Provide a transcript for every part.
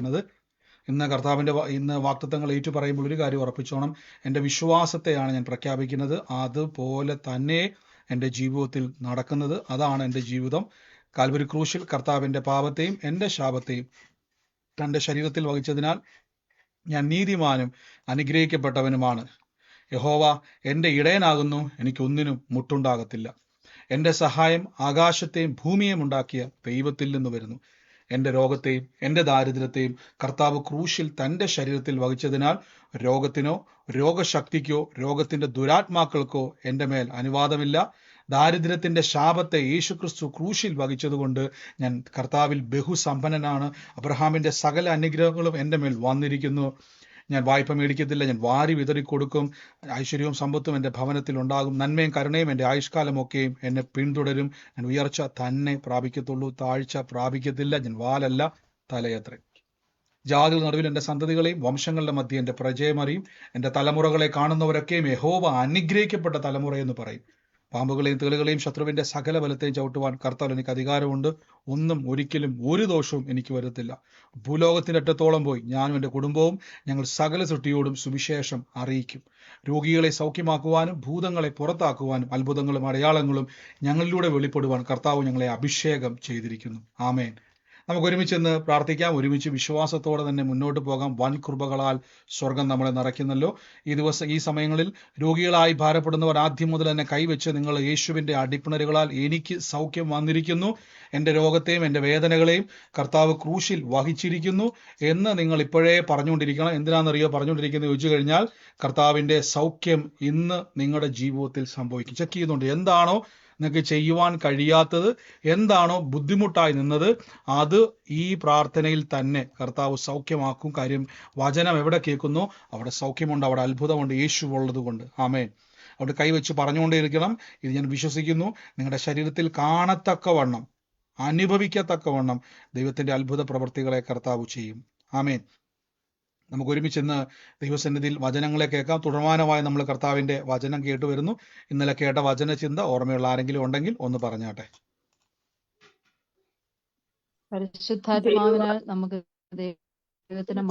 പ്രഖ്യാപിക്കുന്നത്. ഇന്ന് വാക്തത്വങ്ങൾ ഏറ്റു പറയുമ്പോൾ ഒരു കാര്യം ഉറപ്പിച്ചോണം, എൻ്റെ വിശ്വാസത്തെയാണ് ഞാൻ പ്രഖ്യാപിക്കുന്നത്. അതുപോലെ തന്നെ എൻ്റെ ജീവിതത്തിൽ നടക്കുന്നത്. അതാണ് എൻ്റെ ജീവിതം. കാൽവരി ക്രൂശിൽ കർത്താവിൻ്റെ പാപത്തെയും എൻ്റെ ശാപത്തെയും തൻ്റെ ശരീരത്തിൽ വഹിച്ചതിനാൽ ഞാൻ നീതിമാനും അനുഗ്രഹിക്കപ്പെട്ടവനുമാണ്. യഹോവ എൻ്റെ ഇടയനാകുന്നു, എനിക്കൊന്നിനും മുട്ടുണ്ടാകത്തില്ല. എൻ്റെ സഹായം ആകാശത്തെയും ഭൂമിയെയും ഉണ്ടാക്കിയ ദൈവത്തിൽ നിന്ന് വരുന്നു. എൻ്റെ രോഗത്തെയും എൻ്റെ ദാരിദ്ര്യത്തെയും കർത്താവ് ക്രൂശിൽ തൻ്റെ ശരീരത്തിൽ വഹിച്ചതിനാൽ രോഗത്തിനോ രോഗശക്തിക്കോ രോഗത്തിൻ്റെ ദുരാത്മാക്കൾക്കോ എൻ്റെ മേൽ അനുവാദമില്ല. ദാരിദ്ര്യത്തിൻ്റെ ശാപത്തെ യേശുക്രിസ്തു ക്രൂശിൽ വഹിച്ചതുകൊണ്ട് ഞാൻ കർത്താവിൽ ബഹുസമ്പന്നനാണ്. അബ്രഹാമിൻ്റെ സകല അനുഗ്രഹങ്ങളും എൻ്റെ മേൽ വന്നിരിക്കുന്നു. ഞാൻ വായ്പ മേടിക്കത്തില്ല, ഞാൻ വാരി വിതറിക്കൊടുക്കും. ഐശ്വര്യവും സമ്പത്തും എൻ്റെ ഭവനത്തിൽ ഉണ്ടാകും. നന്മയും കരുണയും എൻ്റെ ആയുഷ്കാലമൊക്കെയും എന്നെ പിന്തുടരും. ഞാൻ ഉയർച്ച തന്നെ പ്രാപിക്കത്തുള്ളൂ, താഴ്ച പ്രാപിക്കത്തില്ല. ഞാൻ വാലല്ല തലയത്രേ. ജാതികളുടെ നടുവിൽ എൻ്റെ സന്തതികളെയും വംശങ്ങളുടെ മധ്യ എൻ്റെ പ്രജയമറിയും. എൻ്റെ തലമുറകളെ കാണുന്നവരൊക്കെയും യഹോവ അനുഗ്രഹിക്കപ്പെട്ട തലമുറയെന്ന് പറയും. പാമ്പുകളെയും തേളുകളെയും ശത്രുവിൻ്റെ സകല ബലത്തെയും ചവിട്ടുവാൻ കർത്താവ് എനിക്ക് അധികാരമുണ്ട്. ഒന്നും ഒരിക്കലും ഒരു ദോഷവും എനിക്ക് വരത്തില്ല. ഭൂലോകത്തിൻ്റെ അറ്റത്തോളം പോയി ഞാനും എൻ്റെ കുടുംബവും ഞങ്ങൾ സകല സൃഷ്ടിയോടും സുവിശേഷം അറിയിക്കും. രോഗികളെ സൗഖ്യമാക്കുവാനും ഭൂതങ്ങളെ പുറത്താക്കുവാനും അത്ഭുതങ്ങളും അടയാളങ്ങളും ഞങ്ങളിലൂടെ വെളിപ്പെടുവാൻ കർത്താവ് ഞങ്ങളെ അഭിഷേകം ചെയ്തിരിക്കുന്നു. ആമേൻ. നമുക്ക് ഒരുമിച്ച് പ്രാർത്ഥിക്കാം. ഒരുമിച്ച് വിശ്വാസത്തോടെ തന്നെ മുന്നോട്ട് പോകാം. വൻ കൃപകളാൽ സ്വർഗം നമ്മളെ നിറയ്ക്കുന്നല്ലോ. ഈ സമയങ്ങളിൽ രോഗികളായി ഭാരപ്പെടുന്നവർ ആദ്യം മുതൽ തന്നെ കൈവച്ച് നിങ്ങൾ യേശുവിൻ്റെ അടിപ്പിണരുകളാൽ എനിക്ക് സൗഖ്യം വന്നിരിക്കുന്നു, എൻ്റെ രോഗത്തെയും എൻ്റെ വേദനകളെയും കർത്താവ് ക്രൂശിൽ വഹിച്ചിരിക്കുന്നു എന്ന് നിങ്ങൾ ഇപ്പോഴേ പറഞ്ഞുകൊണ്ടിരിക്കണം. എന്തിനാണെന്നറിയോ പറഞ്ഞുകൊണ്ടിരിക്കുന്നത് ചോദിച്ചു കഴിഞ്ഞാൽ കർത്താവിൻ്റെ സൗഖ്യം ഇന്ന് നിങ്ങളുടെ ജീവിതത്തിൽ സംഭവിക്കും. ചെക്ക് ചെയ്യുന്നുണ്ട്. എന്താണോ നിങ്ങൾക്ക് ചെയ്യുവാൻ കഴിയാത്തത്, എന്താണോ ബുദ്ധിമുട്ടായി നിന്നത്, അത് ഈ പ്രാർത്ഥനയിൽ തന്നെ കർത്താവ് സൗഖ്യമാക്കും. കാര്യം വചനം എവിടെ കേൾക്കുന്നു അവിടെ സൗഖ്യമുണ്ട്, അവിടെ അത്ഭുതമുണ്ട്, യേശു ഉള്ളത് കൊണ്ട്. ആമേൻ. അവിടെ കൈവച്ച് പറഞ്ഞുകൊണ്ടേയിരിക്കണം. ഇത് ഞാൻ വിശ്വസിക്കുന്നു. നിങ്ങളുടെ ശരീരത്തിൽ കാണത്തക്കവണ്ണം, അനുഭവിക്കത്തക്കവണ്ണം ദൈവത്തിൻ്റെ അത്ഭുത പ്രവൃത്തികളെ കർത്താവ് ചെയ്യും. ആമേൻ. നമുക്ക് ഒരുമിച്ച് ഇന്ന് ദൈവസന്നിധിയിൽ വചനങ്ങളെ കേൾക്കാം. തുടർമാനമായി നമ്മൾ കർത്താവിൻ്റെ വചനം കേട്ടു വരുന്നു. ഇന്നലെ കേട്ട വചന ചിന്ത ഓർമ്മയുള്ള ആരെങ്കിലും ഉണ്ടെങ്കിൽ ഒന്ന് പറഞ്ഞാട്ടെ. പരിശുദ്ധാത്മാവിനാൽ നമുക്ക് ദൈവത്തിന്റെ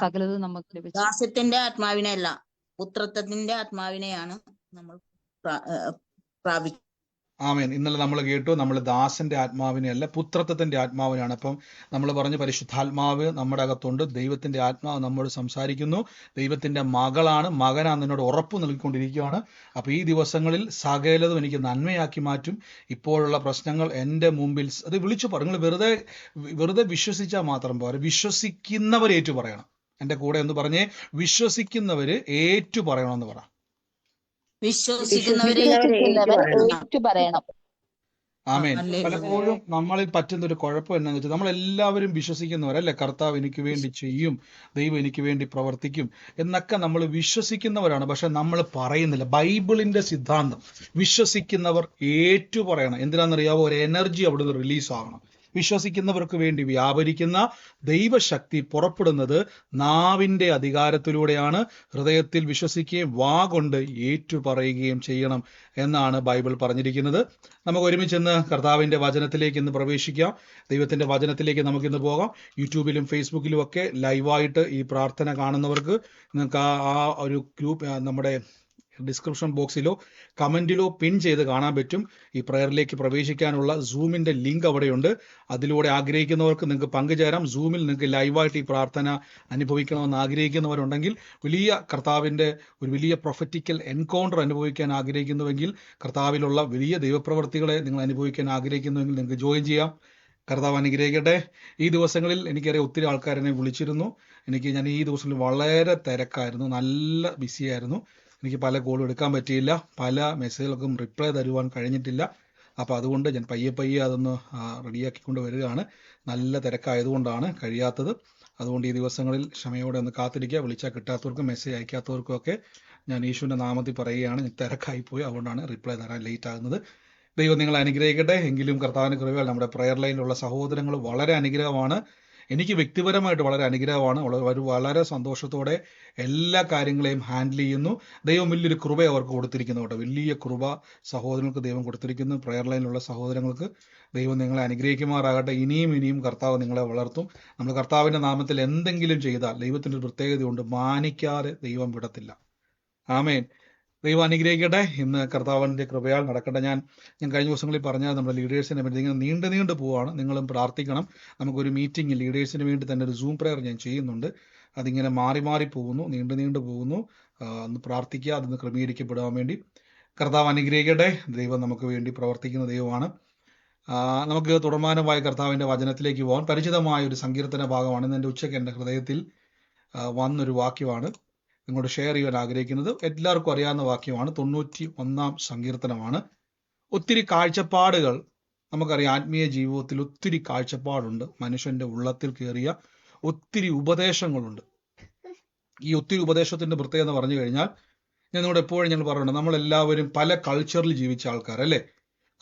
സകലതും നമുക്ക് ലഭിച്ചു. ദാസ്യത്തിന്റെ ആത്മാവിനെയല്ല, പുത്രത്വത്തിന്റെ ആത്മാവിനെയാണ് നമ്മൾ പ്രാപിച്ചത്. ആമേൻ. ഇന്നലെ നമ്മൾ കേട്ടു, നമ്മൾ ദാസന്റെ ആത്മാവിനെ അല്ല പുത്രത്വത്തിന്റെ ആത്മാവിനാണ്. അപ്പം നമ്മൾ പറഞ്ഞു പരിശുദ്ധാത്മാവ് നമ്മുടെ അകത്തുണ്ട്, ദൈവത്തിന്റെ ആത്മാവ് നമ്മോട് സംസാരിക്കുന്നു, ദൈവത്തിന്റെ മകളാണ്, മകനാണ് എന്നോട് ഉറപ്പ് നൽകിക്കൊണ്ടിരിക്കുകയാണ്. അപ്പൊ ഈ ദിവസങ്ങളിൽ സകലതും എനിക്ക് നന്മയാക്കി മാറ്റും. ഇപ്പോഴുള്ള പ്രശ്നങ്ങൾ എൻ്റെ മുമ്പിൽ അത് വിളിച്ചു പറഞ്ഞു. വെറുതെ വിശ്വസിച്ചാൽ മാത്രം പോരാ, വിശ്വസിക്കുന്നവർ ഏറ്റു പറയണം. എൻ്റെ കൂടെ എന്ന് പറഞ്ഞേ, വിശ്വസിക്കുന്നവര് ഏറ്റു പറയണമെന്ന് പറ. ആമേൻ. പലപ്പോഴും നമ്മളിൽ പറ്റുന്ന ഒരു കുഴപ്പം എന്താണെന്ന് വെച്ചാൽ നമ്മളെല്ലാവരും വിശ്വസിക്കുന്നവരല്ലേ, കർത്താവ് എനിക്ക് വേണ്ടി ചെയ്യും, ദൈവം എനിക്ക് വേണ്ടി പ്രവർത്തിക്കും എന്നൊക്കെ നമ്മൾ വിശ്വസിക്കുന്നവരാണ്. പക്ഷെ നമ്മൾ പറയുന്നില്ല. ബൈബിളിന്റെ സിദ്ധാന്തം വിശ്വസിക്കുന്നവർ ഏറ്റു പറയണം. എന്തിനാണെന്നറിയാവോ? ഒരു എനർജി അവിടുന്ന് റിലീസ് ആകണം. വിശ്വസിക്കുന്നവർക്ക് വേണ്ടി വ്യാപരിക്കുന്ന ദൈവശക്തി പുറപ്പെടുന്നത് നാവിൻ്റെ അധികാരത്തിലൂടെയാണ്. ഹൃദയത്തിൽ വിശ്വസിക്കുകയും വാ കൊണ്ട് ഏറ്റു പറയുകയും ചെയ്യണം എന്നാണ് ബൈബിൾ പറഞ്ഞിരിക്കുന്നത്. നമുക്ക് ഒരുമിച്ച് കർത്താവിൻ്റെ വചനത്തിലേക്ക് ഇന്ന് പ്രവേശിക്കാം. ദൈവത്തിൻ്റെ വചനത്തിലേക്ക് നമുക്കിന്ന് പോകാം. യൂട്യൂബിലും ഫേസ്ബുക്കിലും ഒക്കെ ലൈവായിട്ട് ഈ പ്രാർത്ഥന കാണുന്നവർക്ക് നിങ്ങൾക്ക് ആ ഒരു ഗ്രൂപ്പ് നമ്മുടെ ഡിസ്ക്രിപ്ഷൻ ബോക്സിലോ കമൻറ്റിലോ പിൻ ചെയ്ത് കാണാൻ പറ്റും. ഈ പ്രയറിലേക്ക് പ്രവേശിക്കാനുള്ള സൂമിൻ്റെ ലിങ്ക് അവിടെയുണ്ട്. അതിലൂടെ ആഗ്രഹിക്കുന്നവർക്ക് നിങ്ങൾക്ക് പങ്കുചേരാം. സൂമിൽ നിങ്ങൾക്ക് ലൈവായിട്ട് ഈ പ്രാർത്ഥന അനുഭവിക്കണമെന്ന് ആഗ്രഹിക്കുന്നവരുണ്ടെങ്കിൽ, വലിയ കർത്താവിൻ്റെ ഒരു വലിയ പ്രൊഫറ്റിക്കൽ എൻകൗണ്ടർ അനുഭവിക്കാൻ ആഗ്രഹിക്കുന്നുവെങ്കിൽ, കർത്താവിലുള്ള വലിയ ദൈവപ്രവർത്തികളെ നിങ്ങൾ അനുഭവിക്കാൻ ആഗ്രഹിക്കുന്നുവെങ്കിൽ നിങ്ങൾക്ക് ജോയിൻ ചെയ്യാം. കർത്താവ് അനുഗ്രഹിക്കട്ടെ. ഈ ദിവസങ്ങളിൽ എനിക്കറിയാം ഒത്തിരി ആൾക്കാരെന്നെ വിളിച്ചിരുന്നു. ഞാൻ ഈ ദിവസങ്ങളിൽ വളരെ തിരക്കായിരുന്നു, നല്ല ബിസിയായിരുന്നു. എനിക്ക് പല കോളും എടുക്കാൻ പറ്റിയില്ല, പല മെസ്സേജുകൾക്കും റിപ്ലൈ തരുവാൻ കഴിഞ്ഞിട്ടില്ല. അപ്പോൾ അതുകൊണ്ട് ഞാൻ പയ്യെ അതൊന്ന് റെഡിയാക്കിക്കൊണ്ട് വരികയാണ്. നല്ല തിരക്കായതുകൊണ്ടാണ് കഴിയാത്തത്. അതുകൊണ്ട് ഈ ദിവസങ്ങളിൽ ക്ഷമയോടെ ഒന്ന് കാത്തിരിക്കുക. വിളിച്ചാൽ കിട്ടാത്തവർക്കും മെസ്സേജ് അയക്കാത്തവർക്കും ഒക്കെ ഞാൻ യേശുവിൻ്റെ നാമത്തിൽ പറയുകയാണ്. ഞാൻ തിരക്കായിപ്പോയി, അതുകൊണ്ടാണ് റിപ്ലൈ തരാൻ ലേറ്റ് ആകുന്നത്. ദൈവം നിങ്ങളെ അനുഗ്രഹിക്കട്ടെ. എങ്കിലും കർത്താവിൻ്റെ കൃപയാൽ നമ്മുടെ പ്രെയർ ലൈനിലുള്ള സഹോദരങ്ങൾ വളരെ അനുഗ്രഹമാണ്. എനിക്ക് വ്യക്തിപരമായിട്ട് വളരെ അനുഗ്രഹമാണ്. വളരെ സന്തോഷത്തോടെ എല്ലാ കാര്യങ്ങളെയും ഹാൻഡിൽ ചെയ്യുന്നു. ദൈവം വലിയൊരു കൃപ അവർക്ക് കൊടുത്തിരിക്കുന്നു കേട്ടോ. വലിയ കൃപ സഹോദരങ്ങൾക്ക് ദൈവം കൊടുത്തിരിക്കുന്നു. പ്രയർ ലൈനിലുള്ള സഹോദരങ്ങൾക്ക് ദൈവം നിങ്ങളെ അനുഗ്രഹിക്കുമാറാകട്ടെ. ഇനിയും കർത്താവ് നിങ്ങളെ വളർത്തും. നമ്മൾ കർത്താവിന്റെ നാമത്തിൽ എന്തെങ്കിലും ചെയ്താൽ ദൈവത്തിന്റെ ഒരു പ്രത്യേകതയുണ്ട്, മാനിക്കാതെ ദൈവം വിടത്തില്ല. ആമേൻ. ദൈവം അനുഗ്രഹിക്കട്ടെ. ഇന്ന് കർത്താവിന്റെ കൃപയാൽ നടക്കട്ടെ. ഞാൻ കഴിഞ്ഞ ദിവസങ്ങളിൽ പറഞ്ഞാൽ നമ്മുടെ ലീഡേഴ്സിനെ പറ്റി ഇങ്ങനെ നീണ്ടു പോവാണ്. നിങ്ങളും പ്രാർത്ഥിക്കണം. നമുക്കൊരു മീറ്റിംഗ് ലീഡേഴ്സിന് വേണ്ടി തന്നെ ഒരു സൂം പ്രെയർ ഞാൻ ചെയ്യുന്നുണ്ട്. അതിങ്ങനെ മാറി പോകുന്നു, നീണ്ടു പോകുന്നു. ഒന്ന് പ്രാർത്ഥിക്കുക, അതൊന്ന് ക്രമീകരിക്കപ്പെടാൻ വേണ്ടി. കർത്താവ് അനുഗ്രഹിക്കട്ടെ. ദൈവം നമുക്ക് വേണ്ടി പ്രവർത്തിക്കുന്ന ദൈവമാണ്. നമുക്ക് തുടർമാനമായ കർത്താവിന്റെ വചനത്തിലേക്ക് പോകാൻ പരിചിതമായ ഒരു സങ്കീർത്തന ഭാഗമാണ്. ഇന്ന് എൻ്റെ ഉച്ചയ്ക്ക് എൻ്റെ ഹൃദയത്തിൽ വന്നൊരു വാക്യമാണ് നിങ്ങളോട് ഷെയർ ചെയ്യാൻ ആഗ്രഹിക്കുന്നത്. എല്ലാവർക്കും അറിയാവുന്ന വാക്യമാണ്. 91 സങ്കീർത്തനമാണ്. ഒത്തിരി കാഴ്ചപ്പാടുകൾ നമുക്കറിയാം. ആത്മീയ ജീവിതത്തിൽ ഒത്തിരി കാഴ്ചപ്പാടുണ്ട്. മനുഷ്യന്റെ ഉള്ളത്തിൽ കയറിയ ഒത്തിരി ഉപദേശങ്ങളുണ്ട്. ഈ ഒത്തിരി ഉപദേശത്തിന്റെ പ്രത്യേകത എന്ന് പറഞ്ഞു കഴിഞ്ഞാൽ, ഞാൻ നിങ്ങളോട് എപ്പോഴും ഞങ്ങൾ പറയുന്നുണ്ട്, നമ്മളെല്ലാവരും പല കൾച്ചറിൽ ജീവിച്ച ആൾക്കാർ അല്ലേ.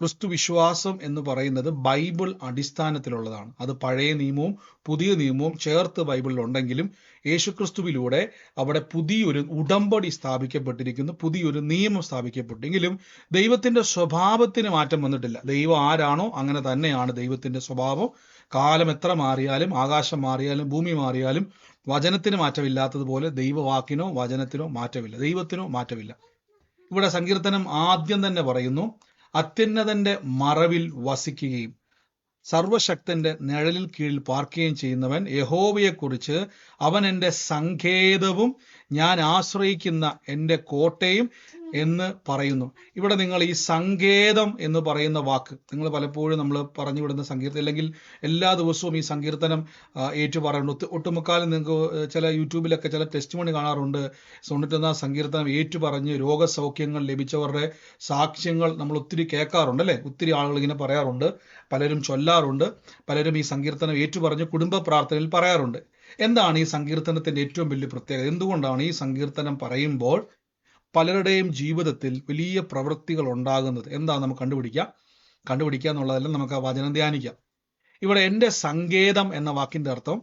ക്രിസ്തു വിശ്വാസം എന്ന് പറയുന്നത് ബൈബിൾ അടിസ്ഥാനത്തിലുള്ളതാണ്. അത് പഴയ നിയമവും പുതിയ നിയമവും ചേർത്ത് ബൈബിളിൽ ഉണ്ടെങ്കിലും യേശുക്രിസ്തുവിലൂടെ അവിടെ പുതിയൊരു ഉടമ്പടി സ്ഥാപിക്കപ്പെട്ടിരിക്കുന്നു, പുതിയൊരു നിയമം സ്ഥാപിക്കപ്പെട്ടെങ്കിലും ദൈവത്തിന്റെ സ്വഭാവത്തിന് മാറ്റം വന്നിട്ടില്ല. ദൈവം ആരാണോ അങ്ങനെ തന്നെയാണ് ദൈവത്തിന്റെ സ്വഭാവം. കാലം എത്ര മാറിയാലും, ആകാശം മാറിയാലും, ഭൂമി മാറിയാലും വചനത്തിന് മാറ്റമില്ലാത്തതുപോലെ ദൈവവാക്കിനോ വചനത്തിനോ മാറ്റമില്ല, ദൈവത്തിനോ മാറ്റമില്ല. ഇവിടെ സങ്കീർത്തനം ആദ്യം തന്നെ പറയുന്നു, അത്യുന്നതന്റെ മറവിൽ വസിക്കുകയും സർവശക്തന്റെ നിഴലിൽ കീഴിൽ പാർക്കുകയും ചെയ്യുന്നവൻ യഹോവയെക്കുറിച്ച് അവൻ എൻ്റെ സങ്കേതവും ഞാൻ ആശ്രയിക്കുന്ന എൻ്റെ കോട്ടയും എന്ന് പറയുന്നു. ഇവിടെ നിങ്ങൾ ഈ സങ്കേതം എന്ന് പറയുന്ന വാക്ക് നിങ്ങൾ പലപ്പോഴും നമ്മൾ പറഞ്ഞു വിടുന്ന സങ്കീർത്തനം, അല്ലെങ്കിൽ എല്ലാ ദിവസവും ഈ സങ്കീർത്തനം ഏറ്റുപറയുന്നുണ്ട്. ഒട്ടുമുക്കാലും നിങ്ങൾക്ക് ചില യൂട്യൂബിലൊക്കെ ചില ടെസ്റ്റ് മണി കാണാറുണ്ട്. 91 സങ്കീർത്തനം ഏറ്റുപറഞ്ഞ് രോഗസൗഖ്യങ്ങൾ ലഭിച്ചവരുടെ സാക്ഷ്യങ്ങൾ നമ്മൾ ഒത്തിരി കേൾക്കാറുണ്ട് അല്ലേ. ഒത്തിരി ആളുകൾ ഇങ്ങനെ പറയാറുണ്ട്, പലരും ചൊല്ലാറുണ്ട്, പലരും ഈ സങ്കീർത്തനം ഏറ്റുപറഞ്ഞ് കുടുംബ പ്രാർത്ഥനയിൽ പറയാറുണ്ട്. എന്താണ് ഈ സങ്കീർത്തനത്തിന്റെ ഏറ്റവും വലിയ പ്രത്യേകത? എന്തുകൊണ്ടാണ് ഈ സങ്കീർത്തനം പറയുമ്പോൾ പലരുടെയും ജീവിതത്തിൽ വലിയ പ്രവൃത്തികൾ ഉണ്ടാകുന്നത്? എന്താ നമുക്ക് കണ്ടുപിടിക്കുക എന്നുള്ളതല്ല, നമുക്ക് ആ വചനം ധ്യാനിക്കാം. ഇവിടെ എൻ്റെ സങ്കേതം എന്ന വാക്കിന്റെ അർത്ഥം,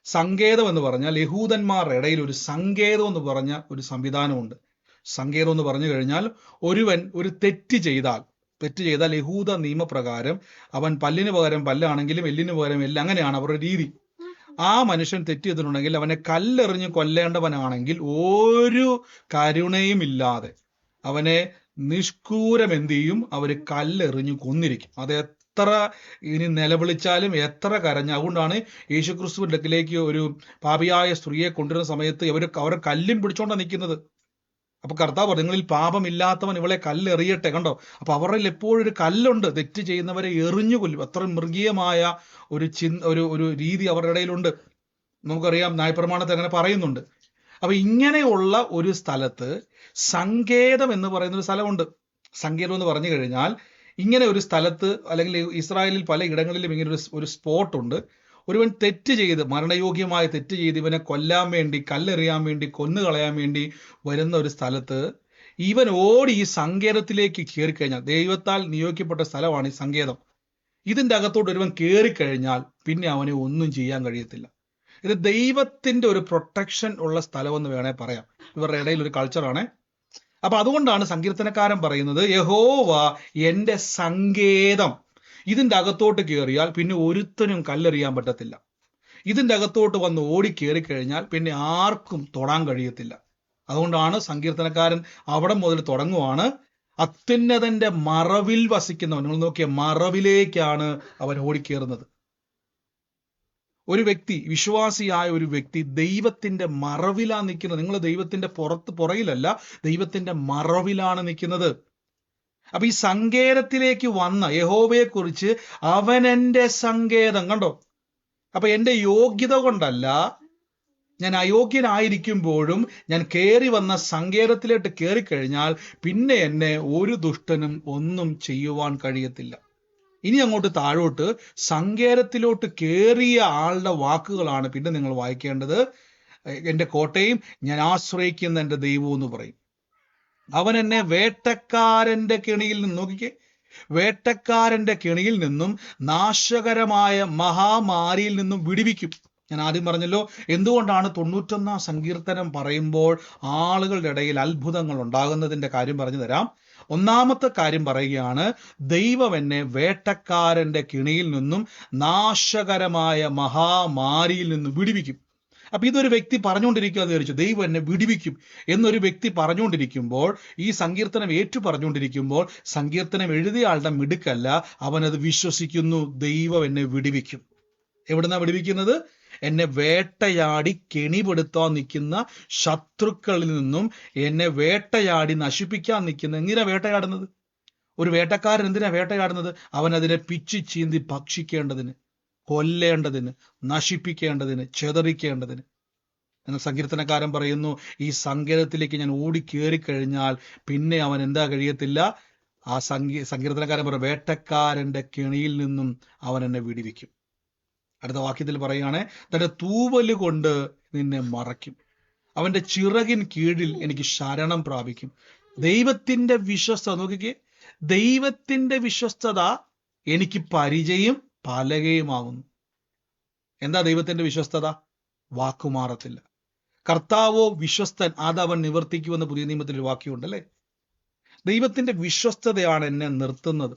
സങ്കേതം എന്ന് പറഞ്ഞാൽ യഹൂദന്മാരുടെ ഇടയിൽ ഒരു സങ്കേതം എന്ന് പറഞ്ഞ ഒരു സംവിധാനമുണ്ട്. സങ്കേതം എന്ന് പറഞ്ഞു കഴിഞ്ഞാൽ ഒരുവൻ ഒരു തെറ്റ് ചെയ്താൽ യഹൂദ നിയമപ്രകാരം അവൻ പല്ലിന് പകരം പല്ലാണെങ്കിലും എല്ലിന് പകരം എല്ല്, അങ്ങനെയാണ് അവരുടെ രീതി. ആ മനുഷ്യൻ തെറ്റ് ചെയ്തിട്ടുണ്ടെങ്കിൽ അവനെ കല്ലെറിഞ്ഞ് കൊല്ലേണ്ടവനാണെങ്കിൽ ഒരു കരുണയും ഇല്ലാതെ അവനെ നിഷ്കൂരം എന്ത് ചെയ്യും? അവര് കല്ലെറിഞ്ഞു കൊന്നിരിക്കും. അത് എത്ര ഇനി നിലവിളിച്ചാലും എത്ര കരഞ്ഞ. അതുകൊണ്ടാണ് യേശുക്രിസ്തുവിന്റെ അടുക്കിലേക്ക് ഒരു പാപിയായ സ്ത്രീയെ കൊണ്ടുവരുന്ന സമയത്ത് അവരെ കല്ലും പിടിച്ചോണ്ടാണ് നിൽക്കുന്നത്. അപ്പൊ കർത്താവ് പറഞ്ഞു, നിങ്ങളിൽ പാപമില്ലാത്തവൻ ഇവളെ കല്ലെറിയട്ടെ. കണ്ടോ? അപ്പൊ അവരിൽ എപ്പോഴും ഒരു കല്ലുണ്ട്. തെറ്റ് ചെയ്യുന്നവരെ എറിഞ്ഞു കൊല്ലും. അത്ര മൃഗീയമായ ഒരു രീതി അവരുടെ ഇടയിലുണ്ട്. നമുക്കറിയാം, ന്യായപ്രമാണത്തിൽ അങ്ങനെ പറയുന്നുണ്ട്. അപ്പൊ ഇങ്ങനെയുള്ള ഒരു സ്ഥലത്ത് സങ്കേതം എന്ന് പറയുന്ന ഒരു സ്ഥലമുണ്ട്. സങ്കേതം എന്ന് പറഞ്ഞു കഴിഞ്ഞാൽ ഇങ്ങനെ ഒരു സ്ഥലത്ത്, അല്ലെങ്കിൽ ഇസ്രായേലിൽ പല ഇടങ്ങളിലും ഇങ്ങനെ ഒരു സ്പോട്ടുണ്ട്. ഒരുവൻ തെറ്റ് ചെയ്ത്, മരണയോഗ്യമായ തെറ്റ് ചെയ്ത് ഇവനെ കൊല്ലാൻ വേണ്ടി, കല്ലെറിയാൻ വേണ്ടി, കൊന്നുകളയാൻ വേണ്ടി വരുന്ന ഒരു സ്ഥലത്ത് ഇവൻ ഓടി ഈ സങ്കേതത്തിലേക്ക് കയറിക്കഴിഞ്ഞാൽ, ദൈവത്താൽ നിയോഗിക്കപ്പെട്ട സ്ഥലമാണ് ഈ സങ്കേതം. ഇതിന്റെ അകത്തോട്ട് ഒരുവൻ കയറിക്കഴിഞ്ഞാൽ പിന്നെ അവനെ ഒന്നും ചെയ്യാൻ കഴിയത്തില്ല. ഇത് ദൈവത്തിന്റെ ഒരു പ്രൊട്ടക്ഷൻ ഉള്ള സ്ഥലമെന്ന് വേണേൽ പറയാം. ഇവരുടെ ഇടയിൽ ഒരു കൾച്ചറാണ്. അപ്പൊ അതുകൊണ്ടാണ് സങ്കീർത്തനക്കാരൻ പറയുന്നത്, യഹോവ എൻ്റെ സങ്കേതം. ഇതിന്റെ അകത്തോട്ട് കയറിയാൽ പിന്നെ ഒരുത്തനും കല്ലെറിയാൻ പറ്റത്തില്ല. ഇതിന്റെ അകത്തോട്ട് വന്ന് ഓടി കയറിക്കഴിഞ്ഞാൽ പിന്നെ ആർക്കും തൊടാൻ കഴിയത്തില്ല. അതുകൊണ്ടാണ് സങ്കീർത്തനക്കാരൻ അവിടെ മുതൽ തുടങ്ങുവാണ്, അത്യുന്നതന്റെ മറവിൽ വസിക്കുന്നവൻ. നിങ്ങൾ നോക്കിയ മറവിലേക്കാണ് അവൻ ഓടിക്കേറുന്നത്. ഒരു വ്യക്തി, വിശ്വാസിയായ ഒരു വ്യക്തി ദൈവത്തിന്റെ മറവിലാണ് നിൽക്കുന്നത്. നിങ്ങൾ ദൈവത്തിന്റെ പുറകിലല്ല, ദൈവത്തിന്റെ മറവിലാണ് നിൽക്കുന്നത്. അപ്പൊ ഈ സങ്കേതത്തിലേക്ക് വന്ന യഹോവയെ കുറിച്ച് അവൻ എൻ്റെ സങ്കേതം. കണ്ടോ? അപ്പൊ എൻ്റെ യോഗ്യത കൊണ്ടല്ല, ഞാൻ അയോഗ്യനായിരിക്കുമ്പോഴും ഞാൻ കയറി വന്ന സങ്കേതത്തിലേക്ക് കയറിക്കഴിഞ്ഞാൽ പിന്നെ എന്നെ ഒരു ദുഷ്ടനും ഒന്നും ചെയ്യുവാൻ കഴിയത്തില്ല. ഇനി അങ്ങോട്ട് താഴോട്ട് സങ്കേതത്തിലോട്ട് കയറിയ ആളുടെ വാക്കുകളാണ് പിന്നെ നിങ്ങൾ വായിക്കേണ്ടത്. എൻ്റെ കോട്ടയും ഞാൻ ആശ്രയിക്കുന്ന എൻ്റെ ദൈവവും എന്ന് പറയും. അവൻ എന്നെ വേട്ടക്കാരന്റെ കെണിയിൽ നിന്ന്, നോക്കിക്കേ, വേട്ടക്കാരന്റെ കെണിയിൽ നിന്നും നാശകരമായ മഹാമാരിയിൽ നിന്നും വിടുവിക്കും. ഞാൻ ആദ്യം പറഞ്ഞല്ലോ, എന്തുകൊണ്ടാണ് 91 സങ്കീർത്തനം പറയുമ്പോൾ ആളുകളുടെ ഇടയിൽ അത്ഭുതങ്ങൾ ഉണ്ടാകുന്നതിന്റെ കാര്യം പറഞ്ഞു തരാം. ഒന്നാമത്തെ കാര്യം പറയുകയാണ്, ദൈവം എന്നെ വേട്ടക്കാരന്റെ കെണിയിൽ നിന്നും നാശകരമായ മഹാമാരിയിൽ നിന്നും വിടുവിക്കും. അപ്പൊ ഇതൊരു വ്യക്തി പറഞ്ഞുകൊണ്ടിരിക്കുക എന്ന് വിചാരിച്ചു, ദൈവം എന്നെ വിടുവിക്കും എന്നൊരു വ്യക്തി പറഞ്ഞുകൊണ്ടിരിക്കുമ്പോൾ, ഈ സങ്കീർത്തനം ഏറ്റു പറഞ്ഞുകൊണ്ടിരിക്കുമ്പോൾ, സങ്കീർത്തനം എഴുതിയ ആളുടെ മിടുക്കല്ല, അവനത് വിശ്വസിക്കുന്നു, ദൈവം എന്നെ വിടുവിക്കും. എവിടുന്നാ വിടുവിക്കുന്നത്? എന്നെ വേട്ടയാടി കെണിപ്പെടുത്താൻ നിൽക്കുന്ന ശത്രുക്കളിൽ നിന്നും എന്നെ വേട്ടയാടി നശിപ്പിക്കാൻ നിൽക്കുന്ന. എന്തിനാ വേട്ടയാടുന്നത്? ഒരു വേട്ടക്കാരൻ എന്തിനാ വേട്ടയാടുന്നത്? അവൻ അതിനെ പിച്ചി ചീന്തി ഭക്ഷിക്കേണ്ടതിന്, കൊല്ലേണ്ടതിന്, നശിപ്പിക്കേണ്ടതിന്, ചെതറിക്കേണ്ടതിന്. എന്നാൽ സങ്കീർത്തനക്കാരൻ പറയുന്നു, ഈ സങ്കേതത്തിലേക്ക് ഞാൻ ഓടിക്കേറിക്കഴിഞ്ഞാൽ പിന്നെ അവൻ എന്താ കഴിയത്തില്ല. ആ സങ്കീർത്തനക്കാരൻ പറയും, വേട്ടക്കാരന്റെ കെണിയിൽ നിന്നും അവൻ എന്നെ വിടുവിക്കും. അടുത്ത വാക്യത്തിൽ പറയുകയാണ്, തന്റെ തൂവല് കൊണ്ട് നിന്നെ മറയ്ക്കും, അവന്റെ ചിറകിൻ കീഴിൽ എനിക്ക് ശരണം പ്രാപിക്കും. ദൈവത്തിന്റെ വിശ്വസ്തത നോക്കിക്കേ, ദൈവത്തിന്റെ വിശ്വസ്തത എനിക്ക് പരിചയം പലകയുമാകുന്നു. എന്താ ദൈവത്തിന്റെ വിശ്വസ്തത? വാക്കുമാറത്തില്ല. കർത്താവോ വിശ്വസ്തൻ, അതവൻ നിവർത്തിക്കുമെന്ന് പുതിയ നിയമത്തിൽ ഒരു വാക്യമുണ്ടല്ലേ. ദൈവത്തിന്റെ വിശ്വസ്തതയാണ് എന്നെ നിർത്തുന്നത്.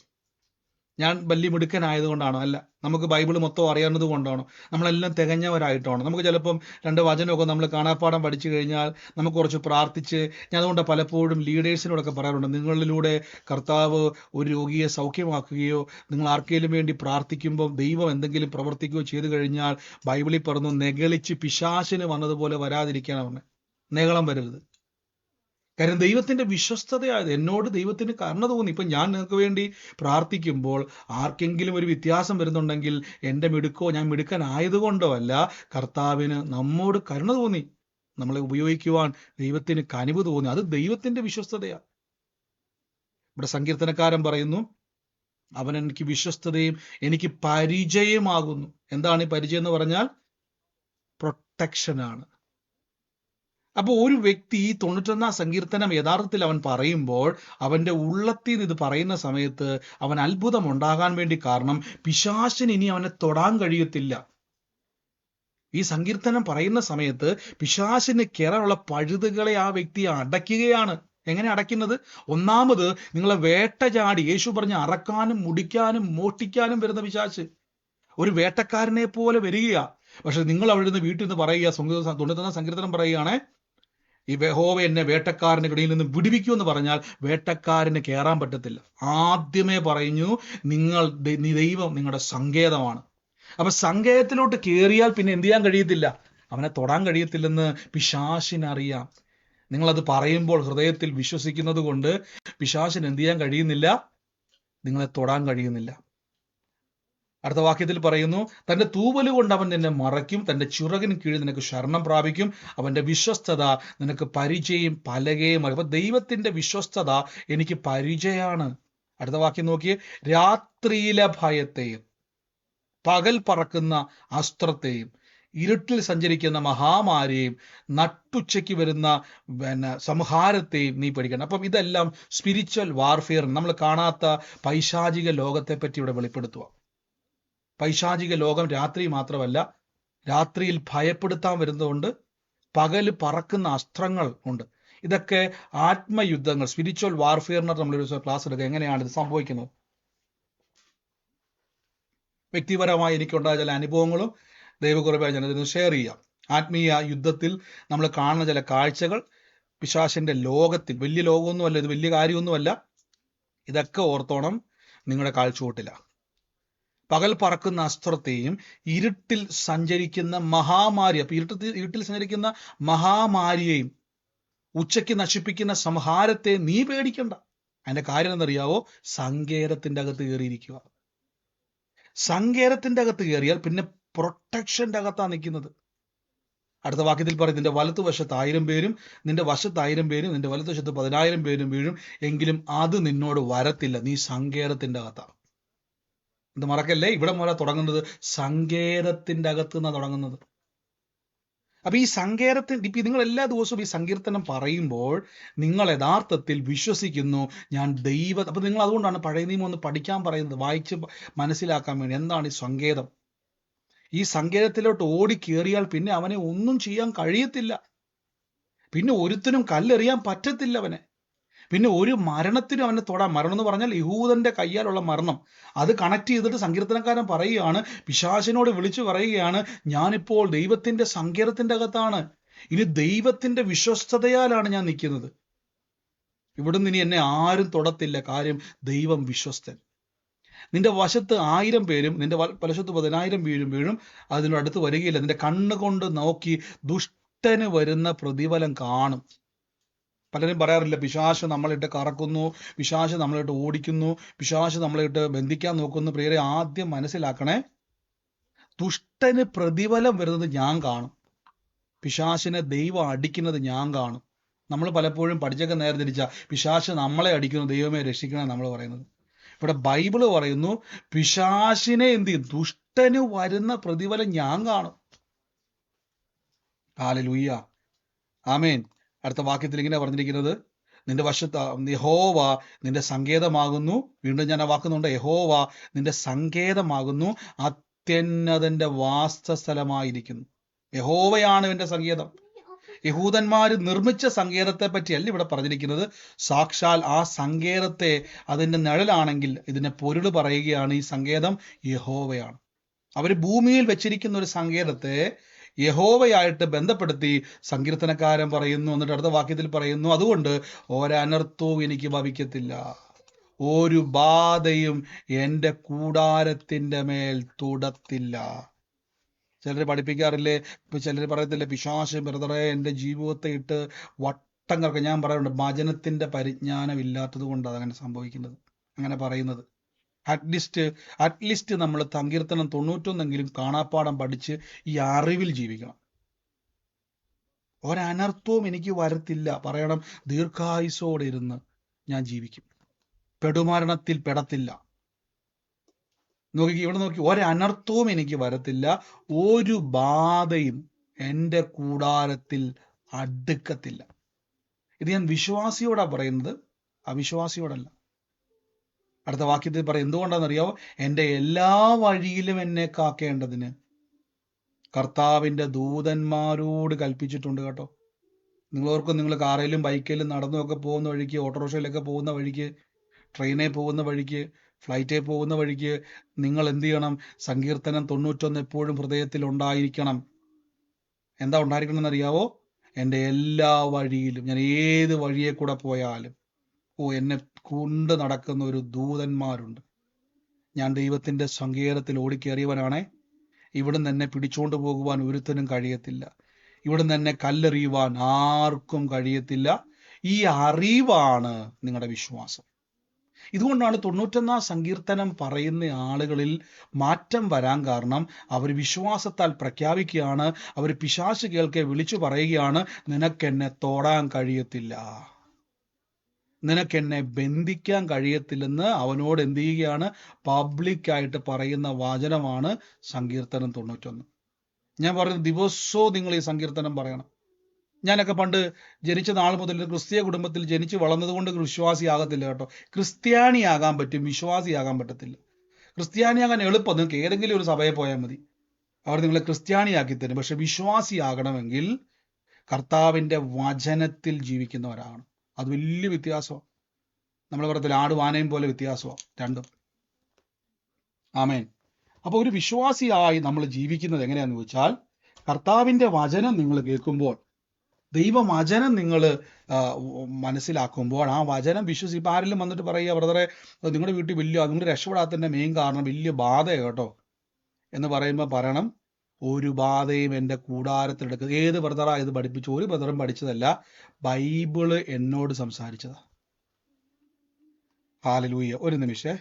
ഞാൻ വലിയ മിടുക്കനായതുകൊണ്ടാണോ? അല്ല. നമുക്ക് ബൈബിൾ മൊത്തം അറിയാവുന്നത് കൊണ്ടാണോ? നമ്മളെല്ലാം തികഞ്ഞവരായിട്ടാണോ? നമുക്ക് ചിലപ്പം 2 വചനമൊക്കെ നമ്മൾ കാണാപ്പാഠം പഠിച്ചു കഴിഞ്ഞാൽ നമുക്ക് കുറച്ച് പ്രാർത്ഥിച്ച്, ഞാൻ അതുകൊണ്ട് പലപ്പോഴും ലീഡേഴ്സിനോടൊക്കെ പറയാറുണ്ട്, നിങ്ങളിലൂടെ കർത്താവ് ഒരു രോഗിയെ സൗഖ്യമാക്കുകയോ നിങ്ങൾ ആർക്കെങ്കിലും വേണ്ടി പ്രാർത്ഥിക്കുമ്പോൾ ദൈവം എന്തെങ്കിലും പ്രവർത്തിക്കുകയോ ചെയ്തു കഴിഞ്ഞാൽ ബൈബിളിൽ പറഞ്ഞു, നെഗളിച്ച് പിശാചിന് വന്നതുപോലെ വരാതിരിക്കണം. നെഗളം വരരുത്. കാര്യം ദൈവത്തിന്റെ വിശ്വസ്തതയായത്. എന്നോട് ദൈവത്തിന് കരുണ തോന്നി. ഇപ്പം ഞാൻ നിങ്ങൾക്ക് വേണ്ടി പ്രാർത്ഥിക്കുമ്പോൾ ആർക്കെങ്കിലും ഒരു വ്യത്യാസം വരുന്നുണ്ടെങ്കിൽ എൻ്റെ മിടുക്കോ ഞാൻ മിടുക്കനായതുകൊണ്ടോ അല്ല, കർത്താവിന് നമ്മോട് കരുണ തോന്നി, നമ്മളെ ഉപയോഗിക്കുവാൻ ദൈവത്തിന് കനിവ് തോന്നി. അത് ദൈവത്തിന്റെ വിശ്വസ്തതയാണ്. ഇവിടെ സങ്കീർത്തനക്കാരൻ പറയുന്നു, അവൻ എനിക്ക് വിശ്വസ്തതയും എനിക്ക് പരിചയമാകുന്നു. എന്താണ് ഈ പരിചയം എന്ന് പറഞ്ഞാൽ? പ്രൊട്ടക്ഷനാണ്. അപ്പോൾ ഒരു വ്യക്തി ഈ 91 സങ്കീർത്തനം യഥാർത്ഥത്തിൽ അവൻ പറയുമ്പോൾ അവന്റെ ഉള്ളത്തിൽ നിന്ന് ഇത് പറയുന്ന സമയത്ത് അവൻ അത്ഭുതം ഉണ്ടാകാൻ വേണ്ടി, കാരണം പിശാചിന് ഇനി അവനെ തൊടാൻ കഴിയത്തില്ല. ഈ സങ്കീർത്തനം പറയുന്ന സമയത്ത് പിശാചിന് കയറാനുള്ള പഴുതുകളെ ആ വ്യക്തി അടയ്ക്കുകയാണ്. എങ്ങനെ അടയ്ക്കുന്നത്? ഒന്നാമത്, നിങ്ങളെ വേട്ടചാടി, യേശു പറഞ്ഞ അറക്കാനും മുടിക്കാനും മോഷ്ടിക്കാനും വരുന്ന പിശാച് ഒരു വേട്ടക്കാരനെ പോലെ വരികയാ. പക്ഷെ നിങ്ങൾ അവിടെ നിന്ന് വീട്ടിൽ നിന്ന് പറയുക, 91 സങ്കീർത്തനം പറയുകയാണ്, ഈ യഹോവ എന്നെ വേട്ടക്കാരന്റെ കടിയിൽ നിന്ന് വിടുവിക്കുമെന്ന് പറഞ്ഞാൽ വേട്ടക്കാരന് കയറാൻ പറ്റത്തില്ല. ആദ്യമേ പറഞ്ഞു, ദൈവം നിങ്ങളുടെ സങ്കേതമാണ്. അപ്പൊ സങ്കേതത്തിലോട്ട് കയറിയാൽ പിന്നെ എന്ത് ചെയ്യാൻ കഴിയത്തില്ല? അവനെ തൊടാൻ കഴിയത്തില്ലെന്ന് പിശാചിനറിയാം. നിങ്ങളത് പറയുമ്പോൾ ഹൃദയത്തിൽ വിശ്വസിക്കുന്നത് കൊണ്ട് പിശാചിന് എന്ത് ചെയ്യാൻ കഴിയുന്നില്ല? നിങ്ങളെ തൊടാൻ കഴിയുന്നില്ല. അടുത്ത വാക്യത്തിൽ പറയുന്നു, തന്റെ തൂവല് കൊണ്ട് അവൻ നിന്നെ മറയ്ക്കും, തന്റെ ചിറകിന് കീഴിൽ നിനക്ക് ശരണം പ്രാപിക്കും, അവന്റെ വിശ്വസ്തത നിനക്ക് പരിചയം പലകയും. അപ്പൊ ദൈവത്തിന്റെ വിശ്വസ്തത എനിക്ക് പരിചയമാണ്. അടുത്ത വാക്യം നോക്കിയേ, രാത്രിയിലെ ഭയത്തെയും പകൽ പറക്കുന്ന അസ്ത്രത്തെയും ഇരുട്ടിൽ സഞ്ചരിക്കുന്ന മഹാമാരിയെയും നട്ടുച്ചയ്ക്ക് വരുന്ന സംഹാരത്തെയും നീ പഠിക്കണം. അപ്പം ഇതെല്ലാം സ്പിരിച്വൽ വാർഫെയർ, നമ്മൾ കാണാത്ത പൈശാചിക ലോകത്തെ പറ്റി ഇവിടെ വെളിപ്പെടുത്തുക. പൈശാചിക ലോകം രാത്രി മാത്രമല്ല, രാത്രിയിൽ ഭയപ്പെടുത്താൻ വരുന്നതുകൊണ്ട് പകല് പറക്കുന്ന അസ്ത്രങ്ങൾ ഉണ്ട്. ഇതൊക്കെ ആത്മയുദ്ധങ്ങൾ, സ്പിരിച്വൽ വാർഫെയറിന് നമ്മളൊരു ക്ലാസ് എടുക്കുക. എങ്ങനെയാണ് ഇത് സംഭവിക്കുന്നത്? വ്യക്തിപരമായി എനിക്കുണ്ടായ ചില അനുഭവങ്ങളും ദൈവകൃപയായി ഞാനതിന് ഷെയർ ചെയ്യാം. ആത്മീയ യുദ്ധത്തിൽ നമ്മൾ കാണുന്ന ചില കാഴ്ചകൾ പിശാചിന്റെ ലോകത്തിൽ, വലിയ ലോകമൊന്നുമല്ല ഇത്, വലിയ കാര്യമൊന്നുമല്ല, ഇതൊക്കെ ഓർത്തോണം നിങ്ങളുടെ കാഴ്ചവട്ടില്ല. പകൽ പറക്കുന്ന അസ്ത്രത്തെയും ഇരുട്ടിൽ സഞ്ചരിക്കുന്ന മഹാമാരി, അപ്പൊ ഇരുട്ടിൽ സഞ്ചരിക്കുന്ന മഹാമാരിയെയും ഉച്ചയ്ക്ക് നശിപ്പിക്കുന്ന സംഹാരത്തെ നീ പേടിക്കണ്ട. അതിന്റെ കാര്യം എന്നറിയാവോ? സങ്കേതത്തിന്റെ അകത്ത് കയറിയിരിക്കുക. സങ്കേതത്തിന്റെ അകത്ത് കയറിയാൽ പിന്നെ പ്രൊട്ടക്ഷന്റെ അകത്താണ് നിൽക്കുന്നത്. അടുത്ത വാക്യത്തിൽ പറയും, നിന്റെ വലത്തുവശത്ത് 1000 പേരും നിന്റെ വശത്ത് 1000 പേരും നിന്റെ വലത്തുവശത്ത് 10,000 പേരും വീഴും, എങ്കിലും അത് നിന്നോട് വരത്തില്ല. നീ സങ്കേതത്തിന്റെ അകത്താണ്. ഇത് മറക്കല്ലേ, ഇവിടെ മുതൽ തുടങ്ങുന്നത് സങ്കേതത്തിന്റെ അകത്ത് നിന്നാണ് തുടങ്ങുന്നത്. അപ്പൊ ഈ ഇപ്പൊ നിങ്ങൾ എല്ലാ ദിവസവും ഈ സങ്കീർത്തനം പറയുമ്പോൾ നിങ്ങൾ യഥാർത്ഥത്തിൽ വിശ്വസിക്കുന്നു ഞാൻ അപ്പൊ നിങ്ങൾ അതുകൊണ്ടാണ് പഴയ നിയമം ഒന്ന് പഠിക്കാൻ പറയുന്നത്, വായിച്ച് മനസ്സിലാക്കാൻ വേണ്ടി. എന്താണ് ഈ സങ്കേതം? ഈ സങ്കേതത്തിലോട്ട് ഓടിക്കേറിയാൽ പിന്നെ അവനെ ഒന്നും ചെയ്യാൻ കഴിയത്തില്ല. പിന്നെ ഒരുത്തനും കല്ലെറിയാൻ പറ്റത്തില്ല അവനെ. പിന്നെ ഒരു മരണത്തിനും അവനെ തൊടാൻ. മരണം എന്ന് പറഞ്ഞാൽ യഹൂദന്റെ കയ്യാലുള്ള മരണം. അത് കണക്ട് ചെയ്തിട്ട് സങ്കീർത്തനക്കാരൻ പറയുകയാണ്, പിശാചിനോട് വിളിച്ചു പറയുകയാണ്, ഞാനിപ്പോൾ ദൈവത്തിന്റെ സങ്കേതത്തിന്റെ അകത്താണ്, ഇനി ദൈവത്തിന്റെ വിശ്വസ്തതയാലാണ് ഞാൻ നിൽക്കുന്നത്. ഇവിടുന്ന് ഇനി എന്നെ ആരും തൊടത്തില്ല. കാര്യം ദൈവം വിശ്വസ്തൻ. നിന്റെ വശത്ത് 1000 പേരും നിന്റെ വലശത്ത് 10,000 വീഴും അതിനടുത്ത് വരികയില്ല. നിന്റെ കണ്ണുകൊണ്ട് നോക്കി ദുഷ്ടന് വരുന്ന പ്രതിഫലം കാണും. പലരും പറയാറില്ല, പിശാച് നമ്മളിട്ട് കറക്കുന്നു, പിശാച് നമ്മളിട്ട് ഓടിക്കുന്നു, പിശാച് നമ്മളിട്ട് ബന്ധിക്കാൻ നോക്കുന്നു. പ്രിയരെ, ആദ്യം മനസ്സിലാക്കണേ, ദുഷ്ടന് പ്രതിഫലം വരുന്നത് ഞാൻ കാണും, പിശാചിനെ ദൈവം അടിക്കുന്നത് ഞാൻ കാണും. നമ്മൾ പലപ്പോഴും പഠിച്ചൊക്കെ നേരെ തിരിച്ച, പിശാച് നമ്മളെ അടിക്കുന്നു, ദൈവമേ രക്ഷിക്കണേ നമ്മൾ പറയുന്നത്. ഇവിടെ ബൈബിള് പറയുന്നു, പിശാചിനെ എന്ത് ചെയ്യും? ദുഷ്ടന് വരുന്ന പ്രതിഫലം ഞാൻ കാണും. ഹല്ലേലൂയ, ആമേൻ. അടുത്ത വാക്യത്തിൽ ഇങ്ങനെ പറഞ്ഞിരിക്കുന്നത്, നിന്റെ വശത്ത് യഹോവ നിന്റെ സങ്കേതമാകുന്നു. വീണ്ടും ഞാൻ ആ വാക്കുന്നുണ്ട്, യഹോവ നിന്റെ സങ്കേതമാകുന്നു, അത്യുന്നതന്റെ വാസസ്ഥലമായിരിക്കുന്നു. യഹോവയാണ് ഇവന്റെ സങ്കേതം. യഹൂദന്മാർ നിർമ്മിച്ച സങ്കേതത്തെ പറ്റിയല്ല ഇവിടെ പറഞ്ഞിരിക്കുന്നത്. സാക്ഷാൽ ആ സങ്കേതത്തെ, അതിന്റെ നിഴലാണെങ്കിൽ ഇതിനെ പൊരുൾ പറയുകയാണ്, ഈ സങ്കേതം യഹോവയാണ്. അവർ ഭൂമിയിൽ വെച്ചിരിക്കുന്ന ഒരു സങ്കേതത്തെ യഹോവയായിട്ട് ബന്ധപ്പെടുത്തി സങ്കീർത്തനക്കാരൻ പറയുന്നു. എന്നിട്ട് അടുത്ത വാക്യത്തിൽ പറയുന്നു, അതുകൊണ്ട് ഒരനർത്ഥവും എനിക്ക് ഭവിക്കത്തില്ല, ഒരു ബാധയും എൻ്റെ കൂടാരത്തിന്റെ മേൽ തുടത്തില്ല. ചിലർ പഠിപ്പിക്കാറില്ലേ, ഇപ്പൊ ചിലർ പറയത്തില്ലേ, പിശാച് ബ്രദറെ എൻ്റെ ജീവിതത്തെ ഇട്ട് വട്ടം കറക്കം. ഞാൻ പറയാറുണ്ട്, വചനത്തിന്റെ പരിജ്ഞാനം ഇല്ലാത്തത് കൊണ്ടാണ് അങ്ങനെ സംഭവിക്കുന്നത്, അങ്ങനെ പറയുന്നത്. അറ്റ്ലീസ്റ്റ് നമ്മൾ സങ്കീർത്തനം 91 കാണാപ്പാടം പഠിച്ച് ഈ അറിവിൽ ജീവിക്കണം. ഒരനർത്ഥവും എനിക്ക് വരത്തില്ല. പറയണം, ദീർഘായുസോടെ ഇരുന്ന് ഞാൻ ജീവിക്കും, പെടുമരണത്തിൽ പെടത്തില്ല. നോക്കി, ഇവിടെ നോക്കി, ഒരനർത്ഥവും എനിക്ക് വരത്തില്ല, ഒരു ബാധയും എൻ്റെ കൂടാരത്തിൽ അടുക്കത്തില്ല. ഇത് ഞാൻ വിശ്വാസിയോടാ പറയുന്നത്, അവിശ്വാസിയോടല്ല. അടുത്ത വാക്യത്തിൽ പറയും, എന്തുകൊണ്ടാണെന്നറിയാവോ? എൻ്റെ എല്ലാ വഴിയിലും എന്നെ കാക്കേണ്ടതിന് കർത്താവിൻ്റെ ദൂതന്മാരോട് കൽപ്പിച്ചിട്ടുണ്ട് കേട്ടോ. നിങ്ങളോർക്കും, നിങ്ങൾ കാറിലും ബൈക്കിലും നടന്നുമൊക്കെ പോകുന്ന വഴിക്ക്, ഓട്ടോറിക്ഷയിലൊക്കെ പോകുന്ന വഴിക്ക്, ട്രെയിനിൽ പോകുന്ന വഴിക്ക്, ഫ്ലൈറ്റിൽ പോകുന്ന വഴിക്ക് നിങ്ങൾ എന്ത് ചെയ്യണം? സങ്കീർത്തനം 91 എപ്പോഴും ഹൃദയത്തിൽ ഉണ്ടായിരിക്കണം. എന്താ ഉണ്ടായിരിക്കണം എന്നറിയാവോ? എൻ്റെ എല്ലാ വഴിയിലും, ഞാൻ ഏത് വഴിയെ കൂടെ പോയാലും, എന്നെ കൊണ്ട് നടക്കുന്ന ഒരു ദൂതന്മാരുണ്ട്. ഞാൻ ദൈവത്തിന്റെ സങ്കേതത്തിൽ ഓടിക്കേറിയവനാണേ. ഇവിടുന്ന് എന്നെ പിടിച്ചുകൊണ്ട് പോകുവാൻ ഒരുത്തനും കഴിയത്തില്ല, ഇവിടുന്ന് എന്നെ കല്ലെറിയുവാൻ ആർക്കും കഴിയത്തില്ല. ഈ അറിവാണ് നിങ്ങളുടെ വിശ്വാസം. ഇതുകൊണ്ടാണ് 91 സങ്കീർത്തനം പറയുന്ന ആളുകളിൽ മാറ്റം വരാൻ കാരണം. അവർ വിശ്വാസത്താൽ പ്രഖ്യാപിക്കുകയാണ്, അവർ പിശാച് കേൾക്കെ വിളിച്ചു പറയുകയാണ്, നിനക്കെന്നെ തൊടാൻ കഴിയത്തില്ല, നിനക്കെന്നെ ബന്ധിക്കാൻ കഴിയത്തില്ലെന്ന് അവനോട് എന്ത് ചെയ്യുകയാണ്? പബ്ലിക്കായിട്ട് പറയുന്ന വചനമാണ് സങ്കീർത്തനം 91. ഞാൻ പറയുന്നത്, ദിവസവും നിങ്ങൾ ഈ സങ്കീർത്തനം പറയണം. ഞാനൊക്കെ പണ്ട് ജനിച്ച നാൾ മുതൽ ക്രിസ്തീയ കുടുംബത്തിൽ ജനിച്ച് വളർന്നതുകൊണ്ട് വിശ്വാസിയാകത്തില്ല കേട്ടോ. ക്രിസ്ത്യാനിയാകാൻ പറ്റും, വിശ്വാസിയാകാൻ പറ്റത്തില്ല. ക്രിസ്ത്യാനിയാകാൻ എളുപ്പം, നിങ്ങൾക്ക് ഏതെങ്കിലും ഒരു സഭയിൽ പോയാൽ മതി, അവർ നിങ്ങളെ ക്രിസ്ത്യാനിയാക്കി തരും. പക്ഷെ വിശ്വാസിയാകണമെങ്കിൽ കർത്താവിൻ്റെ വചനത്തിൽ ജീവിക്കുന്നവരാണ്. അത് വലിയ വ്യത്യാസമാണ്. നമ്മൾ പറയത്തില്ല, ആടും ആനയും പോലെ വ്യത്യാസമാണ് രണ്ടും. ആമേൻ. അപ്പോൾ ഒരു വിശ്വാസിയായി നമ്മൾ ജീവിക്കുന്നത് എങ്ങനെയാന്ന് ചോദിച്ചാൽ, കർത്താവിൻ്റെ വചനം നിങ്ങൾ കേൾക്കുമ്പോൾ, ദൈവവചനം നിങ്ങൾ മനസ്സിലാക്കുമ്പോൾ, ആ വചനം ഇപ്പം ആരെങ്കിലും വന്നിട്ട് പറയുക, ബ്രദറെ നിങ്ങളുടെ വീട്ടിൽ നിങ്ങൾ രക്ഷപ്പെടാത്തതിൻ്റെ മെയിൻ കാരണം വലിയ ബാധയാണ് കേട്ടോ എന്ന് പറയുമ്പോൾ പറയണം, ഒരു ബാധയും എൻ്റെ കൂടാരത്തിലെടുക്കുക. ഏത് ബ്രദറാ ഇത് പഠിപ്പിച്ചു? ഒരു ബ്രദറും പഠിച്ചതല്ല, ബൈബിള് എന്നോട് സംസാരിച്ചതാ. ഹല്ലേലൂയ. ഒരു നിമിഷേ.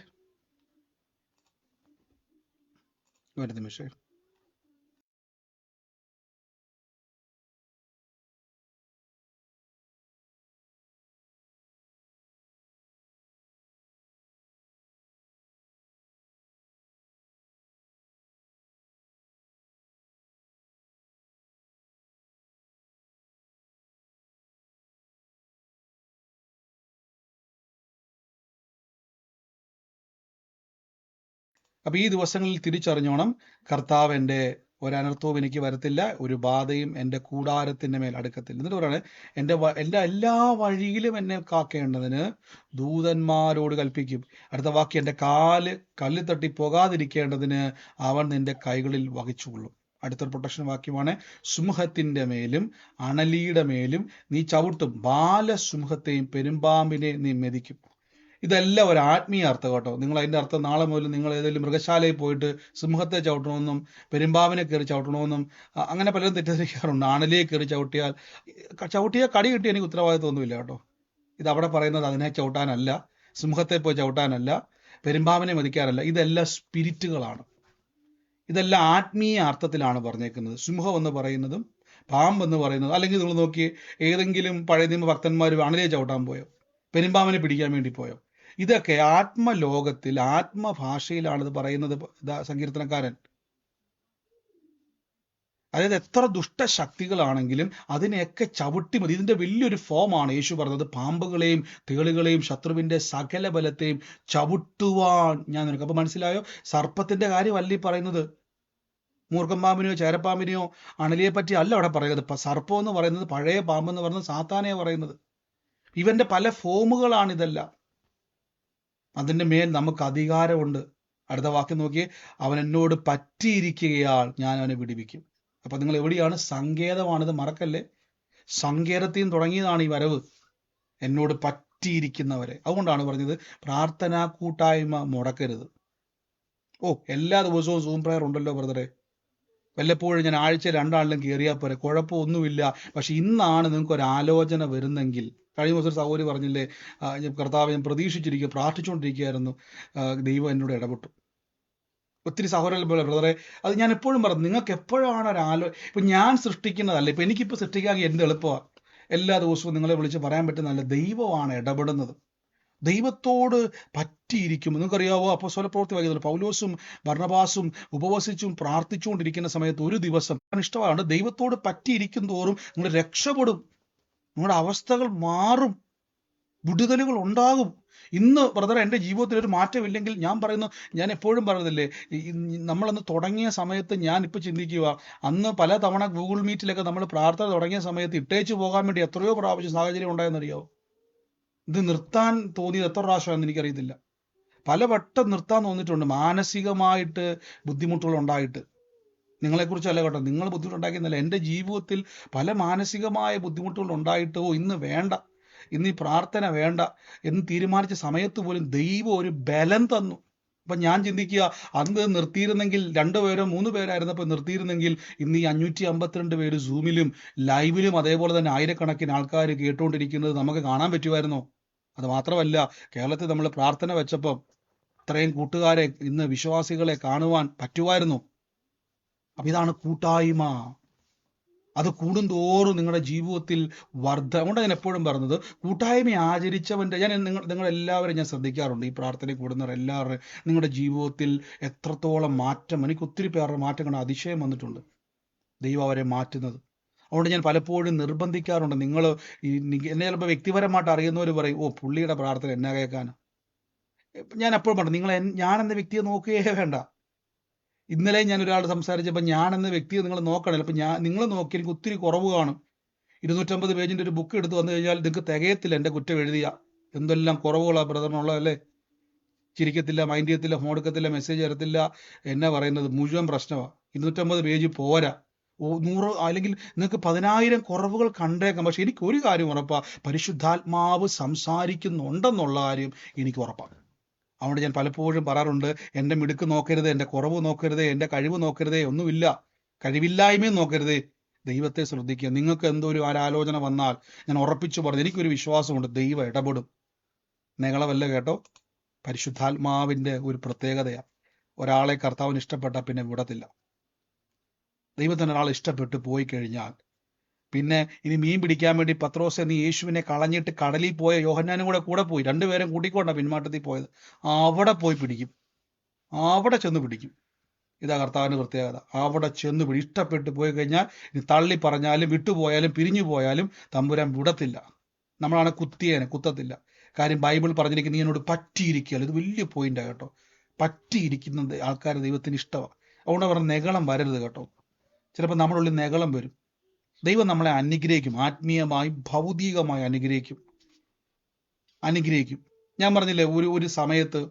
അപ്പൊ ഈ ദിവസങ്ങളിൽ തിരിച്ചറിഞ്ഞോണം, കർത്താവ് എൻ്റെ ഒരനർത്ഥവും എനിക്ക് വരത്തില്ല, ഒരു ബാധയും എൻ്റെ കൂടാരത്തിന്റെ മേൽ അടുക്കത്തില്ല. എന്നിട്ട് പറയാണ്, എൻ്റെ എല്ലാ വഴിയിലും എന്നെ കാക്കേണ്ടതിന് ദൂതന്മാരോട് കൽപ്പിക്കും. അടുത്ത വാക്യം, എൻ്റെ കാല് കല്ല് തട്ടി പോകാതിരിക്കേണ്ടതിന് അവൻ നിന്റെ കൈകളിൽ വഹിച്ചുകൊള്ളും. അടുത്തൊരു പ്രൊട്ടക്ഷൻ വാക്യമാണ്, സിംഹത്തിന്റെ മേലും അണലിയുടെ മേലും നീ ചവിട്ടും, ബാലസിംഹത്തെയും പെരുമ്പാമ്പിനെ നീ മെതിക്കും. ഇതെല്ലാം ഒരു ആത്മീയ അർത്ഥം കേട്ടോ. നിങ്ങൾ അതിന്റെ അർത്ഥം നാളെ മുതൽ നിങ്ങൾ ഏതെങ്കിലും മൃഗശാലയിൽ പോയിട്ട് സിംഹത്തെ ചവിട്ടണമെന്നും പെരുമ്പാമ്പിനെ കയറി ചവിട്ടണമെന്നും അങ്ങനെ പലരും തെറ്റിദ്ധരിക്കാറുണ്ട്. ആണലിയെ കയറി ചവിട്ടിയാൽ കടി കിട്ടിയ എനിക്ക് ഉത്തരവാദിത്വമൊന്നുമില്ല കേട്ടോ. ഇത് അവിടെ പറയുന്നത് അതിനെ ചവിട്ടാനല്ല, സിംഹത്തെ പോയി ചവിട്ടാനല്ല, പെരുമ്പാമ്പിനെ മതിക്കാനല്ല. ഇതെല്ലാം സ്പിരിറ്റുകളാണ്. ഇതെല്ലാം ആത്മീയ അർത്ഥത്തിലാണ് പറഞ്ഞേക്കുന്നത്. സിംഹം എന്ന് പറയുന്നതും പാമ്പ് എന്ന് പറയുന്നതും, അല്ലെങ്കിൽ നിങ്ങൾ നോക്കി ഏതെങ്കിലും പഴയ നിയമ ഭക്തന്മാർ അണലിയെ ചവിട്ടാൻ പോയോ, പെരുമ്പാമ്പിനെ പിടിക്കാൻ വേണ്ടി പോയോ? ഇതൊക്കെ ആത്മലോകത്തിൽ ആത്മഭാഷയിലാണ് ഇത് പറയുന്നത് സങ്കീർത്തനക്കാരൻ. അതായത് എത്ര ദുഷ്ടശക്തികളാണെങ്കിലും അതിനെയൊക്കെ ചവിട്ടി മതി. ഇതിന്റെ വലിയൊരു ഫോമാണ് യേശു പറഞ്ഞത്, പാമ്പുകളെയും തേളുകളെയും ശത്രുവിന്റെ സകല ബലത്തെയും ചവിട്ടുവാൻ ഞാൻ നിനക്ക്. അപ്പൊ മനസ്സിലായോ, സർപ്പത്തിന്റെ കാര്യമല്ല ഈ പറയുന്നത്. മൂർഖൻ പാമ്പിനെയോ ചേരപ്പാമ്പിനെയോ അണലിയെ പറ്റി അല്ല അവിടെ പറയുന്നത്. സർപ്പം എന്ന് പറയുന്നത്, പഴയ പാമ്പ് എന്ന് പറയുന്നത് സാത്താനെയാണ് പറയുന്നത്. ഇവന്റെ പല ഫോമുകളാണ് ഇതെല്ലാം. അതിന്റെ മേൽ നമുക്ക് അധികാരമുണ്ട്. അടുത്ത വാക്യം നോക്കിയേ, അവൻ എന്നോട് പറ്റിയിരിക്കുകയാൽ ഞാൻ അവനെ വിടുവിക്കും. അപ്പൊ നിങ്ങൾ എവിടെയാണ്? സങ്കേതമാണിത്, മറക്കല്ലേ. സങ്കേതത്തിൽ നിന്ന് തുടങ്ങിയതാണ് ഈ വരവ്, എന്നോട് പറ്റിയിരിക്കുന്നവരെ. അതുകൊണ്ടാണ് പറഞ്ഞത് പ്രാർത്ഥനാ കൂട്ടായ്മ മുടക്കരുത്. എല്ലാ ദിവസവും സൂം പ്രയർ ഉണ്ടല്ലോ ബ്രദറെ, വല്ലപ്പോഴും ഞാൻ ആഴ്ച 2 ആളിലും കയറിയാൽ പോരെ, കുഴപ്പമൊന്നുമില്ല. പക്ഷെ ഇന്നാണ് നിങ്ങൾക്ക് ഒരു ആലോചന വരുന്നെങ്കിൽ, കഴിഞ്ഞ ദിവസം ഒരു സഹോദരി പറഞ്ഞില്ലേ, കർത്താവ് ഞാൻ പ്രതീക്ഷിച്ചിരിക്കുക, പ്രാർത്ഥിച്ചുകൊണ്ടിരിക്കുകയായിരുന്നു, ദൈവം എന്നോട് ഇടപെട്ടു. ഒത്തിരി സഹോദരൻ പോലെ ബ്രദറെ, അത് ഞാൻ എപ്പോഴും പറഞ്ഞു, നിങ്ങൾക്ക് എപ്പോഴാണ് ഇപ്പൊ ഞാൻ സൃഷ്ടിക്കുന്നതല്ല, ഇപ്പൊ എനിക്കിപ്പോൾ സൃഷ്ടിക്കാൻ എന്ത് എളുപ്പമാണ്. എല്ലാ ദിവസവും നിങ്ങളെ വിളിച്ച് പറയാൻ പറ്റുന്നതല്ല, ദൈവമാണ് ഇടപെടുന്നത്. ദൈവത്തോട് പറ്റിയിരിക്കും. നിങ്ങൾക്കറിയാവോ, അപ്പോസ്തല പ്രവൃത്തി വായിക്കുന്നത് പൗലോസും ബർന്നബാസും ഉപവസിച്ചും പ്രാർത്ഥിച്ചുകൊണ്ടിരിക്കുന്ന സമയത്ത് ഒരു ദിവസം ഇഷ്ടമാണ്, ദൈവത്തോട് പറ്റിയിരിക്കും തോറും നിങ്ങൾ രക്ഷപ്പെടും, നിങ്ങളുടെ അവസ്ഥകൾ മാറും, വിടുതലുകൾ ഉണ്ടാകും. ഇന്ന് ബ്രദർ എൻ്റെ ജീവിതത്തിൽ ഒരു മാറ്റമില്ലെങ്കിൽ ഞാൻ എപ്പോഴും പറയുന്നില്ലേ, നമ്മളന്ന് തുടങ്ങിയ സമയത്ത് ഞാൻ ഇപ്പൊ ചിന്തിക്കുക, അന്ന് പല തവണ ഗൂഗിൾ മീറ്റിലൊക്കെ നമ്മൾ പ്രാർത്ഥന തുടങ്ങിയ സമയത്ത് ഇട്ടേച്ചു പോകാൻ വേണ്ടി എത്രയോ പ്രാവശ്യം സാഹചര്യം ഉണ്ടായെന്നറിയാവോ. ഇത് നിർത്താൻ തോന്നിയത് എത്ര പ്രാവശ്യമാണെന്ന് എനിക്കറിയത്തില്ല. പലവട്ടം നിർത്താൻ തോന്നിയിട്ടുണ്ട്, മാനസികമായിട്ട് ബുദ്ധിമുട്ടുകൾ ഉണ്ടായിട്ട്. നിങ്ങളെക്കുറിച്ചല്ല കേട്ടോ, നിങ്ങൾ ബുദ്ധിമുട്ടുണ്ടാക്കിയെന്നല്ല, എൻ്റെ ജീവിതത്തിൽ പല മാനസികമായ ബുദ്ധിമുട്ടുകൾ ഉണ്ടായിട്ട് ഇന്ന് വേണ്ട, ഇന്ന് ഈ പ്രാർത്ഥന വേണ്ട എന്ന് തീരുമാനിച്ച സമയത്ത് പോലും ദൈവം ഒരു ബലം തന്നു. അപ്പൊ ഞാൻ ചിന്തിക്കുക, അന്ന് നിർത്തിയിരുന്നെങ്കിൽ 2 പേരോ 3 പേരായിരുന്നപ്പോൾ നിർത്തിയിരുന്നെങ്കിൽ ഇന്ന് ഈ 552 പേര് സൂമിലും ലൈവിലും അതേപോലെ തന്നെ ആയിരക്കണക്കിന് ആൾക്കാർ കേട്ടുകൊണ്ടിരിക്കുന്നത് നമുക്ക് കാണാൻ പറ്റുമായിരുന്നോ? അത് മാത്രമല്ല, കേരളത്തിൽ നമ്മൾ പ്രാർത്ഥന വെച്ചപ്പോൾ ഇത്രയും കൂട്ടുകാരെ, ഇന്ന് വിശ്വാസികളെ കാണുവാൻ പറ്റുമായിരുന്നു. അപ്പൊ ഇതാണ് കൂട്ടായ്മ. അത് കൂടുന്തോറും നിങ്ങളുടെ ജീവിതത്തിൽ അതുകൊണ്ട് ഞാൻ എപ്പോഴും പറഞ്ഞത്, കൂട്ടായ്മ ആചരിച്ചവൻ്റെ, നിങ്ങളെല്ലാവരും ഞാൻ ശ്രദ്ധിക്കാറുണ്ട്, ഈ പ്രാർത്ഥനയിൽ കൂടുന്നവർ എല്ലാവരും നിങ്ങളുടെ ജീവിതത്തിൽ എത്രത്തോളം മാറ്റം, എനിക്ക് ഒത്തിരി പേരുടെ മാറ്റം കണ്ട അതിശയം വന്നിട്ടുണ്ട്, ദൈവം അവരെ മാറ്റുന്നത്. അതുകൊണ്ട് ഞാൻ പലപ്പോഴും നിർബന്ധിക്കാറുണ്ട്. നിങ്ങൾ എന്നെ ചിലപ്പോൾ വ്യക്തിപരമായിട്ട് അറിയുന്നവർ പറയും, പുള്ളിയുടെ പ്രാർത്ഥന എന്നാ കേൾക്കാനാ. ഞാൻ എപ്പോഴും പറഞ്ഞു, ഞാനെന്ന വ്യക്തിയെ നോക്കുകയേ വേണ്ട. ഇന്നലെ ഞാൻ ഒരാൾ സംസാരിച്ചപ്പോൾ ഞാനെന്ന വ്യക്തിയെ നിങ്ങൾ നോക്കണമല്ലോ. അപ്പം നിങ്ങൾ നോക്കി എനിക്ക് ഒത്തിരി കുറവ് കാണും. 250 പേജിൻ്റെ ഒരു ബുക്ക് എടുത്ത് വന്നു കഴിഞ്ഞാൽ നിങ്ങൾക്ക് തികയത്തില്ല എൻ്റെ കുറ്റം എഴുതിയ. എന്തെല്ലാം കുറവുകളാണ് ബ്രദറിനുള്ളതല്ലേ. ചിരിക്കത്തില്ല, മൈൻഡ് ചെയ്യത്തില്ല, ഫോൺ എടുക്കത്തില്ല, മെസ്സേജ് തരത്തില്ല, എന്നാ പറയുന്നത്, മുഴുവൻ പ്രശ്നമാണ്. 250 പേജ് പോരാ. 100 അല്ലെങ്കിൽ നിങ്ങൾക്ക് 10,000 കുറവുകൾ കണ്ടേക്കാം. പക്ഷെ എനിക്ക് ഒരു കാര്യം ഉറപ്പാ, പരിശുദ്ധാത്മാവ് സംസാരിക്കുന്നുണ്ടെന്നുള്ള കാര്യം എനിക്ക് ഉറപ്പാണ്. അതുകൊണ്ട് ഞാൻ പലപ്പോഴും പറയാറുണ്ട്, എൻ്റെ മിടുക്ക് നോക്കരുത്, എൻ്റെ കുറവ് നോക്കരുത്, എൻ്റെ കഴിവ് നോക്കരുതേ, ഒന്നുമില്ല, കഴിവില്ലായ്മയും നോക്കരുതേ, ദൈവത്തെ ശ്രദ്ധിക്കുക. നിങ്ങൾക്ക് എന്തോ ഒരു ആലോചന വന്നാൽ ഞാൻ ഉറപ്പിച്ചു പറഞ്ഞു, എനിക്കൊരു വിശ്വാസമുണ്ട്, ദൈവം ഇടപെടും. നിങ്ങളവല്ല കേട്ടോ, പരിശുദ്ധാത്മാവിൻ്റെ ഒരു പ്രത്യേകതയാണ്. ഒരാളെ കർത്താവിന് ഇഷ്ടപ്പെട്ടാൽ പിന്നെ വിടത്തില്ല. ദൈവത്തിന് ഒരാൾ ഇഷ്ടപ്പെട്ട് പോയി കഴിഞ്ഞാൽ പിന്നെ ഇനി മീൻ പിടിക്കാൻ വേണ്ടി പത്രോസെ നീ യേശുവിനെ കളഞ്ഞിട്ട് കടലിൽ പോയ യോഹന്നാനും കൂടെ പോയി, 2 പേരും കൂട്ടിക്കൊണ്ടാണ് പിന്മാറ്റത്തിൽ പോയത്. അവിടെ പോയി പിടിക്കും, അവിടെ ചെന്ന് പിടിക്കും. ഇതാ കർത്താവിൻ്റെ പ്രത്യേകത. അവിടെ ചെന്ന് ഇഷ്ടപ്പെട്ട് പോയി കഴിഞ്ഞാൽ ഇനി തള്ളി പറഞ്ഞാലും വിട്ടുപോയാലും പിരിഞ്ഞു പോയാലും തമ്പുരാൻ വിടത്തില്ല. നമ്മളാണ് കുത്തത്തില്ല. കാര്യം ബൈബിൾ പറഞ്ഞിരിക്കുന്നത് നീ എന്നോട് പറ്റിയിരിക്കുകയല്ല. ഇത് വലിയ പോയിന്റാണ് കേട്ടോ. പറ്റിയിരിക്കുന്ന ആൾക്കാർ ദൈവത്തിന് ഇഷ്ടമാണ്. അതുകൊണ്ട് പറഞ്ഞ നെഗളം വരരുത് കേട്ടോ. ചിലപ്പോൾ നമ്മുടെ ഉള്ളിൽ നെഗളം വരും. ദൈവം നമ്മളെ അനുഗ്രഹിക്കും, ആത്മീയമായി ഭൗതികമായി അനുഗ്രഹിക്കും. ഞാൻ പറഞ്ഞില്ലേ, ഒരു സമയത്ത്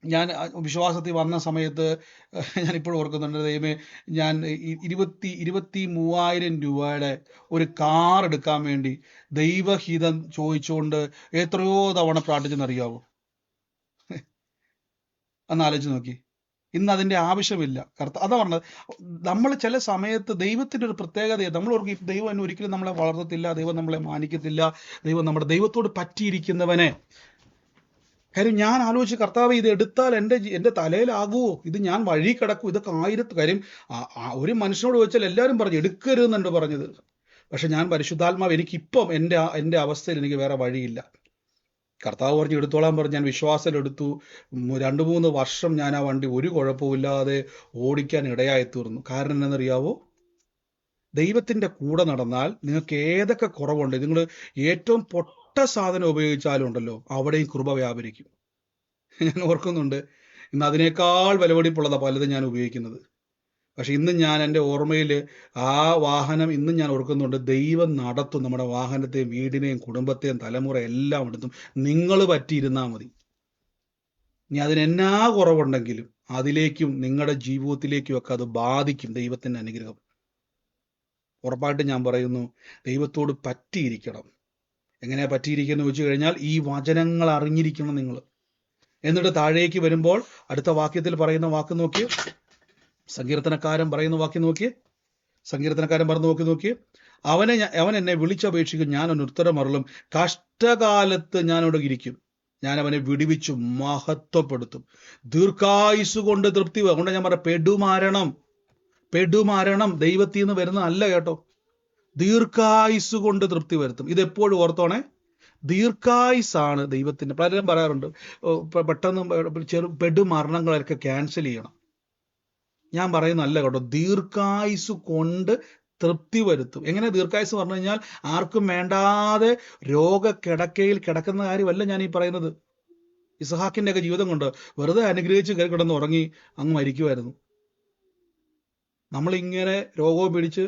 ഞാൻ വിശ്വാസത്തിൽ വന്ന സമയത്ത് ഞാൻ ഇപ്പോഴും ഓർക്കുന്നുണ്ട്. ദൈവമേ, ഞാൻ 23,000 രൂപയുടെ ഒരു കാർ എടുക്കാൻ വേണ്ടി ദൈവഹിതം ചോദിച്ചുകൊണ്ട് എത്രയോ തവണ പ്രാർത്ഥിച്ചെന്നറിയാവോ? അന്ന് ആലോചിച്ച് നോക്കി. ഇന്ന് അതിന്റെ ആവശ്യമില്ല. അതാ പറഞ്ഞത്, നമ്മൾ ചില സമയത്ത് ദൈവത്തിന്റെ ഒരു പ്രത്യേകത, നമ്മൾ ഓർക്കും ദൈവം എന്നെ ഒരിക്കലും നമ്മളെ വളർത്തത്തില്ല, ദൈവം നമ്മളെ മാനിക്കത്തില്ല, ദൈവം നമ്മുടെ ദൈവത്തോട് പറ്റിയിരിക്കുന്നവനെ. കാര്യം ഞാൻ ആലോചിച്ച്, കർത്താവ് ഇത് എടുത്താൽ എൻ്റെ തലയിലാകുമോ? ഇത് ഞാൻ വഴി കിടക്കും, ഇതൊക്കെ കാര്യം ഒരു മനുഷ്യനോട് ചോദിച്ചാൽ എല്ലാവരും പറഞ്ഞു എടുക്കരുതെന്നുണ്ട് പറഞ്ഞത്. പക്ഷെ ഞാൻ പരിശുദ്ധാത്മാവ്, എനിക്കിപ്പം എൻ്റെ അവസ്ഥയിൽ എനിക്ക് വേറെ വഴിയില്ല. കർത്താവ് പറഞ്ഞു എടുത്തോളാൻ പറഞ്ഞു. ഞാൻ വിശ്വാസത്തിലെടുത്തു. 2-3 വർഷം ഞാൻ ആ വണ്ടി ഒരു കുഴപ്പമില്ലാതെ ഓടിക്കാൻ ഇടയായി തീർന്നു. കാരണം എന്നറിയാവോ? ദൈവത്തിന്റെ കൂടെ നടന്നാൽ നിങ്ങൾക്ക് ഏതൊക്കെ കുറവുണ്ട്, നിങ്ങൾ ഏറ്റവും പൊട്ട സാധനം ഉപയോഗിച്ചാലും ഉണ്ടല്ലോ, അവിടെയും കൃപ വ്യാപരിക്കും. ഞാൻ ഓർക്കുന്നുണ്ട്, ഇന്ന് അതിനേക്കാൾ വിലപിടിപ്പുള്ളതാണ് പലതും ഞാൻ ഉപയോഗിക്കുന്നത്. പക്ഷെ ഇന്ന് ഞാൻ എൻ്റെ ഓർമ്മയിൽ ആ വാഹനം ഇന്നും ഞാൻ ഓർക്കുന്നുണ്ട്. ദൈവം നടത്തും നമ്മുടെ വാഹനത്തെയും വീടിനെയും കുടുംബത്തെയും തലമുറ എല്ലാം എടുത്തും. നിങ്ങൾ പറ്റിയിരുന്നാൽ മതി. ഇനി അതിനെന്നാ കുറവുണ്ടെങ്കിലും അതിലേക്കും നിങ്ങളുടെ ജീവിതത്തിലേക്കും ഒക്കെ അത് ബാധിക്കും ദൈവത്തിൻ്റെ അനുഗ്രഹം. ഉറപ്പായിട്ടും ഞാൻ പറയുന്നു, ദൈവത്തോട് പറ്റിയിരിക്കണം. എങ്ങനെയാ പറ്റിയിരിക്കുന്നു ചോദിച്ചു കഴിഞ്ഞാൽ, ഈ വചനങ്ങൾ അറിഞ്ഞിരിക്കണം നിങ്ങൾ. എന്നിട്ട് താഴേക്ക് വരുമ്പോൾ അടുത്ത വാക്യത്തിൽ പറയുന്ന വാക്ക് നോക്കി, സങ്കീർത്തനക്കാരൻ പറയുന്ന വാക്യം നോക്കി, സങ്കീർത്തനക്കാരൻ പറഞ്ഞു നോക്കി, അവൻ എന്നെ വിളിച്ചപേക്ഷിക്കും, ഞാൻ അവന് ഉത്തരം അരുളും. കഷ്ടകാലത്ത് ഞാൻ അവിടെ ഇരിക്കും, ഞാൻ അവനെ വിടുവിച്ചു മഹത്വപ്പെടുത്തും. ദീർഘായുസ് കൊണ്ട് തൃപ്തി. അതുകൊണ്ട് ഞാൻ പറയാം, പെടുമരണം ദൈവത്തിൽ നിന്ന് വരുന്നതല്ല കേട്ടോ. ദീർഘായുസ് കൊണ്ട് തൃപ്തി വരുത്തും. ഇതെപ്പോഴും ഓർത്തോണേ, ദീർഘായുസാണ് ദൈവത്തിന്റെ. പലരും പറയാറുണ്ട് പെട്ടെന്ന് പെടുമരണങ്ങളൊക്കെ ക്യാൻസൽ ചെയ്യണം. ഞാൻ പറയുന്നതല്ല കേട്ടോ, ദീർഘായുസ് കൊണ്ട് തൃപ്തി വരുത്തും. എങ്ങനെ ദീർഘായുസ് പറഞ്ഞു കഴിഞ്ഞാൽ, ആർക്കും വേണ്ടാതെ രോഗക്കിടക്കയിൽ കിടക്കുന്ന കാര്യമല്ല ഞാൻ ഈ പറയുന്നത്. ഇസ്ഹാക്കിന്റെ ഒക്കെ ജീവിതം കൊണ്ട് വെറുതെ അനുഗ്രഹിച്ച് കയറി കിടന്ന് ഉറങ്ങി അങ്ങ് മരിക്കുമായിരുന്നു. നമ്മളിങ്ങനെ രോഗവും പിടിച്ച്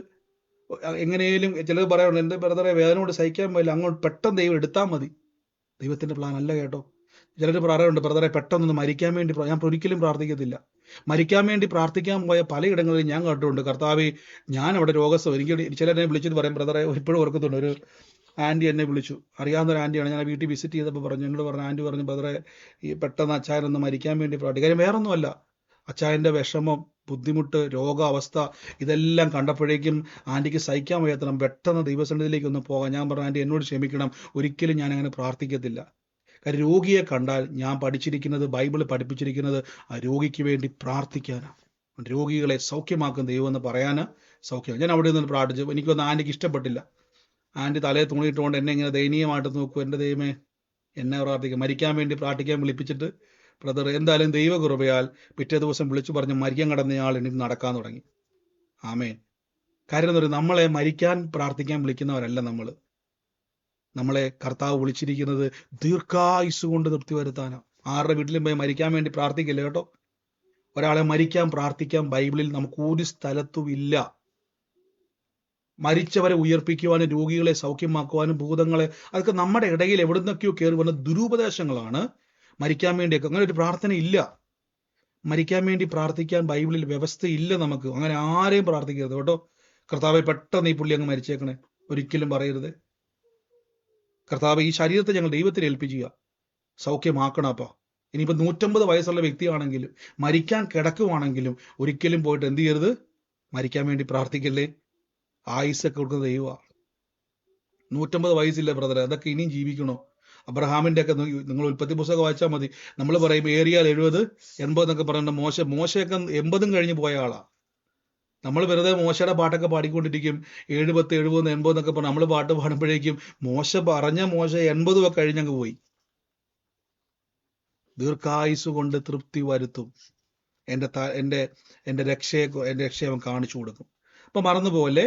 എങ്ങനെയും, ചിലർ പറയാറുണ്ട് എൻ്റെ ബ്രദറെ വേദന കൊണ്ട് സഹിക്കാൻ പറ്റില്ല, അങ്ങോട്ട് പെട്ടെന്ന് ദൈവം എടുത്താൽ മതി. ദൈവത്തിന്റെ പ്ലാൻ അല്ല കേട്ടോ. ചിലർ പറയാറുണ്ട് ബ്രദറെ പെട്ടെന്നൊന്ന് മരിക്കാൻ വേണ്ടി. ഞാൻ ഒരിക്കലും പ്രാർത്ഥിക്കത്തില്ല. മരിക്കാൻ വേണ്ടി പ്രാർത്ഥിക്കാൻ പോയ പലയിടങ്ങളിൽ ഞാൻ കേട്ടിട്ടുണ്ട്, കർത്താവേ ഞാൻ അവിടെ രോഗസ്ഥ. എനിക്ക് ചിലരെന്നെ വിളിച്ചിട്ട് പറയും, ബ്രദറെ ഇപ്പോഴും ഓർക്കുന്നുണ്ട്, ഒരു ആൻറ്റി എന്നെ വിളിച്ചു, അറിയാവുന്ന ഒരു ആൻറ്റിയാണ്. ഞാൻ വീട്ടിൽ വിസിറ്റ് ചെയ്തപ്പോൾ പറഞ്ഞു, എന്നോട് പറഞ്ഞു, ആൻറ്റി പറഞ്ഞു, ബ്രദറെ ഈ പെട്ടെന്ന് അച്ചായനൊന്ന് മരിക്കാൻ വേണ്ടി പ്രാർത്ഥിക്കും. കാര്യം വേറൊന്നുമല്ല, അച്ചായൻ്റെ വിഷമം, ബുദ്ധിമുട്ട്, രോഗാവസ്ഥ ഇതെല്ലാം കണ്ടപ്പോഴേക്കും ആൻറ്റിക്ക് സഹിക്കാൻ വയ്യാത്തണം, പെട്ടെന്ന് ദൈവസന്നിധിയിലേക്ക് ഒന്ന് പോകാം. ഞാൻ പറഞ്ഞു, ആൻറ്റി എന്നോട് ക്ഷമിക്കണം, ഒരിക്കലും ഞാൻ അങ്ങനെ പ്രാർത്ഥിക്കത്തില്ല. കാര്യം രോഗിയെ കണ്ടാൽ ഞാൻ പഠിച്ചിരിക്കുന്നത്, ബൈബിൾ പഠിപ്പിച്ചിരിക്കുന്നത് ആ രോഗിക്ക് വേണ്ടി പ്രാർത്ഥിക്കാനാണ്. രോഗികളെ സൗഖ്യമാക്കും ദൈവം എന്ന് പറയാന് സൗഖ്യം. ഞാൻ അവിടെ നിന്ന് പ്രാർത്ഥിച്ചു. എനിക്കൊന്നും ആൻറ്റിക്ക് ഇഷ്ടപ്പെട്ടില്ല. ആൻറ്റി തലയെ തുണിയിട്ടുകൊണ്ട് എന്നെ ഇങ്ങനെ ദയനീയമായിട്ട് നോക്കും. എൻ്റെ ദൈവമേ, എന്നെ പ്രാർത്ഥിക്കും. മരിക്കാൻ വേണ്ടി പ്രാർത്ഥിക്കാൻ വിളിപ്പിച്ചിട്ട്, ബ്രദർ എന്തായാലും ദൈവകൃപയാൽ പിറ്റേ ദിവസം വിളിച്ചു പറഞ്ഞ് മരിക്കാൻ കടന്നയാൾ എനിക്ക് നടക്കാൻ തുടങ്ങി. ആമേൻ. കാര്യം എന്ന് പറയുന്നത്, നമ്മളെ മരിക്കാൻ പ്രാർത്ഥിക്കാൻ വിളിക്കുന്നവരല്ല നമ്മളെ കർത്താവ് വിളിച്ചിരിക്കുന്നത് ദീർഘായുസ് കൊണ്ട് തൃപ്തി വരുത്താനാണ്. ആരുടെ വീട്ടിലും പോയി മരിക്കാൻ വേണ്ടി പ്രാർത്ഥിക്കില്ല കേട്ടോ. ഒരാളെ മരിക്കാൻ പ്രാർത്ഥിക്കാൻ ബൈബിളിൽ നമുക്ക് ഒരു സ്ഥലത്തും ഇല്ല. മരിച്ചവരെ ഉയർപ്പിക്കുവാനും രോഗികളെ സൗഖ്യമാക്കുവാനും ഭൂതങ്ങളെ, അതൊക്കെ നമ്മുടെ ഇടയിൽ എവിടുന്നൊക്കെയോ കയറി വന്ന ദുരുപദേശങ്ങളാണ്. മരിക്കാൻ വേണ്ടിയൊക്കെ അങ്ങനെ ഒരു പ്രാർത്ഥന ഇല്ല. മരിക്കാൻ വേണ്ടി പ്രാർത്ഥിക്കാൻ ബൈബിളിൽ വ്യവസ്ഥയില്ല നമുക്ക്. അങ്ങനെ ആരെയും പ്രാർത്ഥിക്കരുത് കേട്ടോ. കർത്താവെ പെട്ടെന്ന് ഈ പുള്ളി അങ്ങ് മരിച്ചേക്കണേ, ഒരിക്കലും പറയരുത്. കർത്താവ് ഈ ശരീരത്തെ ഞങ്ങൾ ദൈവത്തിൽ ഏൽപ്പിക്കുക, സൗഖ്യമാക്കണം. അപ്പൊ ഇനിയിപ്പോൾ 150 വയസ്സുള്ള വ്യക്തിയാണെങ്കിലും മരിക്കാൻ കിടക്കുവാണെങ്കിലും ഒരിക്കലും പോയിട്ട് എന്ത് ചെയ്യരുത്, മരിക്കാൻ വേണ്ടി പ്രാർത്ഥിക്കല്ലേ. ആയുസ്സൊക്കെ കൊടുക്കുന്ന ദൈവമാണ്. 150 വയസ്സില്ല ബ്രദറെ, അതൊക്കെ ഇനിയും ജീവിക്കണോ? അബ്രഹാമിന്റെ ഒക്കെ നിങ്ങൾ ഉൽപ്പത്തി പുസ്തകം വായിച്ചാൽ മതി. നമ്മൾ പറയും ഏറിയാൽ 70, 80 എന്നൊക്കെ പറയുന്നത്. മോശയൊക്കെ 80 കഴിഞ്ഞ് പോയ ആളാ. നമ്മൾ വെറുതെ മോശയുടെ പാട്ടൊക്കെ പാടിക്കൊണ്ടിരിക്കും. 70, 70, 80 എന്നൊക്കെ പറഞ്ഞു നമ്മൾ പാട്ട് പാടുമ്പോഴേക്കും മോശ 80 ഒക്കെ കഴിഞ്ഞങ്ങ് പോയി. ദീർഘായുസ് കൊണ്ട് തൃപ്തി വരുത്തും. എൻ്റെ രക്ഷയെ അവൻ കാണിച്ചു കൊടുക്കും. അപ്പൊ മറന്നുപോലെ,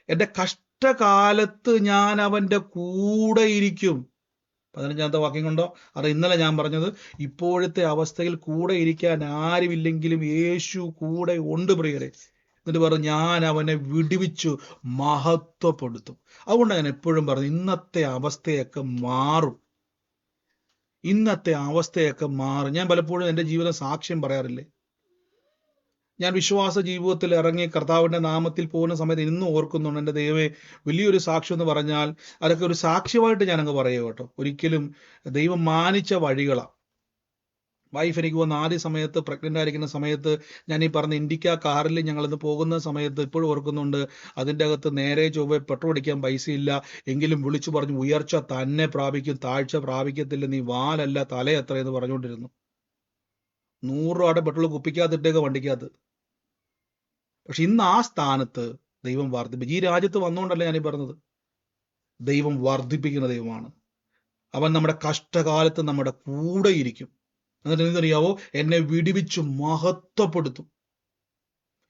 എൻ്റെ കഷ്ടകാലത്ത് ഞാൻ അവൻ്റെ കൂടെ ഇരിക്കും. 15-ാമത്തെ വാക്യം കൊണ്ടോ അത് ഇന്നലെ ഞാൻ പറഞ്ഞത്, ഇപ്പോഴത്തെ അവസ്ഥയിൽ കൂടെ ഇരിക്കാൻ ആരുമില്ലെങ്കിലും യേശു കൂടെ ഉണ്ട് പ്രിയരെ. എന്നിട്ട് പറഞ്ഞു, ഞാൻ അവനെ വിടുവിച്ചു മഹത്വപ്പെടുത്തും. അതുകൊണ്ട് ഞാൻ എപ്പോഴും പറഞ്ഞു, ഇന്നത്തെ അവസ്ഥയൊക്കെ മാറും. ഇന്നത്തെ അവസ്ഥയൊക്കെ മാറും. ഞാൻ പലപ്പോഴും എൻ്റെ ജീവിതം സാക്ഷ്യം പറയാറില്ലേ. ഞാൻ വിശ്വാസ ജീവിതത്തിൽ ഇറങ്ങി കർത്താവിന്റെ നാമത്തിൽ പോകുന്ന സമയത്ത് ഇന്നും ഓർക്കുന്നുണ്ട്. എൻ്റെ ദൈവമേ, വലിയൊരു സാക്ഷ്യം എന്ന് പറഞ്ഞാൽ അതൊക്കെ ഒരു സാക്ഷ്യമായിട്ട് ഞാനങ്ങ് പറയുക കേട്ടോ. ഒരിക്കലും ദൈവം മാനിച്ച വഴികളാണ്. വൈഫ് എനിക്ക് വന്ന ആദ്യ സമയത്ത്, പ്രഗ്നന്റ് ആയിരിക്കുന്ന സമയത്ത്, ഞാൻ ഈ പറഞ്ഞ ഇൻഡിക്ക കാറിൽ ഞങ്ങളിന്ന് പോകുന്ന സമയത്ത് ഇപ്പോഴും ഓർക്കുന്നുണ്ട്. അതിൻ്റെ അകത്ത് നേരെ ചൊവ്വെ പെട്രോൾ അടിക്കാൻ പൈസയില്ല. എങ്കിലും വിളിച്ചു പറഞ്ഞു, ഉയർച്ച തന്നെ പ്രാപിക്കും, താഴ്ച പ്രാപിക്കത്തില്ല, നീ വാലല്ല തല എത്രയെന്ന് പറഞ്ഞുകൊണ്ടിരുന്നു. 100 രൂപയുടെ പെട്രോൾ കുപ്പിക്കകത്തിട്ടേക്ക് വണ്ടിക്കകത്ത്. പക്ഷെ ഇന്ന് ആ സ്ഥാനത്ത് ദൈവം വർദ്ധിപ്പിച്ചു. ഈ രാജ്യത്ത് വന്നുകൊണ്ടല്ല ഞാൻ ഈ പറഞ്ഞത്. ദൈവം വർദ്ധിപ്പിക്കുന്ന ദൈവമാണ്. അവൻ നമ്മുടെ കഷ്ടകാലത്ത് നമ്മുടെ കൂടെ ഇരിക്കും. എന്നിട്ട് എന്തറിയാവോ, എന്നെ വിടുവിച്ചു മഹത്വപ്പെടുത്തും.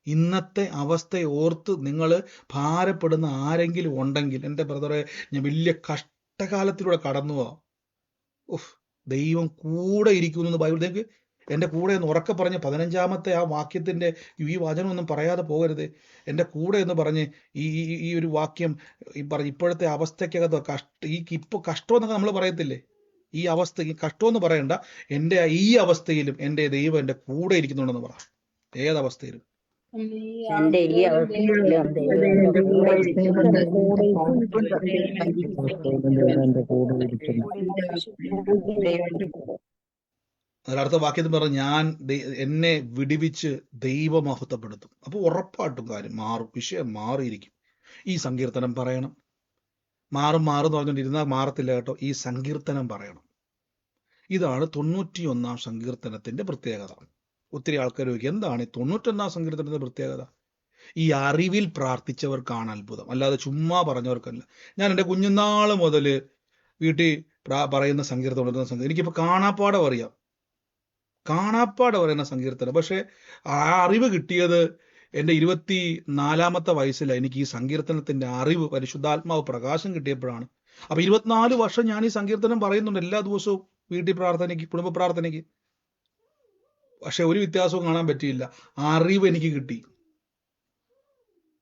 ഇന്നത്തെ അവസ്ഥയെ ഓർത്ത് നിങ്ങൾ ഭാരപ്പെടുന്ന ആരെങ്കിലും ഉണ്ടെങ്കിൽ, എൻ്റെ ബ്രദറെ, ഞാൻ വലിയ കഷ്ടകാലത്തിലൂടെ കടന്നു പോവാം, ദൈവം കൂടെ ഇരിക്കുന്നു ബൈബിൾ. നിങ്ങൾക്ക് എൻ്റെ കൂടെ എന്ന് ഉറക്കെ പറഞ്ഞ് 15-ാമത്തെ ആ വാക്യത്തിൻ്റെ ഈ വചനമൊന്നും പറയാതെ പോകരുത്. എൻ്റെ കൂടെ എന്ന് പറഞ്ഞ് ഈ ഒരു വാക്യം ഈ പറഞ്ഞ് ഇപ്പോഴത്തെ അവസ്ഥയ്ക്കകത്ത് ഇപ്പോൾ കഷ്ടമെന്നൊക്കെ നമ്മൾ പറയത്തില്ലേ, ഈ അവസ്ഥ കഷ്ടമെന്ന് പറയണ്ട, എൻ്റെ ഈ അവസ്ഥയിലും എൻ്റെ ദൈവം എൻ്റെ കൂടെ ഇരിക്കുന്നുണ്ടെന്ന് പറ. ഏതവസ്ഥയിലും എന്റെ ഈ അവസ്ഥയിലും ദൈവം എന്റെ കൂടെ അതിലടുത്ത വാക്യത്തിൽ പറഞ്ഞു, ഞാൻ എന്നെ വിടുവിച്ച് ദൈവമഹത്വപ്പെടുത്തും. അപ്പോൾ ഉറപ്പായിട്ടും കാര്യം മാറും, വിഷയം മാറിയിരിക്കും. ഈ സങ്കീർത്തനം പറയണം. മാറും എന്ന് പറഞ്ഞുകൊണ്ടിരുന്നാൽ മാറത്തില്ല കേട്ടോ. ഈ സങ്കീർത്തനം പറയണം. ഇതാണ് 91-ാം സങ്കീർത്തനത്തിന്റെ പ്രത്യേകത. ഒത്തിരി ആൾക്കാർ ചോദിക്കും, എന്താണ് ഈ 91-ാം സങ്കീർത്തനത്തിന്റെ പ്രത്യേകത? ഈ അറിവിൽ പ്രാർത്ഥിച്ചവർക്കാണ് അത്ഭുതം, അല്ലാതെ ചുമ്മാ പറഞ്ഞവർക്കല്ല. ഞാൻ എൻ്റെ കുഞ്ഞുനാൾ മുതൽ വീട്ടിൽ പറയുന്ന സങ്കീർത്തനം എനിക്കിപ്പോൾ കാണാപ്പാടം അറിയാം, കാണാപ്പാടം പറയുന്ന സങ്കീർത്തനം. പക്ഷെ ആ അറിവ് കിട്ടിയത് എൻ്റെ 24-ാമത്തെ വയസ്സിലാണ്. എനിക്ക് ഈ സങ്കീർത്തനത്തിന്റെ അറിവ്, പരിശുദ്ധാത്മാവ് പ്രകാശം കിട്ടിയപ്പോഴാണ്. അപ്പൊ 24 വർഷം ഞാൻ ഈ സങ്കീർത്തനം പറയുന്നുണ്ട് എല്ലാ ദിവസവും, വീട്ടിൽ പ്രാർത്ഥനയ്ക്ക്, കുടുംബ പ്രാർത്ഥനയ്ക്ക്. പക്ഷെ ഒരു വ്യത്യാസവും കാണാൻ പറ്റിയില്ല. അറിവ് എനിക്ക് കിട്ടി.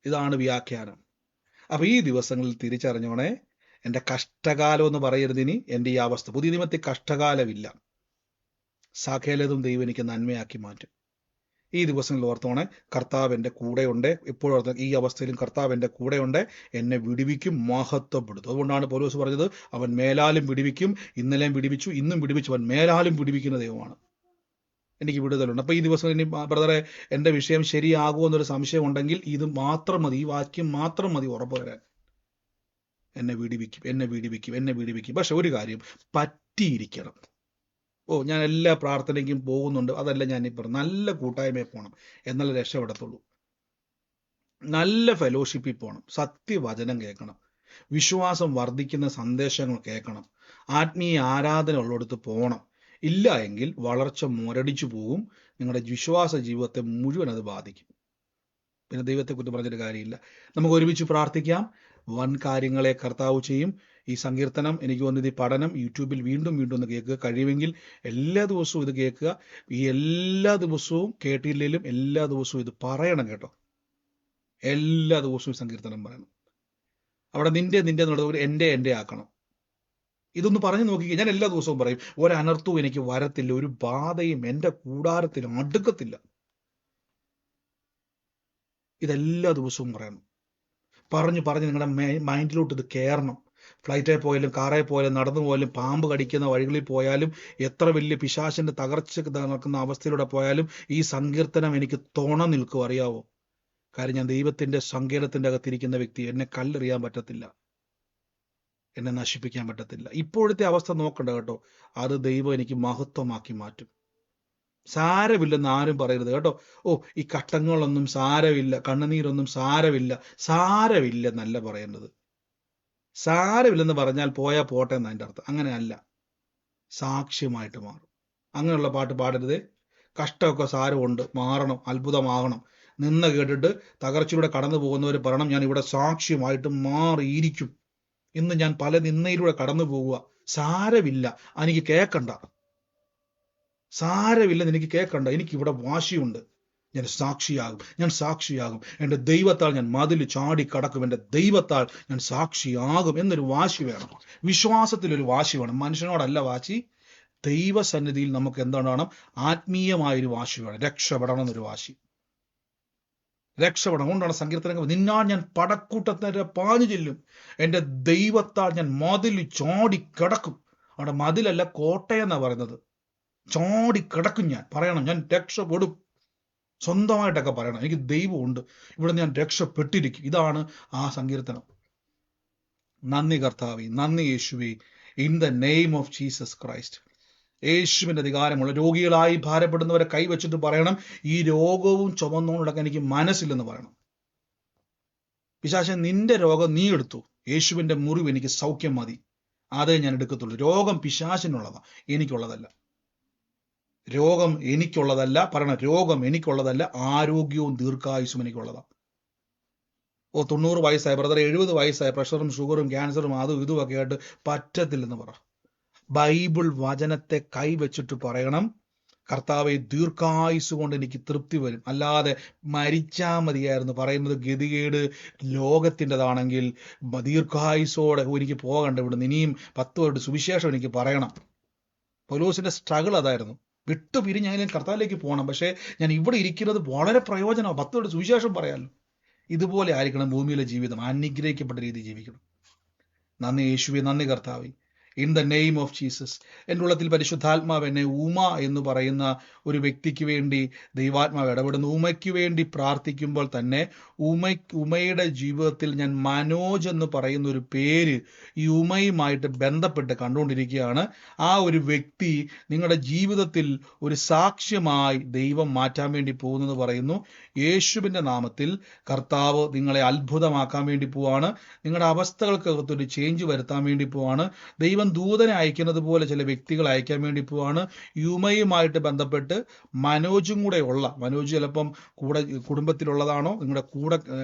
ഇതാണ് വ്യാഖ്യാനം. അപ്പൊ ഈ ദിവസങ്ങളിൽ തിരിച്ചറിഞ്ഞോണേ, എൻ്റെ കഷ്ടകാലം എന്ന് പറയരുതിനി എൻ്റെ ഈ അവസ്ഥ. പുതിയ നിയമത്തിൽ കഷ്ടകാലമില്ല. സകലതും ദൈവം എനിക്ക് നന്മയാക്കി മാറ്റും. ഈ ദിവസങ്ങളിൽ ഓർത്തോണേ, കർത്താവ് എൻ്റെ കൂടെയുണ്ട്. എപ്പോഴും ഈ അവസ്ഥയിലും കർത്താവ് എൻ്റെ കൂടെയുണ്ട്, എന്നെ വിടുവിക്കും, മഹത്വപ്പെടുത്തും. അതുകൊണ്ടാണ് പൗലോസ് പറഞ്ഞത്, അവൻ മേലാലും വിടുവിക്കും. ഇന്നലെയും വിടുവിച്ചു, ഇന്നും വിടുവിച്ചു, അവൻ മേലാലും വിടുവിക്കുന്ന ദൈവമാണ്. എനിക്ക് വിടുതലുണ്ട്. അപ്പൊ ഈ ദിവസം ഇനി ബ്രദറെ, എൻ്റെ വിഷയം ശരിയാകുമോ എന്നൊരു സംശയം ഉണ്ടെങ്കിൽ ഇത് മാത്രം മതി, ഈ വാക്യം മാത്രം മതി ഉറപ്പ് വരാൻ. എന്നെ വിടുവിക്കും, എന്നെ വിടുവിക്കും, എന്നെ വിടുവിക്കും. പക്ഷെ ഒരു കാര്യം, പറ്റിയിരിക്കണം. ഞാൻ എല്ലാ പ്രാർത്ഥനയ്ക്കും പോകുന്നുണ്ട്, അതല്ല ഞാനിപ്പോൾ നല്ല കൂട്ടായ്മയിൽ പോകണം, എന്നാലേ രക്ഷപ്പെടത്തുള്ളൂ. നല്ല ഫെലോഷിപ്പിൽ പോകണം, സത്യവചനം കേൾക്കണം, വിശ്വാസം വർദ്ധിക്കുന്ന സന്ദേശങ്ങൾ കേൾക്കണം, ആത്മീയ ആരാധന ഉള്ളിടത്ത് പോകണം. ഇല്ല എങ്കിൽ വളർച്ച മുരടിച്ചു പോകും. നിങ്ങളുടെ വിശ്വാസ ജീവിതത്തെ മുഴുവൻ അത് ബാധിക്കും. പിന്നെ ദൈവത്തെക്കുറിച്ച് പറഞ്ഞിട്ട് കാര്യമില്ല. നമുക്ക് ഒരുമിച്ച് പ്രാർത്ഥിക്കാം. വൻ കാര്യങ്ങളെ കർത്താവ് ചെയ്യും. ഈ സങ്കീർത്തനം എനിക്ക് വന്നത് ഈ പഠനം യൂട്യൂബിൽ വീണ്ടും ഒന്ന് കേൾക്കുക. കഴിയുമെങ്കിൽ എല്ലാ ദിവസവും ഇത് കേൾക്കുക. ഈ എല്ലാ ദിവസവും കേട്ടില്ലെങ്കിലും എല്ലാ ദിവസവും ഇത് പറയണം കേട്ടോ. എല്ലാ ദിവസവും സങ്കീർത്തനം പറയണം. അവിടെ നിന്റെ എന്നുള്ളത് എൻ്റെ ആക്കണം. ഇതൊന്ന് പറഞ്ഞു നോക്കിക്കുക. ഞാൻ എല്ലാ ദിവസവും പറയും, ഒരനർത്ഥവും എനിക്ക് വരത്തില്ല, ഒരു ബാധയും എൻ്റെ കൂടാരത്തിലും അടുക്കത്തില്ല. ഇതെല്ലാ ദിവസവും പറയണം. പറഞ്ഞ് നിങ്ങളുടെ മൈൻഡിലോട്ട് ഇത് കയറണം. ഫ്ലൈറ്റിൽ പോയാലും കാറിൽ പോയാലും നടന്നു പോയാലും പാമ്പ് കടിക്കുന്ന വഴികളിൽ പോയാലും എത്ര വലിയ പിശാചിന്റെ തകർച്ച നടക്കുന്ന അവസ്ഥയിലൂടെ പോയാലും ഈ സങ്കീർത്തനം എനിക്ക് തുണ നിൽക്കും. അറിയാവോ? കാര്യം ഞാൻ ദൈവത്തിന്റെ സങ്കേതത്തിന്റെ അകത്തിരിക്കുന്ന വ്യക്തി. എന്നെ കല്ലെറിയാൻ പറ്റത്തില്ല, എന്നെ നശിപ്പിക്കാൻ പറ്റത്തില്ല. ഇപ്പോഴത്തെ അവസ്ഥ നോക്കണ്ട കേട്ടോ, അത് ദൈവം എനിക്ക് മഹത്വമാക്കി മാറ്റും. സാരമില്ലെന്ന് ആരും പറയരുത് കേട്ടോ. ഈ കഷ്ടങ്ങളൊന്നും സാരമില്ല, കണ്ണുനീരൊന്നും സാരമില്ലെന്നല്ല പറയേണ്ടത്. സാരമില്ലെന്ന് പറഞ്ഞാൽ പോയാൽ പോട്ടെ എന്ന് അതിൻ്റെ അർത്ഥം. അങ്ങനെയല്ല, സാക്ഷ്യമായിട്ട് മാറും. അങ്ങനെയുള്ള പാട്ട് പാടരുത്. കഷ്ടമൊക്കെ സാരമുണ്ട്, മാറണം, അത്ഭുതമാകണം. നിന്ന് കേട്ടിട്ട് തകർച്ചയിലൂടെ കടന്നു പോകുന്നവർ പറയണം, ഞാൻ ഇവിടെ സാക്ഷ്യമായിട്ട് മാറിയിരിക്കും. ഇന്ന് ഞാൻ പല നിന്നയിലൂടെ കടന്നു പോവുക, സാരമില്ല, എനിക്ക് കേക്കണ്ട, സാരമില്ലെന്ന് എനിക്ക് കേക്കണ്ട, എനിക്ക് ഇവിടെ വാശിയുണ്ട്, ഞാൻ സാക്ഷിയാകും, ഞാൻ സാക്ഷിയാകും, എൻ്റെ ദൈവത്താൽ ഞാൻ മതിൽ ചാടി കടക്കും, എൻ്റെ ദൈവത്താൽ ഞാൻ സാക്ഷിയാകും എന്നൊരു വാശി വേണം. വിശ്വാസത്തിലൊരു വാശി വേണം. മനുഷ്യനോടല്ല വാശി, ദൈവസന്നിധിയിൽ നമുക്ക് എന്താണ് വേണം? ആത്മീയമായൊരു വാശി വേണം. രക്ഷപ്പെടണം എന്നൊരു വാശി, രക്ഷപ്പെടണം. അതുകൊണ്ടാണ് സങ്കീർത്തനങ്ങൾ, നിന്നാൽ ഞാൻ പടക്കൂട്ടത്തിനെ പാഞ്ഞു ചെല്ലും, എൻ്റെ ദൈവത്താൽ ഞാൻ മതിൽ ചാടി കിടക്കും. അവിടെ മതിലല്ല, കോട്ടയെന്നാ പറയുന്നത്. ചാടി കിടക്കും, ഞാൻ പറയണം, ഞാൻ രക്ഷപ്പെടും. സ്വന്തമായിട്ടൊക്കെ പറയണം, എനിക്ക് ദൈവമുണ്ട്, ഇവിടെ ഞാൻ രക്ഷപ്പെട്ടിരിക്കും. ഇതാണ് ആ സങ്കീർത്തനം. നന്ദി കർത്താവേ, നന്ദി യേശുവേ, in the name of Jesus Christ. യേശുവിന്റെ അധികാരമുള്ള രോഗികളായി ഭാരപ്പെടുന്നവരെ കൈവച്ചിട്ട് പറയണം, ഈ രോഗവും ചുമന്നുകൊണ്ടൊക്കെ എനിക്ക് മനസ്സില്ലെന്ന് പറയണം. പിശാചൻ, നിന്റെ രോഗം നീ എടുത്തു, യേശുവിന്റെ മുറിവ് എനിക്ക് സൗഖ്യം മതി, അതേ ഞാൻ എടുക്കത്തുള്ളൂ. രോഗം പിശാചിനുള്ളതാ, എനിക്കുള്ളതല്ല. രോഗം എനിക്കുള്ളതല്ല, പറയണം, രോഗം എനിക്കുള്ളതല്ല, ആരോഗ്യവും ദീർഘായുസും എനിക്കുള്ളതാ. 90 വയസ്സായ ബ്രദർ, 70 വയസ്സായ, പ്രഷറും ഷുഗറും ക്യാൻസറും അതും ഇതുമൊക്കെ ആയിട്ട് പറ്റത്തില്ലെന്ന് പറ. ബൈബിൾ വചനത്തെ കൈവച്ചിട്ട് പറയണം, കർത്താവെ, ദീർഘായുസ് കൊണ്ട് എനിക്ക് തൃപ്തി വരും, അല്ലാതെ മരിച്ചാ മതിയായിരുന്നു പറയുന്നത് ഗതികേട് ലോകത്തിൻ്റെതാണെങ്കിൽ ദീർഘായുസോടെ എനിക്ക് പോകണ്ട ഇവിടുന്ന്, ഇനിയും 10 പേരുടെ സുവിശേഷം എനിക്ക് പറയണം. പൗലോസിന്റെ സ്ട്രഗിൾ അതായിരുന്നു. വിട്ടു പിരിഞ്ഞാലും കർത്താവിലേക്ക് പോകണം, പക്ഷേ ഞാൻ ഇവിടെ ഇരിക്കുന്നത് വളരെ പ്രയോജനമാണ്, 10 പേരുടെ സുവിശേഷം പറയാമല്ലോ. ഇതുപോലെ ആയിരിക്കണം ഭൂമിയിലെ ജീവിതം, അനുഗ്രഹിക്കപ്പെട്ട രീതി ജീവിക്കണം. നന്ദി യേശുവേ, നന്ദി കർത്താവേ, in the name of Jesus. എൻ്റെ ഉള്ളത്തിൽ പരിശുദ്ധാത്മാവ് എന്നെ ഉമ എന്ന് പറയുന്ന ഒരു വ്യക്തിക്ക് വേണ്ടി ദൈവാത്മാവ് ഇടപെടുന്നു. ഉമയ്ക്ക് വേണ്ടി പ്രാർത്ഥിക്കുമ്പോൾ തന്നെ ഉമയുടെ ജീവിതത്തിൽ ഞാൻ മനോജ് എന്ന് പറയുന്ന ഒരു പേര് ഈ ഉമയുമായിട്ട് ബന്ധപ്പെട്ട് കണ്ടുകൊണ്ടിരിക്കുകയാണ്. ആ ഒരു വ്യക്തി നിങ്ങളുടെ ജീവിതത്തിൽ ഒരു സാക്ഷ്യമായി ദൈവം മാറ്റാൻ വേണ്ടി പോകുന്നെന്ന് പറയുന്നു. യേശുവിൻ്റെ നാമത്തിൽ കർത്താവ് നിങ്ങളെ അത്ഭുതമാക്കാൻ വേണ്ടി പോവാണ്. നിങ്ങളുടെ അവസ്ഥകൾക്കകത്തൊരു ചേഞ്ച് വരുത്താൻ വേണ്ടി പോവാണ്. ദൈവം ദൂതനെ അയക്കുന്നത് പോലെ ചില വ്യക്തികളെ അയക്കാൻ വേണ്ടി പോവാണ്. യുമയുമായിട്ട് ബന്ധപ്പെട്ട് മനോജും കൂടെ ഉള്ള, മനോജ് ചിലപ്പം കൂടെ കുടുംബത്തിലുള്ളതാണോ, നിങ്ങളുടെ കൂടെ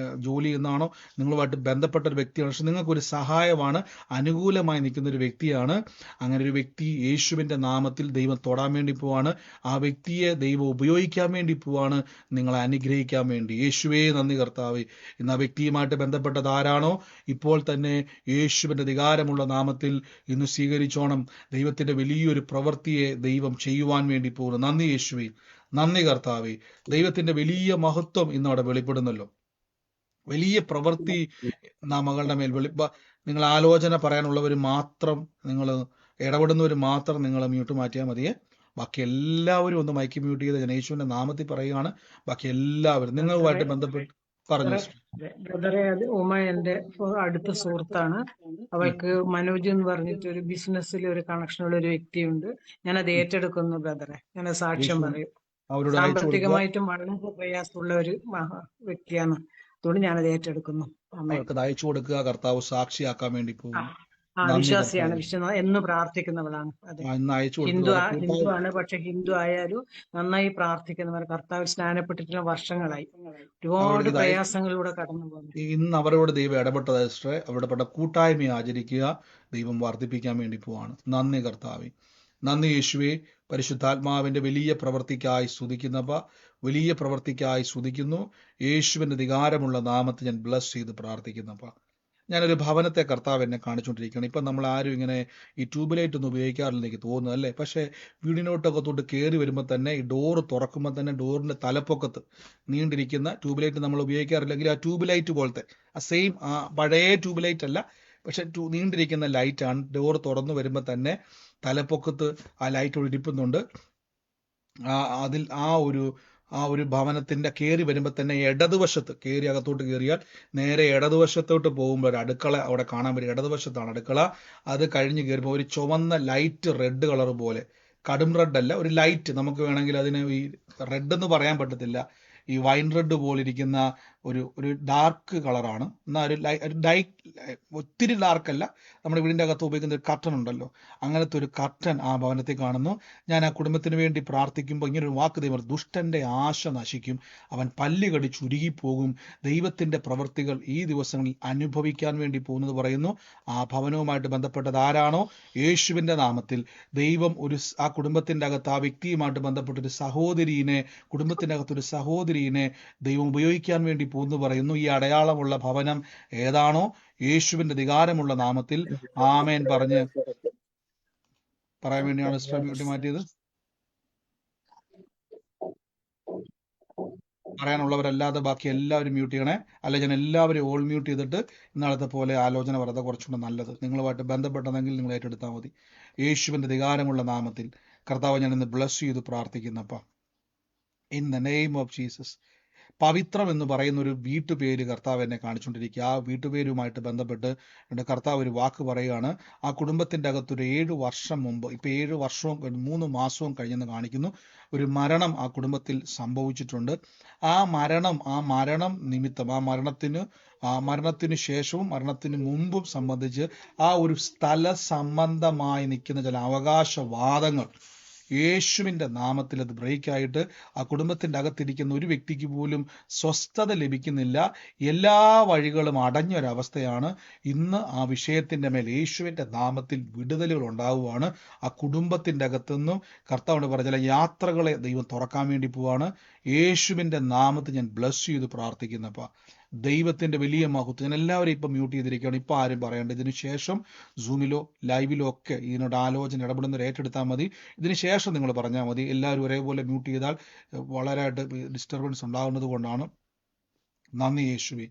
ജോലി ചെയ്യുന്നതാണോ, നിങ്ങളുമായിട്ട് ബന്ധപ്പെട്ട ഒരു വ്യക്തിയാണ്, പക്ഷെ നിങ്ങൾക്കൊരു സഹായമാണ്, അനുകൂലമായി നിൽക്കുന്ന ഒരു വ്യക്തിയാണ്. അങ്ങനെ ഒരു വ്യക്തി യേശുവിൻ്റെ നാമത്തിൽ ദൈവം തൊടാൻ വേണ്ടി പോവാണ്. ആ വ്യക്തിയെ ദൈവം ഉപയോഗിക്കാൻ വേണ്ടി പോവാണ്, നിങ്ങളെ അനുഗ്രഹിക്കാൻ വേണ്ടി. യേശുവേ, നന്ദി കർത്താവേ. ഇന്ന് ആ വ്യക്തിയുമായിട്ട് ബന്ധപ്പെട്ടത് ആരാണോ, ഇപ്പോൾ തന്നെ യേശുവിൻ്റെ അധികാരമുള്ള നാമത്തിൽ ഇന്ന് സ്വീകരിച്ചോണം. ദൈവത്തിന്റെ വലിയൊരു പ്രവൃത്തിയെ ദൈവം ചെയ്യുവാൻ വേണ്ടി പോകുന്നു. നന്ദി യേശുവേ, നന്ദി കർത്താവേ. ദൈവത്തിന്റെ വലിയ മഹത്വം ഇന്ന് അവിടെ വെളിപ്പെടുന്നല്ലോ. വലിയ പ്രവൃത്തി മകളുടെ മേൽ നിങ്ങൾ ആലോചന പറയാനുള്ളവർ മാത്രം, നിങ്ങൾ ഇടപെടുന്നവർ മാത്രം നിങ്ങൾ മ്യൂട്ട് മാറ്റിയാൽ മതിയേ. ബാക്കി എല്ലാവരും ഒന്ന് മൈക്ക് മ്യൂട്ട് ചെയ്ത് ഞാൻ യേശുവിന്റെ നാമത്തിൽ പറയുകയാണ്. ബാക്കി എല്ലാവരും നിങ്ങളുമായിട്ട് ബന്ധപ്പെട്ട് പറഞ്ഞു. ബ്രദറെ, അത് ഉമ എന്റെ അടുത്ത സുഹൃത്താണ്. അവൾക്ക് മനോജ് എന്ന് പറഞ്ഞിട്ട് ഒരു ബിസിനസ്സിൽ ഒരു കണക്ഷനുള്ള ഒരു വ്യക്തിയുണ്ട്. ഞാനത് ഏറ്റെടുക്കുന്നു ബ്രദറെ, ഞാനത് സാക്ഷ്യം പറയും. സാമ്പത്തികമായിട്ടും വളരെ പ്രയാസമുള്ള ഒരു വ്യക്തിയാണ്, അതുകൊണ്ട് ഞാനത് ഏറ്റെടുക്കുന്നു. അവർക്ക് അയച്ചു കൊടുക്കുക. കർത്താവ് സാക്ഷിയാക്കാൻ വേണ്ടി പോകും. വിശ്വാസിയാണ്, എന്ന് പ്രാർത്ഥിക്കുന്നവളാണ്. അതെ, ഹിന്ദുവാണ്, പക്ഷെ ഹിന്ദു ആയാലും നന്നായി പ്രാർത്ഥിക്കുന്നവർ. കർത്താവ് സ്നാനപ്പെട്ടിട്ടുള്ള വർഷങ്ങളായി, ഒരുപാട് പ്രയാസങ്ങളിലൂടെ കടന്നു പോകുന്നു. ഇന്ന് അവരോട് ദൈവം ഇടപെട്ടത് സിസ്റ്ററെ, അവിടെ പെട്ട കൂട്ടായ്മ ആചരിക്കുക, ദൈവം വർദ്ധിപ്പിക്കാൻ വേണ്ടി പോവാണ്. നന്ദി കർത്താവേ, നന്ദി യേശുവേ. പരിശുദ്ധാത്മാവിന്റെ വലിയ പ്രവൃത്തിക്കായി സ്തുതിക്കുന്നപ്പ, വലിയ പ്രവൃത്തിക്കായി സ്തുതിക്കുന്നു. യേശുവിന്റെ അധികാരമുള്ള നാമത്തെ ഞാൻ ബ്ലസ് ചെയ്ത് പ്രാർത്ഥിക്കുന്നപ്പ. ഞാനൊരു ഭവനത്തെ കർത്താവ് എന്നെ കാണിച്ചുകൊണ്ടിരിക്കുകയാണ്. ഇപ്പം നമ്മൾ ആരും ഇങ്ങനെ ഈ ട്യൂബ് ലൈറ്റ് ഒന്നും ഉപയോഗിക്കാറില്ല എനിക്ക് തോന്നുന്നു, അല്ലേ? പക്ഷേ വീടിനോട്ടൊക്കെ തൊട്ട് കയറി വരുമ്പോൾ തന്നെ ഈ ഡോറ് തുറക്കുമ്പോൾ തന്നെ ഡോറിൻ്റെ തലപ്പൊക്കത്ത് നീണ്ടിരിക്കുന്ന ട്യൂബ് ലൈറ്റ് നമ്മൾ ഉപയോഗിക്കാറില്ലെങ്കിൽ ആ ട്യൂബ് ലൈറ്റ് പോലത്തെ ആ സെയിം ആ പഴയ ട്യൂബ് ലൈറ്റ് അല്ല, പക്ഷെ നീണ്ടിരിക്കുന്ന ലൈറ്റാണ്. ഡോറ് തുറന്നു വരുമ്പോൾ തന്നെ തലപ്പൊക്കത്ത് ആ ലൈറ്റ് ഇരിപ്പുന്നുണ്ട്. അതിൽ ആ ഒരു ഭവനത്തിന്റെ കയറി വരുമ്പോൾ തന്നെ ഇടതുവശത്ത് കയറി അകത്തോട്ട് കയറിയാൽ നേരെ ഇടതുവശത്തോട്ട് പോകുമ്പോൾ ഒരു അടുക്കള അവിടെ കാണാൻ പറ്റും. ഇടതുവശത്താണ് അടുക്കള. അത് കഴിഞ്ഞ് കയറുമ്പോൾ ഒരു ചുവന്ന ലൈറ്റ്, റെഡ് കളർ പോലെ, കടും റെഡ് അല്ല, ഒരു ലൈറ്റ്, നമുക്ക് വേണമെങ്കിൽ അതിന് ഈ റെഡ് എന്ന് പറയാൻ പറ്റത്തില്ല, ഈ വൈൻ റെഡ് പോലെ ഇരിക്കുന്ന ഒരു ഡാർക്ക് കളറാണ്. എന്നാൽ ഒരു ഒത്തിരി ഡാർക്കല്ല. നമ്മുടെ വീടിൻ്റെ അകത്ത് ഉപയോഗിക്കുന്ന ഒരു കർട്ടൻ ഉണ്ടല്ലോ, അങ്ങനത്തെ ഒരു കർട്ടൻ ആ ഭവനത്തിൽ കാണുന്നു. ഞാൻ ആ കുടുംബത്തിന് വേണ്ടി പ്രാർത്ഥിക്കുമ്പോൾ ഇങ്ങനെ ഒരു വാക്ക് ദൈവം, ദുഷ്ടന്റെ ആശ നശിക്കും, അവൻ പല്ല് കടിച്ച് ഉരുകിപ്പോകും, ദൈവത്തിന്റെ പ്രവൃത്തികൾ ഈ ദിവസങ്ങളിൽ അനുഭവിക്കാൻ വേണ്ടി പോകുന്നത് പറയുന്നു. ആ ഭവനവുമായിട്ട് ബന്ധപ്പെട്ടത് ആരാണോ, യേശുവിന്റെ നാമത്തിൽ ദൈവം ആ കുടുംബത്തിന്റെ അകത്ത് ആ വ്യക്തിയുമായിട്ട് ബന്ധപ്പെട്ടൊരു സഹോദരീനെ, കുടുംബത്തിന്റെ അകത്തൊരു സഹോദരീനെ ദൈവം ഉപയോഗിക്കാൻ വേണ്ടി പോകുന്നു പറയുന്നു. ഈ അടയാളമുള്ള ഭവനം ഏതാണോ, യേശുവിന്റെ അധികാരമുള്ള നാമത്തിൽ ആമേൻ പറഞ്ഞ് പറയാൻ വേണ്ടിയാണ് സിസ്റ്റർ മ്യൂട്ട് മാറ്റിയത്. പറയാനുള്ളവരല്ലാതെ ബാക്കി എല്ലാവരും മ്യൂട്ട് ചെയ്യണേ. അല്ല, ഞാൻ എല്ലാവരും ഓൾ മ്യൂട്ട് ചെയ്തിട്ട് ഇന്നാളത്തെ പോലെ ആലോചന പറയുന്നത് കുറച്ചുകൂടെ നല്ലത്. നിങ്ങളുമായിട്ട് ബന്ധപ്പെട്ടതെങ്കിൽ നിങ്ങൾ ഏറ്റെടുത്താൽ മതി. യേശുവിന്റെ അധികാരമുള്ള നാമത്തിൽ കർത്താവ് ഞാൻ ഇന്ന് ബ്ലസ് ചെയ്ത് പ്രാർത്ഥിക്കുന്നപ്പ, in the name of Jesus. പവിത്രം എന്ന് പറയുന്ന ഒരു വീട്ടുപേര് കർത്താവ് എന്നെ കാണിച്ചുകൊണ്ടിരിക്കുക. ആ വീട്ടുപേരുമായിട്ട് ബന്ധപ്പെട്ട് എൻ്റെ കർത്താവ് ഒരു വാക്ക് പറയുകയാണ്. ആ കുടുംബത്തിൻ്റെ അകത്തൊരു 7 വർഷം മുമ്പ്, ഇപ്പം 7 വർഷവും 3 മാസവും കഴിഞ്ഞെന്ന് കാണിക്കുന്നു, ഒരു മരണം ആ കുടുംബത്തിൽ സംഭവിച്ചിട്ടുണ്ട്. ആ മരണം നിമിത്തം, ആ മരണത്തിന് ശേഷവും മരണത്തിന് മുമ്പും സംബന്ധിച്ച് ആ ഒരു സ്ഥല സംബന്ധമായി നിൽക്കുന്ന ചില അവകാശവാദങ്ങൾ യേശുവിൻ്റെ നാമത്തിൽ അത് ബ്രേക്കായിട്ട് ആ കുടുംബത്തിൻ്റെ അകത്തിരിക്കുന്ന ഒരു വ്യക്തിക്ക് പോലും സ്വസ്ഥത ലഭിക്കുന്നില്ല. എല്ലാ വഴികളും അടഞ്ഞൊരവസ്ഥയാണ്. ഇന്ന് ആ വിഷയത്തിൻ്റെ മേൽ യേശുവിൻ്റെ നാമത്തിൽ വിടുതലുകൾ ഉണ്ടാവുകയാണ്. ആ കുടുംബത്തിൻ്റെ അകത്തുനിന്നും കർത്താവിന് പറഞ്ഞ ചില യാത്രകളെ ദൈവം തുറക്കാൻ വേണ്ടി പോവാണ്. യേശുവിൻ്റെ നാമത്തിൽ ഞാൻ ബ്ലസ് ചെയ്ത് പ്രാർത്ഥിക്കുന്നപ്പോൾ ദൈവത്തിൻ്റെ വലിയ മഹത്വം. ഞാൻ എല്ലാവരും ഇപ്പം മ്യൂട്ട് ചെയ്തിരിക്കുകയാണ്. ഇപ്പം ആരും പറയേണ്ട. ഇതിന് ശേഷം സൂമിലോ ലൈവിലോ ഒക്കെ ഇതിനോട് ആലോചന ഇടപെടുന്നവർ ഏറ്റെടുത്താൽ മതി. ഇതിന് ശേഷം നിങ്ങൾ പറഞ്ഞാൽ മതി. എല്ലാവരും ഒരേപോലെ മ്യൂട്ട് ചെയ്താൽ വളരെയായിട്ട് ഡിസ്റ്റർബൻസ് ഉണ്ടാകുന്നത് കൊണ്ടാണ്. നന്ദി യേശുവേ,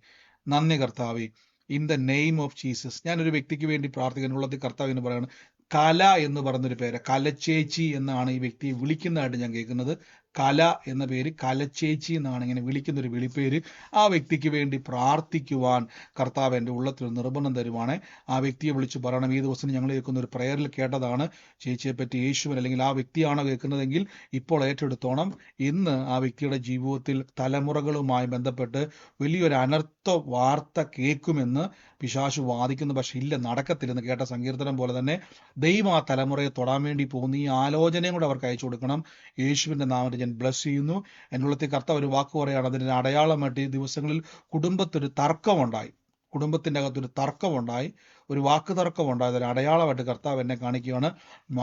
നന്ദി കർത്താവേ, in the name of Jesus. ഞാനൊരു വ്യക്തിക്ക് വേണ്ടി പ്രാർത്ഥിക്കാനുള്ളത് കർത്താവ് എന്ന് പറയുന്നത് കല എന്ന് പറഞ്ഞൊരു പേര്, കലച്ചേച്ചി എന്നാണ് ഈ വ്യക്തിയെ വിളിക്കുന്നതായിട്ട് ഞാൻ കേൾക്കുന്നത്. കല എന്ന പേര് കലച്ചേച്ചി എന്നാണ് ഇങ്ങനെ വിളിക്കുന്നൊരു വിളിപ്പേര്. ആ വ്യക്തിക്ക് വേണ്ടി പ്രാർത്ഥിക്കുവാൻ കർത്താവ് എൻ്റെ ഉള്ളത്തിൽ നിർബന്ധം തരുവാണ്. ആ വ്യക്തിയെ വിളിച്ച് പറയണം. ഈ ദിവസം ഞങ്ങൾ കേൾക്കുന്ന ഒരു പ്രയറിൽ കേട്ടതാണ്, ചേച്ചിയെ പറ്റി യേശുവിൻ, അല്ലെങ്കിൽ ആ വ്യക്തിയാണോ കേൾക്കുന്നതെങ്കിൽ ഇപ്പോൾ ഏറ്റെടുത്തോണം. ഇന്ന് ആ വ്യക്തിയുടെ ജീവിതത്തിൽ തലമുറകളുമായി ബന്ധപ്പെട്ട് വലിയൊരു അനർത്ഥ വാർത്ത കേൾക്കുമെന്ന് പിശാചു വാദിക്കുന്നു. പക്ഷെ ഇല്ല, നടക്കത്തില്ലെന്ന് കേട്ട സങ്കീർത്തനം പോലെ തന്നെ ദൈവം ആ തലമുറയെ തൊടാൻ വേണ്ടി പോകുന്നു. ഈ ആലോചനയും കൂടെ അവർക്ക് അയച്ചു കൊടുക്കണം. യേശുവിൻ്റെ നാമത്തിൽ ഞാൻ ബ്ലസ് ചെയ്യുന്നു. എൻ്റെ ഉള്ളത്തിൽ കർത്താവ് ഒരു വാക്ക് പറയുകയാണ്. അതിൻ്റെ അടയാളമായിട്ട് ഈ ദിവസങ്ങളിൽ കുടുംബത്തിൻ്റെ അകത്തൊരു തർക്കമുണ്ടായി, ഒരു വാക്ക് തർക്കമുണ്ടായത് ഒരു അടയാളമായിട്ട് കർത്താവ് എന്നെ കാണിക്കുകയാണ്.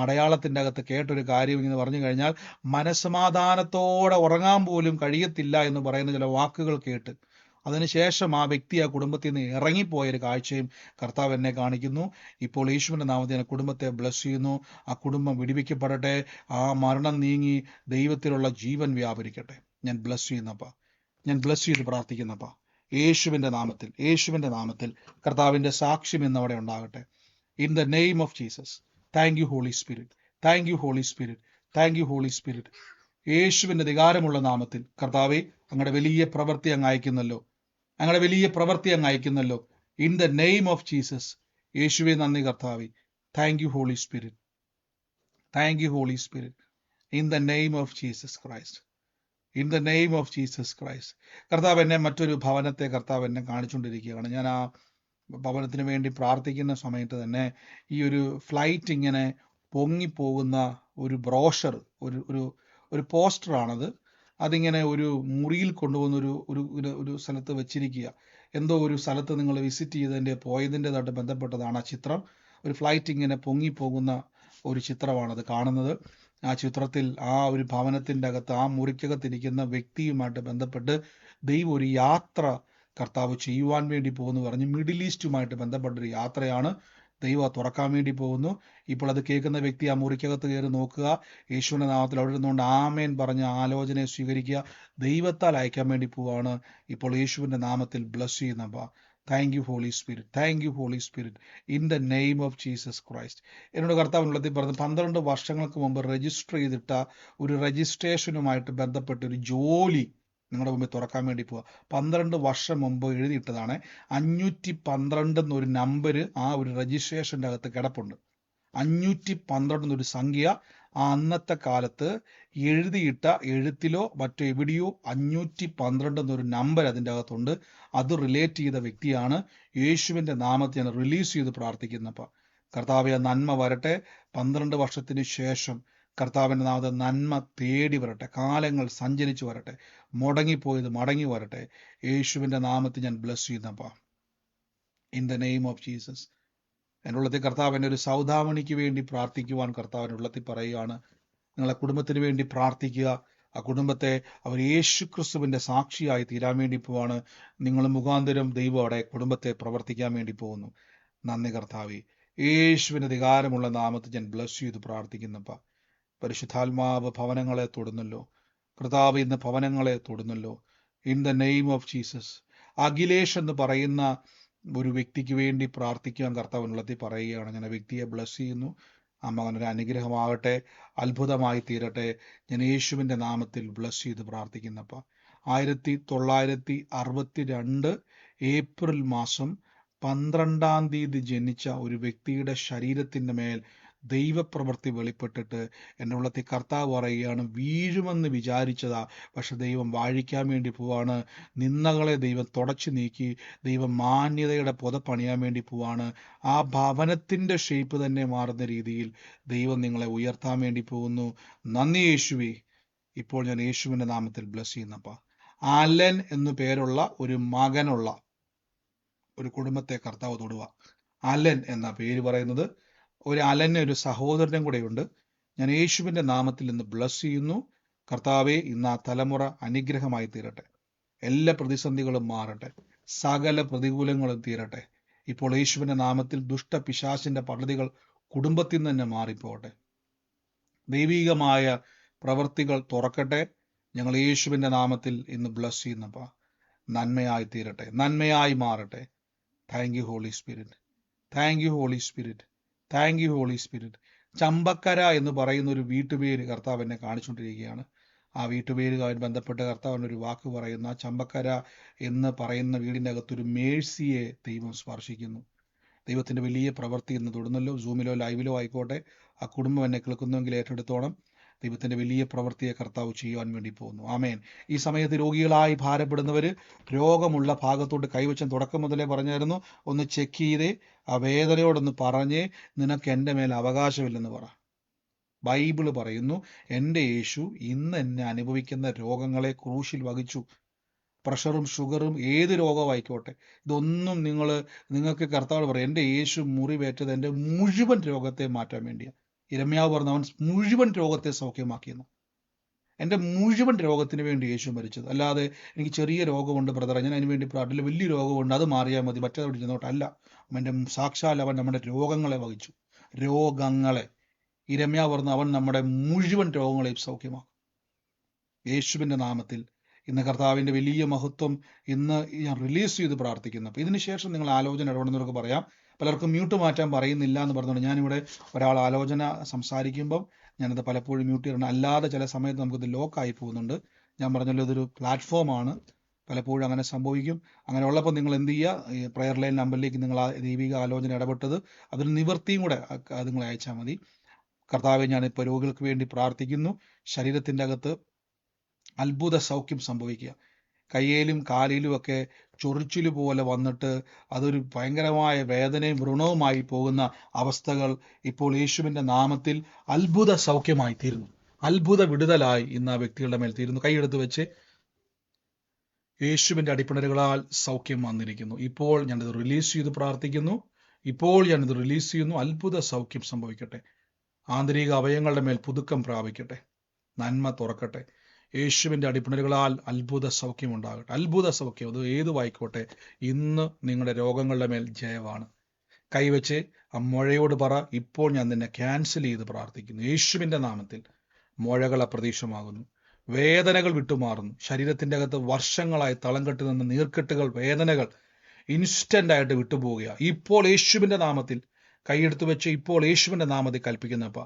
അടയാളത്തിൻ്റെ അകത്ത് കേട്ടൊരു കാര്യം എന്ന് പറഞ്ഞു കഴിഞ്ഞാൽ മനസ്സമാധാനത്തോടെ ഉറങ്ങാൻ പോലും കഴിയത്തില്ല എന്ന് പറയുന്ന ചില വാക്കുകൾ കേട്ട് അതിനുശേഷം ആ വ്യക്തി ആ കുടുംബത്തിൽ നിന്ന് ഇറങ്ങിപ്പോയൊരു കാഴ്ചയും കർത്താവ് എന്നെ കാണിക്കുന്നു. ഇപ്പോൾ യേശുവിൻ്റെ നാമത്തിൽ ഞാൻ കുടുംബത്തെ ബ്ലസ് ചെയ്യുന്നു. ആ കുടുംബം വിടുവിക്കപ്പെടട്ടെ. ആ മരണം നീങ്ങി ദൈവത്തിലുള്ള ജീവൻ വ്യാപരിക്കട്ടെ. ഞാൻ ബ്ലസ് ചെയ്യുന്നപ്പാ, ഞാൻ ബ്ലസ് ചെയ്ത് പ്രാർത്ഥിക്കുന്നപ്പാ, യേശുവിൻ്റെ നാമത്തിൽ കർത്താവിൻ്റെ സാക്ഷ്യം ഇന്നവിടെ ഉണ്ടാകട്ടെ. In the name of Jesus. Thank you holy spirit, thank you holy spirit, thank you holy Spirit. യേശുവിൻ്റെ അധികാരമുള്ള നാമത്തിൽ കർത്താവെ, അങ്ങയുടെ വലിയ പ്രവൃത്തി അങ്ങ് അയക്കുന്നല്ലോ. In the name of Jesus. യേശുവെ നന്ദി കർത്താവെ. Thank you holy spirit, thank you holy Spirit. In the name of Jesus Christ, in the name of Jesus Christ. കർത്താവ് എന്നെ മറ്റൊരു ഭവനത്തെ കർത്താവ് എന്നെ കാണിച്ചുകൊണ്ടിരിക്കുകയാണ്. ഞാൻ ആ ഭവനത്തിന് വേണ്ടി പ്രാർത്ഥിക്കുന്ന സമയത്ത് തന്നെ ഈ ഒരു ഫ്ലൈറ്റ് ഇങ്ങനെ പൊങ്ങിപ്പോകുന്ന ഒരു ബ്രോഷർ, ഒരു പോസ്റ്ററാണത്. അതിങ്ങനെ ഒരു മുറിയിൽ കൊണ്ടുവന്ന് ഒരു സ്ഥലത്ത് വെച്ചിരിക്കുക. എന്തോ ഒരു സ്ഥലത്ത് നിങ്ങൾ വിസിറ്റ് ചെയ്തതിൻ്റെ പോയതിൻ്റെതായിട്ട് ബന്ധപ്പെട്ടതാണ് ആ ചിത്രം. ഒരു ഫ്ലൈറ്റ് ഇങ്ങനെ പൊങ്ങിപ്പോകുന്ന ഒരു ചിത്രമാണത് കാണുന്നത്. ആ ചിത്രത്തിൽ ആ ഒരു ഭവനത്തിൻ്റെ അകത്ത് ആ മുറിക്കകത്തിരിക്കുന്ന വ്യക്തിയുമായിട്ട് ബന്ധപ്പെട്ട് ദൈവം ഒരു യാത്ര കർത്താവ് ചെയ്യുവാൻ വേണ്ടി പോകുന്നു പറഞ്ഞ് മിഡിൽ ഈസ്റ്റുമായിട്ട് ബന്ധപ്പെട്ടൊരു യാത്രയാണ്. ദൈവം തുറക്കാൻ വേണ്ടി പോകുന്നു. ഇപ്പോൾ അത് കേൾക്കുന്ന വ്യക്തി ആ മുറിക്കകത്ത് കയറി നോക്കുക. യേശുവിൻ്റെ നാമത്തിൽ അവിടെ ഇരുന്നുകൊണ്ട് ആമേൻ പറഞ്ഞ ആലോചനയെ സ്വീകരിക്കുക. ദൈവത്താൽ അയക്കാൻ വേണ്ടി പോവാണ്. ഇപ്പോൾ യേശുവിൻ്റെ നാമത്തിൽ ബ്ലസ് ചെയ്യുന്നപ്പ. Thank you holy spirit, thank you holy Spirit. In the name of Jesus Christ. എന്നോട് കർത്താവിനുള്ളത്തിൽ പറഞ്ഞു, 12 വർഷങ്ങൾക്ക് മുമ്പ് രജിസ്റ്റർ ചെയ്തിട്ട ഒരു രജിസ്ട്രേഷനുമായിട്ട് ബന്ധപ്പെട്ട ഒരു ജോലി നിങ്ങളുടെ മുമ്പിൽ തുറക്കാൻ വേണ്ടി പോവുക. 12 വർഷം മുമ്പ് എഴുതിയിട്ടതാണ്. 512 എന്നൊരു നമ്പർ ആ ഒരു രജിസ്ട്രേഷൻ്റെ അകത്ത് കിടപ്പുണ്ട്. 512 എന്നൊരു സംഖ്യ ആ അന്നത്തെ കാലത്ത് എഴുതിയിട്ട എഴുത്തിലോ മറ്റെവിടെയോ 512 എന്നൊരു നമ്പർ അതിൻ്റെ അകത്തുണ്ട്. അത് റിലേറ്റ് ചെയ്ത വ്യക്തിയാണ്. യേശുവിൻ്റെ നാമത്തിൽ ഞാൻ റിലീസ് ചെയ്ത് പ്രാർത്ഥിക്കുന്നപ്പോൾ കർത്താവെ നന്മ വരട്ടെ. 12 വർഷത്തിന് ശേഷം കർത്താവിൻ്റെ നാമത്തിൽ നന്മ തേടി വരട്ടെ. കാലങ്ങൾ സഞ്ചരിച്ചു വരട്ടെ. മുടങ്ങിപ്പോയത് മടങ്ങി വരട്ടെ. യേശുവിൻ്റെ നാമത്തിൽ ഞാൻ ബ്ലസ് ചെയ്യുന്നപ്പോൾ in the name of Jesus. എൻ്റെ ഉള്ളത്തിൽ കർത്താവിൻ്റെ ഒരു സൗദാമണിക്ക് വേണ്ടി പ്രാർത്ഥിക്കുവാൻ കർത്താവിൻ്റെ ഉള്ളത്തിൽ പറയുകയാണ്. നിങ്ങളെ കുടുംബത്തിന് വേണ്ടി പ്രാർത്ഥിക്കുക. ആ കുടുംബത്തെ അവർ യേശു ക്രിസ്തുവിൻ്റെ സാക്ഷിയായി തീരാൻ വേണ്ടി പോവാണ്. നിങ്ങൾ മുഖാന്തരം ദൈവം അവിടെ കുടുംബത്തെ പ്രവർത്തിക്കാൻ വേണ്ടി പോകുന്നു. നന്ദി കർത്താവേ. യേശുവിൻ്റെ അധികാരമുള്ള നാമത്തിൽ ഞാൻ ബ്ലസ് ചെയ്ത് പ്രാർത്ഥിക്കുന്നപ്പ പരിശുദ്ധാത്മാവ് ഭവനങ്ങളെ തൊടുന്നല്ലോ. കർത്താവ് ഇന്ന് ഭവനങ്ങളെ തൊടുന്നല്ലോ. In the name of Jesus. Akhilesh എന്ന് പറയുന്ന ഒരു വ്യക്തിക്ക് വേണ്ടി പ്രാർത്ഥിക്കാൻ കർത്താവിനുള്ളത്തിൽ പറയുകയാണ്. ഞാൻ ആ വ്യക്തിയെ ബ്ലസ് ചെയ്യുന്നു. ആ മകനൊരു അനുഗ്രഹമാകട്ടെ, അത്ഭുതമായി തീരട്ടെ. ഞാൻ യേശുവിൻ്റെ നാമത്തിൽ ബ്ലസ് ചെയ്ത് പ്രാർത്ഥിക്കുന്നപ്പ 1962 ഏപ്രിൽ മാസം 12-ാം തീയതി ജനിച്ച ഒരു വ്യക്തിയുടെ ശരീരത്തിൻ്റെ മേൽ ദൈവപ്രവൃത്തി വെളിപ്പെട്ടിട്ട് എൻ്റെ ഉള്ളത്തിൽ കർത്താവ് പറയുകയാണ്, വീഴുമെന്ന് വിചാരിച്ചതാ, പക്ഷെ ദൈവം വാഴിക്കാൻ വേണ്ടി പോവാണ്. നിന്ദകളെ ദൈവം തുടച്ചു നീക്കി ദൈവം മാന്യതയുടെ പുതപ്പണിയാൻ വേണ്ടി പോവാണ്. ആ ഭവനത്തിൻ്റെ ഷേപ്പ് തന്നെ മാറുന്ന രീതിയിൽ ദൈവം നിങ്ങളെ ഉയർത്താൻ വേണ്ടി പോകുന്നു. നന്ദി യേശുവേ. ഇപ്പോൾ ഞാൻ യേശുവിൻ്റെ നാമത്തിൽ ബ്ലസ് ചെയ്യുന്നപ്പ അലൻ എന്നു പേരുള്ള ഒരു മകനുള്ള ഒരു കുടുംബത്തെ കർത്താവ് തൊടുക. അലൻ എന്ന പേര് പറയുന്നത് ഒരു അലന് ഒരു സഹോദരനും കൂടെയുണ്ട്. ഞാൻ യേശുവിൻ്റെ നാമത്തിൽ ഇന്ന് ബ്ലസ് ചെയ്യുന്നു. കർത്താവെ, ഇന്ന് ആ തലമുറ അനുഗ്രഹമായി തീരട്ടെ. എല്ലാ പ്രതിസന്ധികളും മാറട്ടെ. സകല പ്രതികൂലങ്ങളും തീരട്ടെ. ഇപ്പോൾ യേശുവിൻ്റെ നാമത്തിൽ ദുഷ്ടപിശാചിന്റെ പദ്ധതികൾ കുടുംബത്തിൽ നിന്ന് തന്നെ മാറിപ്പോകട്ടെ. ദൈവികമായ പ്രവൃത്തികൾ തുറക്കട്ടെ. ഞങ്ങൾ യേശുവിൻ്റെ നാമത്തിൽ ഇന്ന് ബ്ലസ് ചെയ്യുന്നപ്പ നന്മയായി തീരട്ടെ, നന്മയായി മാറട്ടെ. Thank you holy spirit. Thank you holy spirit. Thank you holy spirit. Champakkara എന്ന് പറയുന്ന ഒരു വീട്ടുപേര് കർത്താവ് എന്നെ കാണിച്ചുകൊണ്ടിരിക്കുകയാണ്. ആ വീട്ടുപേരുമായി ബന്ധപ്പെട്ട് കർത്താവിൻ്റെ ഒരു വാക്ക് പറയുന്നു. ആ ചമ്പക്കര എന്ന് പറയുന്ന വീടിൻ്റെ അകത്തൊരു മേഴ്സിയെ ദൈവം സ്പർശിക്കുന്നു. ദൈവത്തിൻ്റെ വലിയ പ്രവൃത്തി ഇന്ന് തൊടുന്നല്ലോ. സൂമിലോ ലൈവിലോ ആയിക്കോട്ടെ, ആ കുടുംബം എന്നെ കേൾക്കുന്നുവെങ്കിൽ ഏറ്റെടുത്തോണം. ദൈവത്തിൻ്റെ വലിയ പ്രവൃത്തിയെ കർത്താവ് ചെയ്യുവാൻ വേണ്ടി പോകുന്നു. ആമേൻ. ഈ സമയത്ത് രോഗികളായി ഭാരപ്പെടുന്നവർ രോഗമുള്ള ഭാഗത്തോട്ട് കൈവച്ചൻ തുടക്കം മുതലേ പറഞ്ഞായിരുന്നു. ഒന്ന് ചെക്ക് ചെയ്തേ, ആ വേദനയോടൊന്ന് പറഞ്ഞേ, നിനക്ക് എൻ്റെ മേൽ അവകാശമില്ലെന്ന് പറ. ബൈബിള് പറയുന്നു, എൻ്റെ യേശു ഇന്ന് എന്നെ അനുഭവിക്കുന്ന രോഗങ്ങളെ ക്രൂശിൽ വഹിച്ചു. പ്രഷറും ഷുഗറും ഏത് രോഗമായിക്കോട്ടെ, ഇതൊന്നും നിങ്ങൾക്ക് കർത്താവ് പറയും, എൻ്റെ യേശു മുറിവേറ്റത് എൻ്റെ മുഴുവൻ രോഗത്തെ മാറ്റാൻ വേണ്ടിയാണ്. ഇരമ്യാവ് പറഞ്ഞു, അവൻ മുഴുവൻ രോഗത്തെ സൗഖ്യമാക്കിയെന്ന്. എൻ്റെ മുഴുവൻ രോഗത്തിന് വേണ്ടി യേശു മരിച്ചത്. അല്ലാതെ എനിക്ക് ചെറിയ രോഗമുണ്ട് ബ്രദറെ, ഞാൻ അതിന് വേണ്ടി പ്രാർത്ഥില്ല, വലിയ രോഗമുണ്ട് അത് മാറിയാൽ മതി, മറ്റേതോട് ചെന്നോട്ടല്ല. അവൻ്റെ സാക്ഷാൽ അവൻ നമ്മുടെ രോഗങ്ങളെ വഹിച്ചു. രോഗങ്ങളെ ഇരമ്യാവ് പറഞ്ഞു, അവൻ നമ്മുടെ മുഴുവൻ രോഗങ്ങളെയും സൗഖ്യമാക്കും. യേശുവിൻ്റെ നാമത്തിൽ ഇന്ന് കർത്താവിൻ്റെ വലിയ മഹത്വം ഇന്ന് ഞാൻ റിലീസ് ചെയ്ത് പ്രാർത്ഥിക്കുന്നു. അപ്പോൾ ഇതിന് ശേഷം നിങ്ങൾ ആലോചന ഇടപെടുന്നവർക്ക് പറയാം. പലർക്കും മ്യൂട്ട് മാറ്റാൻ പറയുന്നില്ല എന്ന് പറഞ്ഞുകൊണ്ട് ഞാനിവിടെ ഒരാൾ ആലോചന സംസാരിക്കുമ്പം ഞാനത് പലപ്പോഴും മ്യൂട്ട് ചെയ്യണം. അല്ലാതെ ചില സമയത്ത് നമുക്കിത് ലോക്കായി പോകുന്നുണ്ട്. ഞാൻ പറഞ്ഞല്ലോ, ഇതൊരു പ്ലാറ്റ്ഫോമാണ്, പലപ്പോഴും അങ്ങനെ സംഭവിക്കും. അങ്ങനെ ഉള്ളപ്പോൾ നിങ്ങൾ എന്ത് ചെയ്യുക, ഈ പ്രയർ ലൈൻ നമ്പറിലേക്ക് നിങ്ങൾ ആ ദൈവിക ആലോചന ഇടപെട്ടത് അതൊരു നിവൃത്തിയും കൂടെ നിങ്ങൾ അയച്ചാൽ മതി. കർത്താവെ, ഞാനിപ്പോൾ രോഗികൾക്ക് വേണ്ടി പ്രാർത്ഥിക്കുന്നു. ശരീരത്തിൻ്റെ അകത്ത് അത്ഭുത സൗഖ്യം സംഭവിക്കുക. കയ്യിലും കാലിലും ഒക്കെ ചൊറിച്ചിൽ പോലെ വന്നിട്ട് അതൊരു ഭയങ്കരമായ വേദനയും വ്രണവുമായി പോകുന്ന അവസ്ഥകൾ ഇപ്പോൾ യേശുവിൻ്റെ നാമത്തിൽ അത്ഭുത സൗഖ്യമായി തീരുന്നു. അത്ഭുത വിടുതലായി ഇന്ന് ആ വ്യക്തികളുടെ മേൽ തീരുന്നു. കൈയെടുത്ത് വെച്ച് യേശുവിൻ്റെ അടിപ്പിണരുകളാൽ സൗഖ്യം വന്നിരിക്കുന്നു. ഇപ്പോൾ ഞാനിത് റിലീസ് ചെയ്ത് പ്രാർത്ഥിക്കുന്നു. ഇപ്പോൾ ഞാനിത് റിലീസ് ചെയ്യുന്നു. അത്ഭുത സൗഖ്യം സംഭവിക്കട്ടെ. ആന്തരിക അവയവങ്ങളുടെ മേൽ പുതുക്കം പ്രാപിക്കട്ടെ. നന്മ തുറക്കട്ടെ. യേശുവിൻ്റെ അടിപ്പിണരുകളാൽ അത്ഭുത സൗഖ്യം ഉണ്ടാകട്ടെ. അത്ഭുത സൗഖ്യം അത് ഏതുമായിക്കോട്ടെ, ഇന്ന് നിങ്ങളുടെ രോഗങ്ങളുടെ മേൽ ജയമാണ്. കൈവച്ച് ആ മുഴയോട് പറ, ഇപ്പോൾ ഞാൻ നിന്നെ ക്യാൻസൽ ചെയ്ത് പ്രാർത്ഥിക്കുന്നു. യേശുവിൻ്റെ നാമത്തിൽ മുഴകൾ അപ്രതീക്ഷമാകുന്നു. വേദനകൾ വിട്ടുമാറുന്നു. ശരീരത്തിൻ്റെ അകത്ത് വർഷങ്ങളായി തളം കെട്ടി നിന്ന നീർക്കെട്ടുകൾ, വേദനകൾ ഇൻസ്റ്റന്റ് ആയിട്ട് വിട്ടുപോവുക. ഇപ്പോൾ യേശുവിൻ്റെ നാമത്തിൽ കൈയെടുത്ത് വെച്ച് ഇപ്പോൾ യേശുവിൻ്റെ നാമത്തിൽ കൽപ്പിക്കുന്നപ്പ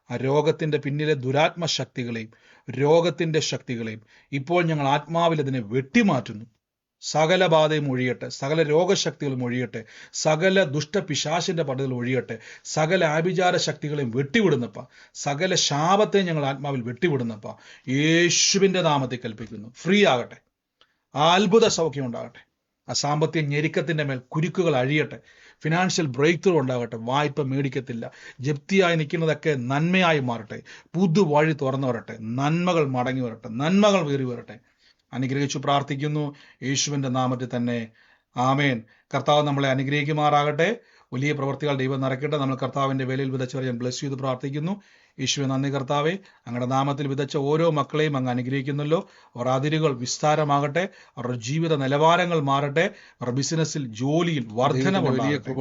ആ രോഗത്തിൻ്റെ പിന്നിലെ ദുരാത്മ ശക്തികളെയും രോഗത്തിൻ്റെ ശക്തികളെയും ഇപ്പോൾ ഞങ്ങൾ ആത്മാവിൽ അതിനെ വെട്ടിമാറ്റുന്നു. സകല ബാധയും ഒഴിയട്ടെ, സകല രോഗശക്തികളും ഒഴിയട്ടെ, സകല ദുഷ്ടപിശാചിന്റെ പടകൾ ഒഴിയട്ടെ, സകല ആഭിചാര ശക്തികളെയും വെട്ടിവിടുന്നപ്പ, സകല ശാപത്തെയും ഞങ്ങൾ ആത്മാവിൽ വെട്ടിവിടുന്നപ്പ, യേശുവിന്റെ നാമത്തിൽ കൽപ്പിക്കുന്നു. ഫ്രീ ആകട്ടെ, അത്ഭുത സൗഖ്യം ഉണ്ടാകട്ടെ, ആ സാമ്പത്തിക ഞെരുക്കത്തിന്റെ മേൽ കുരുക്കുകൾ അഴിയട്ടെ, ഫിനാൻഷ്യൽ ബ്രേക്ക് ത്രൂ ഉണ്ടാകട്ടെ, വായ്പ മേടിക്കത്തില്ല, ജപ്തിയായി നിൽക്കുന്നതൊക്കെ നന്മയായി മാറട്ടെ, പുതുവഴി തുറന്നു വരട്ടെ, നന്മകൾ മടങ്ങി വരട്ടെ, നന്മകൾ കയറി വരട്ടെ. അനുഗ്രഹിച്ചു പ്രാർത്ഥിക്കുന്നു യേശുവിന്റെ നാമത്തിൽ തന്നെ, ആമേൻ. കർത്താവ് നമ്മളെ അനുഗ്രഹിക്കുമാറാകട്ടെ. വലിയ പ്രവർത്തികൾ ദൈവം നിറയ്ക്കട്ടെ. നമ്മൾ കർത്താവിന്റെ വേലയിൽ വിതച്ചവരെ ഞാൻ ബ്ലസ് ചെയ്ത് പ്രാർത്ഥിക്കുന്നു. യേശുവെ നന്ദി കർത്താവെ, അങ്ങയുടെ നാമത്തിൽ വിതച്ച ഓരോ മക്കളെയും അങ്ങ് അനുഗ്രഹിക്കുന്നല്ലോ. അവർ അതിരുകൾ വിസ്താരമാകട്ടെ, അവരുടെ ജീവിത നിലവാരങ്ങൾ മാറട്ടെ, അവരുടെ ബിസിനസ്സിൽ ജോലിയിൽ വർധനവുണ്ടാകട്ടെ,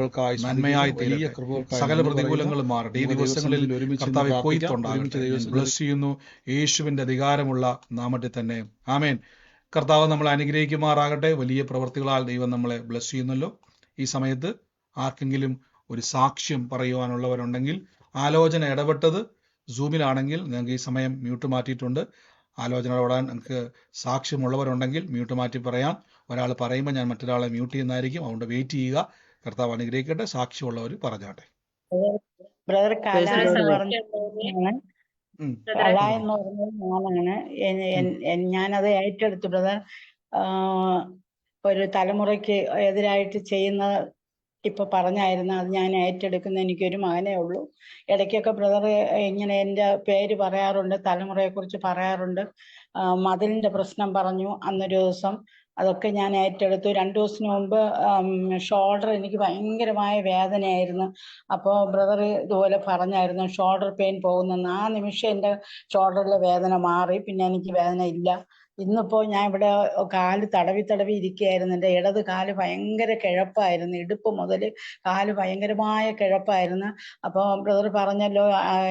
നന്മയായി തീരട്ടെ, സകല പ്രതികൂലങ്ങളും മാറട്ടെ. ഈ ദിവസങ്ങളിൽ കർത്താവെ കൊയ്ത്തുണ്ടാകട്ടെ. ബ്ലസ് ചെയ്യുന്നു യേശുവിന്റെ അധികാരമുള്ള നാമത്തിൽ തന്നെ, ആമേൻ. കർത്താവ് നമ്മളെ അനുഗ്രഹിക്കുമാറാകട്ടെ. വലിയ പ്രവർത്തികളാൽ ദൈവം നമ്മളെ ബ്ലസ് ചെയ്യുന്നല്ലോ. ഈ സമയത്ത് ആർക്കെങ്കിലും ഒരു സാക്ഷ്യം പറയുവാനുള്ളവരുണ്ടെങ്കിൽ, ആലോചന ഇടപെട്ടത് സൂമിലാണെങ്കിൽ നിങ്ങൾക്ക് ഈ സമയം മ്യൂട്ട് മാറ്റിയിട്ടുണ്ട്. ആലോചന ഇടപെടാൻ നിങ്ങൾക്ക് സാക്ഷ്യമുള്ളവരുണ്ടെങ്കിൽ മ്യൂട്ട് മാറ്റി പറയാം. ഒരാൾ പറയുമ്പോൾ ഞാൻ മറ്റൊരാളെ മ്യൂട്ട് ചെയ്യുന്നതായിരിക്കും. അതുകൊണ്ട് വെയിറ്റ് ചെയ്യുക. കർത്താവ് അനുഗ്രഹിക്കട്ടെ. സാക്ഷ്യമുള്ളവർ പറഞ്ഞാട്ടെ. ബ്രദർ കല എന്ന് പറഞ്ഞ കല ബ്രദറെ എന്ന് പറഞ്ഞത് ഞാനാണ്. ഞാനത് ഏറ്റെടുത്തു ബ്രദർ. ഒരു തലമുറയ്ക്ക് എതിരായിട്ട് ചെയ്യുന്ന ഇപ്പൊ പറഞ്ഞായിരുന്നു, അത് ഞാൻ ഏറ്റെടുക്കുന്ന. എനിക്കൊരു മകനേ ഉള്ളൂ. ഇടയ്ക്കൊക്കെ ബ്രദർ ഇങ്ങനെ എൻ്റെ പേര് പറയാറുണ്ട്, തലമുറയെ കുറിച്ച് പറയാറുണ്ട്. മതിലിന്റെ പ്രശ്നം പറഞ്ഞു അന്നൊരു ദിവസം. അതൊക്കെ ഞാൻ ഏറ്റെടുത്തു. 2 ദിവസത്തിന് മുമ്പ് ഷോൾഡർ എനിക്ക് ഭയങ്കരമായ വേദനയായിരുന്നു. അപ്പോൾ ബ്രദർ ഇതുപോലെ പറഞ്ഞായിരുന്നു ഷോൾഡർ പെയിൻ പോകുന്നെന്ന്. ആ നിമിഷം എൻ്റെ ഷോൾഡറിലെ വേദന മാറി. പിന്നെ എനിക്ക് വേദന ഇല്ല. ഇന്നിപ്പോ ഞാൻ ഇവിടെ കാല് തടവി ഇരിക്കുകയായിരുന്നു. എൻ്റെ ഇടത് കാല് ഭയങ്കര കിഴപ്പായിരുന്നു. ഇടുപ്പ് മുതൽ കാല് ഭയങ്കരമായ കിഴപ്പായിരുന്നു. അപ്പോൾ ബ്രദർ പറഞ്ഞല്ലോ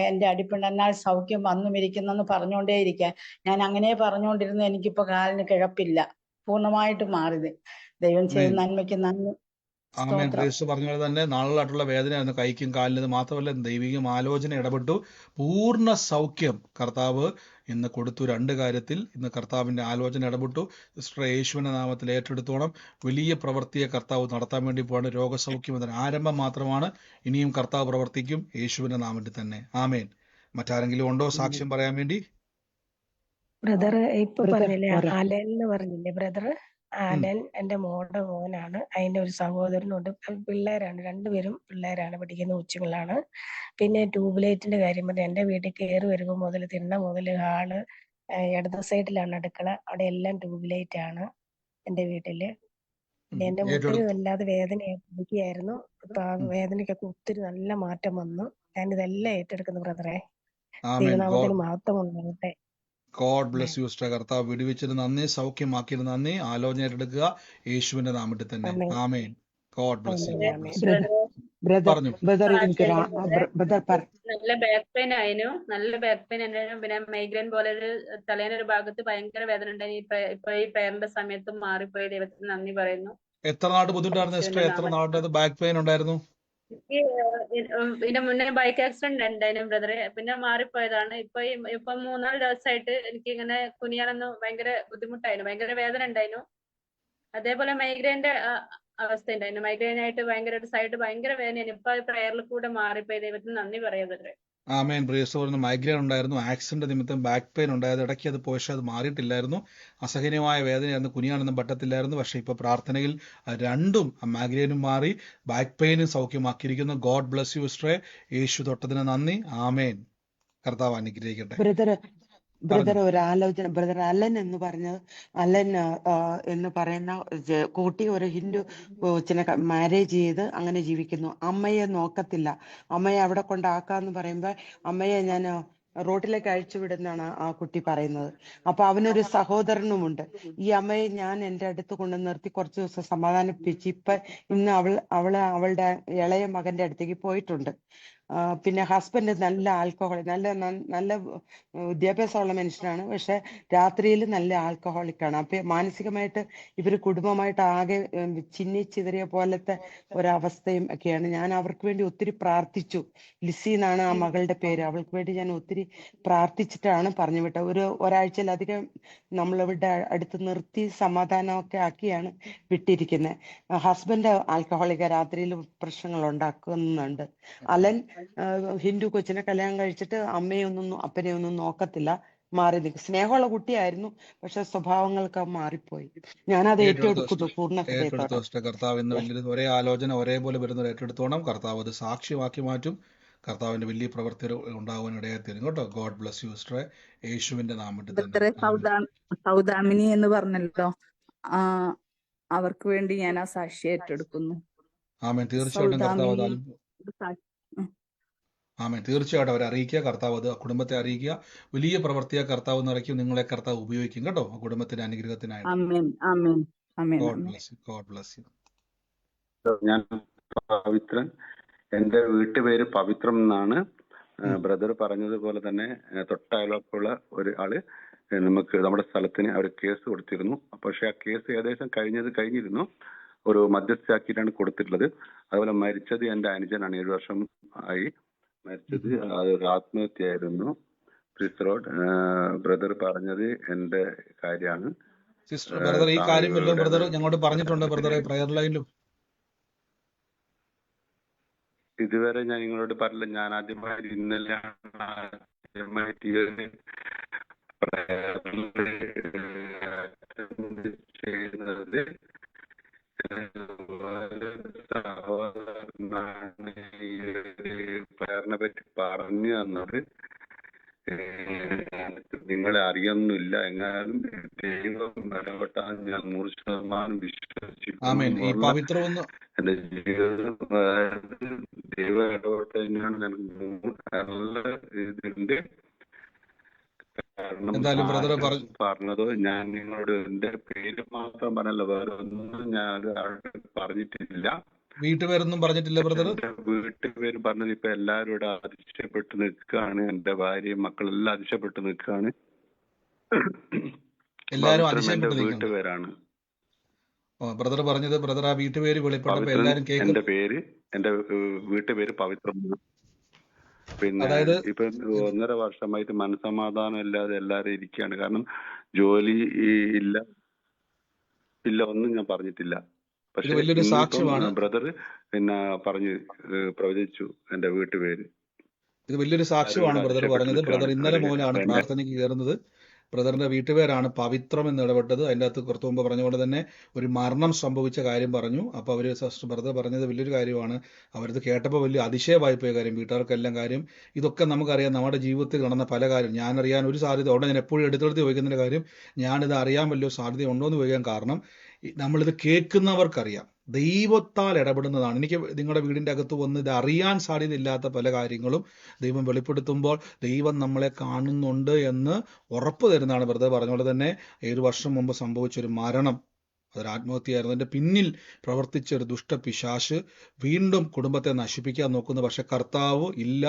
എൻ്റെ അടിപ്പിണ്ടെന്നാൽ സൗഖ്യം വന്നുമിരിക്കുന്നെന്ന് പറഞ്ഞുകൊണ്ടേ ഇരിക്കാൻ. ഞാൻ അങ്ങനെ പറഞ്ഞുകൊണ്ടിരുന്നു. എനിക്കിപ്പോ കാലിന് കിഴപ്പില്ല, പൂർണ്ണമായിട്ട് മാറിയത്. ദൈവം ചെയ്ത നന്മയ്ക്ക് നന്ദി. ആമേൻ. ക്രിസ്തു പറഞ്ഞ പോലെ തന്നെ നാളുകളായിട്ടുള്ള വേദനയായിരുന്നു കൈക്കും കാലിനും. മാത്രമല്ല ദൈവികം ആലോചന ഇടപെട്ടു. പൂർണ്ണ സൗഖ്യം കർത്താവ് ഇന്ന് കൊടുത്തു. 2 കാര്യത്തിൽ ഇന്ന് കർത്താവിന്റെ ആലോചന ഇടപെട്ടു. സിസ്റ്റർ യേശുവിന്റെ നാമത്തിൽ ഏറ്റെടുത്തോണം. വലിയ പ്രവൃത്തിയെ കർത്താവ് നടത്താൻ വേണ്ടി പോവാണ്. രോഗസൗഖ്യം എന്നതിന് ആരംഭം മാത്രമാണ്. ഇനിയും കർത്താവ് പ്രവർത്തിക്കും യേശുവിന്റെ നാമത്തിൽ തന്നെ, ആമേൻ. മറ്റാരെങ്കിലും ഉണ്ടോ സാക്ഷ്യം പറയാൻ വേണ്ടി? ബ്രദർ ഇപ്പൊ പറഞ്ഞില്ലേ അലൻ എന്ന് പറഞ്ഞില്ലേ ബ്രദർ, അലൻ എന്റെ മോളുടെ മോനാണ്. അതിന്റെ ഒരു സഹോദരനുണ്ട്. പിള്ളേരാണ്, 2 പേരും പിള്ളേരാണ്, പഠിക്കുന്ന കൊച്ചുങ്ങളാണ്. പിന്നെ ട്യൂബ്ലൈറ്റിന്റെ കാര്യം പറഞ്ഞ എന്റെ വീട്ടിൽ കയറി വരുമ്പോൾ മുതൽ തിണ്ണ മുതൽ ഹാള് ഇടത് സൈഡിലാണ് അടുക്കള, അവിടെ എല്ലാം ട്യൂബ്ലൈറ്റ് ആണ് എന്റെ വീട്ടില്. പിന്നെ എന്റെ മുട്ടിന് വല്ലാതെ വേദനയായിരിക്കുന്നു. ഇപ്പൊ ആ വേദനയ്ക്കൊക്കെ ഒത്തിരി നല്ല മാറ്റം വന്നു. ഞാനിതെല്ലാം ഏറ്റെടുക്കുന്നു ബ്രദറെ. ദൈവനാമത്തിന് മഹത്വം ഉണ്ടാകട്ടെ. God bless you sister. കർത്താവ് വിടുവിച്ചത് നന്ദി, സൗഖ്യമാക്കിയത് നന്ദി. ആലോചന എടുക്കുക യേശുവിന്റെ നാമത്തിൽ തന്നെ, ആമേൻ. God bless U. പറഞ്ഞു. നല്ല ബാക്ക് പെയിൻ ആയിരുന്നു, പിന്നെ മൈഗ്രെയിൻ പോലെ ഒരു തലേനൊരു ഭാഗത്ത് ഭയങ്കര വേദന ഉണ്ടായി. ഇപ്പൊ ഈ പേരിന്റെ സമയത്തും മാറിപ്പോയി. ദൈവത്തിന് നന്ദി പറയുന്നു. എത്ര നാട്ട് ബുദ്ധിമുട്ടായിരുന്നു സിസ്റ്റർ? എത്ര നാട്ട് ബാക്ക് പെയിൻ ഉണ്ടായിരുന്നു? ഇതിന്റെ മുന്നേ ബൈക്ക് ആക്സിഡന്റ് ഉണ്ടായിരുന്നു ബ്രദറെ. പിന്നെ മാറിപ്പോയതാണ്. ഇപ്പൊ 3-4 ദിവസമായിട്ട് എനിക്ക് ഇങ്ങനെ കുനിയാനൊന്നും ഭയങ്കര ബുദ്ധിമുട്ടായിരുന്നു, ഭയങ്കര വേദന ഉണ്ടായിരുന്നു. അതേപോലെ മൈഗ്രെയിന്റെ അവസ്ഥ ഉണ്ടായിരുന്നു. മൈഗ്രെയിൻ ആയിട്ട് ഭയങ്കര സൈഡ് ഭയങ്കര വേദനയാണ്. ഇപ്പൊ പ്രയറിൽ കൂടെ മാറിപ്പോയി. ദൈവത്തിന് നന്ദി പറയാം ബ്രദറെ. ആമേൻ. പ്രിയസഹോദരന് മൈഗ്രെയിൻ ഉണ്ടായിരുന്നു, ആക്സിഡന്റ് നിമിത്തം ബാക്ക് പെയിൻ ഉണ്ടായത്. ഇടയ്ക്ക് അത് പോയപക്ഷെ അത് മാറിയിട്ടില്ലായിരുന്നു. അസഹനീയമായ വേദനയായിരുന്നു, കുനിയാനൊന്നും പറ്റത്തില്ലായിരുന്നു. പക്ഷെ ഇപ്പൊ പ്രാർത്ഥനയിൽ രണ്ടും, മൈഗ്രെയിനും മാറി ബാക്ക് പെയിനും സൗഖ്യമാക്കിയിരിക്കുന്നു. ഗോഡ് ബ്ലസ് യു സിസ്റ്ററെ. യേശു തൊട്ടതിന് നന്ദി, ആമേൻ. കർത്താവ് അനുഗ്രഹിക്കട്ടെ. ബ്രദർ ഒരു ആലോചന. ബ്രദർ അലൻ എന്ന് പറഞ്ഞത്, അലൻ എന്ന് പറയുന്ന കുട്ടി ഒരു ഹിന്ദു കൊച്ചിനെ മാരേജ് ചെയ്ത് അങ്ങനെ ജീവിക്കുന്നു. അമ്മയെ നോക്കത്തില്ല. അമ്മയെ അവിടെ കൊണ്ടാക്കാന്ന് പറയുമ്പോ അമ്മയെ ഞാൻ റോഡിലേക്ക് അഴിച്ചുവിടുന്നാണ് ആ കുട്ടി പറയുന്നത്. അപ്പൊ അവനൊരു സഹോദരനുമുണ്ട്. ഈ അമ്മയെ ഞാൻ എൻ്റെ അടുത്ത് കൊണ്ട് നിർത്തി കുറച്ച് ദിവസം സമാധാനിപ്പിച്ച് ഇന്ന് അവളുടെ ഇളയ മകന്റെ അടുത്തേക്ക് പോയിട്ടുണ്ട്. പിന്നെ ഹസ്ബൻഡ് നല്ല ആൽക്കഹോളിക്, നല്ല വിദ്യാഭ്യാസമുള്ള മനുഷ്യനാണ്. പക്ഷെ രാത്രിയിൽ നല്ല ആൽക്കഹോളിക്കാണ്. അപ്പൊ മാനസികമായിട്ട് ഇവര് കുടുംബമായിട്ട് ആകെ ചിന്നി ചിതറിയ പോലത്തെ ഒരവസ്ഥയും ഒക്കെയാണ്. ഞാൻ അവർക്ക് വേണ്ടി ഒത്തിരി പ്രാർത്ഥിച്ചു. ലിസി എന്നാണ് ആ മകളുടെ പേര്. അവൾക്ക് വേണ്ടി ഞാൻ ഒത്തിരി പ്രാർത്ഥിച്ചിട്ടാണ് പറഞ്ഞു വിട്ടത്. ഒരാഴ്ചയിലധികം നമ്മളിവിടെ അടുത്ത് നിർത്തി സമാധാനമൊക്കെ ആക്കിയാണ് വിട്ടിരിക്കുന്നത്. ഹസ്ബൻഡ് ആൽക്കഹോളിക്ക, രാത്രിയിൽ പ്രശ്നങ്ങൾ ഉണ്ടാക്കുന്നുണ്ട്. അലൻ ഹിന്ദു കൊച്ചിനെ കല്യാണം കഴിച്ചിട്ട് അമ്മയൊന്നും അപ്പനെയൊന്നും നോക്കത്തില്ല, മാറി നിൽക്കും. സ്നേഹമുള്ള കുട്ടിയായിരുന്നു, പക്ഷെ സ്വഭാവങ്ങളൊക്കെ മാറിപ്പോയി. ഞാനത് ഏറ്റെടുക്കുന്നു പൂർണ്ണ ഹൃദയത്തോടെ. സിസ്റ്റർ. കർത്താവ് ഇന്ന് വലിയൊരു ഒരേ ആലോചന ഒരേപോലെ വരുന്നവർ ഏറ്റെടുത്തോണം. കർത്താവ് അത് സാക്ഷ്യമാക്കി മാറ്റും. കർത്താവിന്റെ വലിയ പ്രവർത്തികൾ ഉണ്ടാവാൻ ഇടയായിത്തീരും കേട്ടോ. ഗോഡ് ബ്ലസ് യു സിസ്റ്ററെ, യേശുവിന്റെ നാമത്തിൽ തന്നെ. സൗദാമിനി എന്ന് പറഞ്ഞല്ലോ, അവർക്ക് വേണ്ടി ഞാൻ ആ സാക്ഷി ഏറ്റെടുക്കുന്നു. ആമേൻ. തീർച്ചയായിട്ടും കർത്താവ് ആമേൻ. തീർച്ചയായിട്ടും അവരെ അറിയിക്കുക. കർത്താവ് അത് കുടുംബത്തെ അറിയിക്കുക. വലിയ പ്രവർത്തിയ കർത്താവ് നിറയ്ക്കും. നിങ്ങളെ കർത്താവ് ഉപയോഗിക്കും കേട്ടോ, ആ കുടുംബത്തിന്റെ അനുഗ്രഹത്തിനായിട്ട്. God bless U. ഞാൻ പവിത്രൻ, എന്റെ വീട്ടുപേര് പവിത്രം എന്നാണ്. ബ്രദർ പറഞ്ഞതുപോലെ തന്നെ തൊട്ടയൽവക്കമുള്ള ഒരു ആള് നമുക്ക് നമ്മുടെ സ്ഥലത്തിന് അവർ കേസ് കൊടുത്തിരുന്നു. പക്ഷെ ആ കേസ് ഏകദേശം കഴിഞ്ഞിരുന്നു. ഒരു മധ്യസ്ഥയാക്കിയിട്ടാണ് കൊടുത്തിട്ടുള്ളത്. അതുപോലെ മരിച്ചത് എന്റെ അനുജനാണ്. 7 വർഷം ആയി മരിച്ചത്. അതൊരു ആത്മഹത്യയായിരുന്നു. ബ്രദർ പറഞ്ഞത് എന്റെ കാര്യമാണ്. സിസ്റ്റർ ബ്രദർ ഈ കാര്യം വല്ലതും ബ്രദർ ഞങ്ങളോട് പറഞ്ഞിട്ടുണ്ട് ബ്രദറെ പ്രയർ ലൈനിലും? ഇതുവരെ ഞാൻ നിങ്ങളോട് പറഞ്ഞില്ല. ഞാൻ ആദ്യമായി ഇന്നലെയാണ് ചെയ്യുന്നത്. പ്രയറിനെ പറ്റി പറഞ്ഞു തന്നത്. നിങ്ങളെ അറിയൊന്നുമില്ല, എങ്ങാനും ദൈവം ഇടപെട്ടാൽ ഞാൻ 100% വിശ്വസിക്കുന്നു. എന്റെ ജീവിതം ദൈവം ഇടപെട്ട് തന്നെയാണ്. നല്ല ഇതുണ്ട്. കാരണം പറഞ്ഞതോ ഞാൻ നിങ്ങളോട് എന്റെ പേര് മാത്രം പറഞ്ഞല്ലോ, വേറെ ഒന്നും ഞാൻ പറഞ്ഞിട്ടില്ല. വീട്ടുപേരൊന്നും പറഞ്ഞിട്ടില്ല ബ്രദർ? വീട്ടുപേര് പറഞ്ഞത് ഇപ്പൊ എല്ലാവരും ഇവിടെ അതിശയപ്പെട്ട് നിൽക്കുകയാണ്. എന്റെ ഭാര്യയും മക്കളെല്ലാം അതിശയപ്പെട്ട് നിൽക്കുകയാണ്. എന്റെ വീട്ടുപേരാണ് ബ്രദർ പറഞ്ഞത്. ബ്രദർ ആ വീട്ടുപേര് വെളിപ്പെട്ടപ്പോ എല്ലാരും എന്റെ വീട്ടുപേര് പവിത്രം. പിന്നെ ഇപ്പൊ 1.5 വർഷമായിട്ട് മനസമാധാനം ഇല്ലാതെ എല്ലാരും ഇരിക്കുകയാണ്. കാരണം ജോലി ഇല്ല ഒന്നും ഞാൻ പറഞ്ഞിട്ടില്ല. പക്ഷെ ബ്രദർ പിന്നെ പ്രവചിച്ചു എന്റെ വീട്ടുപേര്. ഇത് വലിയൊരു സാക്ഷ്യമാണ് ബ്രദർ പറഞ്ഞത്. ബ്രദർ ഇന്നലെ മുതലാണ് പ്രാർത്ഥനയ്ക്ക് കയറുന്നത്. ബ്രദറിന്റെ വീട്ടുപേരാണ് പവിത്രം എന്ന് ഇടപെട്ടത്. അതിൻ്റെ അകത്ത് കുറച്ചു മുമ്പ് പറഞ്ഞുകൊണ്ട് തന്നെ ഒരു മരണം സംഭവിച്ച കാര്യം പറഞ്ഞു. അപ്പോൾ അവർ ബ്രദർ പറഞ്ഞത് വലിയൊരു കാര്യമാണ്. അവരത് കേട്ടപ്പോൾ വലിയ അതിശയമായിപ്പോയ കാര്യം, വീട്ടുകാർക്കെല്ലാം കാര്യം. ഇതൊക്കെ നമുക്കറിയാം, നമ്മുടെ ജീവിതത്തിൽ നടന്ന പല കാര്യം ഞാനറിയാൻ ഒരു സാധ്യത ഉണ്ട്. ഞാൻ എപ്പോഴും എടുത്തെടുത്ത് ചോദിക്കുന്നതിൻ്റെ കാര്യം, ഞാനിത് അറിയാൻ വലിയ സാധ്യത ഉണ്ടോ എന്ന് ചോദിക്കാൻ കാരണം, നമ്മളിത് കേൾക്കുന്നവർക്കറിയാം ദൈവത്താൽ ഇടപെടുന്നതാണ്. എനിക്ക് നിങ്ങളുടെ വീടിൻ്റെ അകത്ത് വന്ന് ഇത് അറിയാൻ സാധ്യതയില്ലാത്ത പല കാര്യങ്ങളും ദൈവം വെളിപ്പെടുത്തുമ്പോൾ ദൈവം നമ്മളെ കാണുന്നുണ്ട് എന്ന് ഉറപ്പ് തരുന്നതാണ്. ബ്രദർ പറഞ്ഞ പോലെ തന്നെ 7 വർഷം മുമ്പ് സംഭവിച്ചൊരു മരണം, അതൊരു ആത്മഹത്യയായിരുന്നു. അതിൻ്റെ പിന്നിൽ പ്രവർത്തിച്ച ഒരു ദുഷ്ടപിശാച് വീണ്ടും കുടുംബത്തെ നശിപ്പിക്കാൻ നോക്കുന്നു. പക്ഷെ കർത്താവ് ഇല്ല,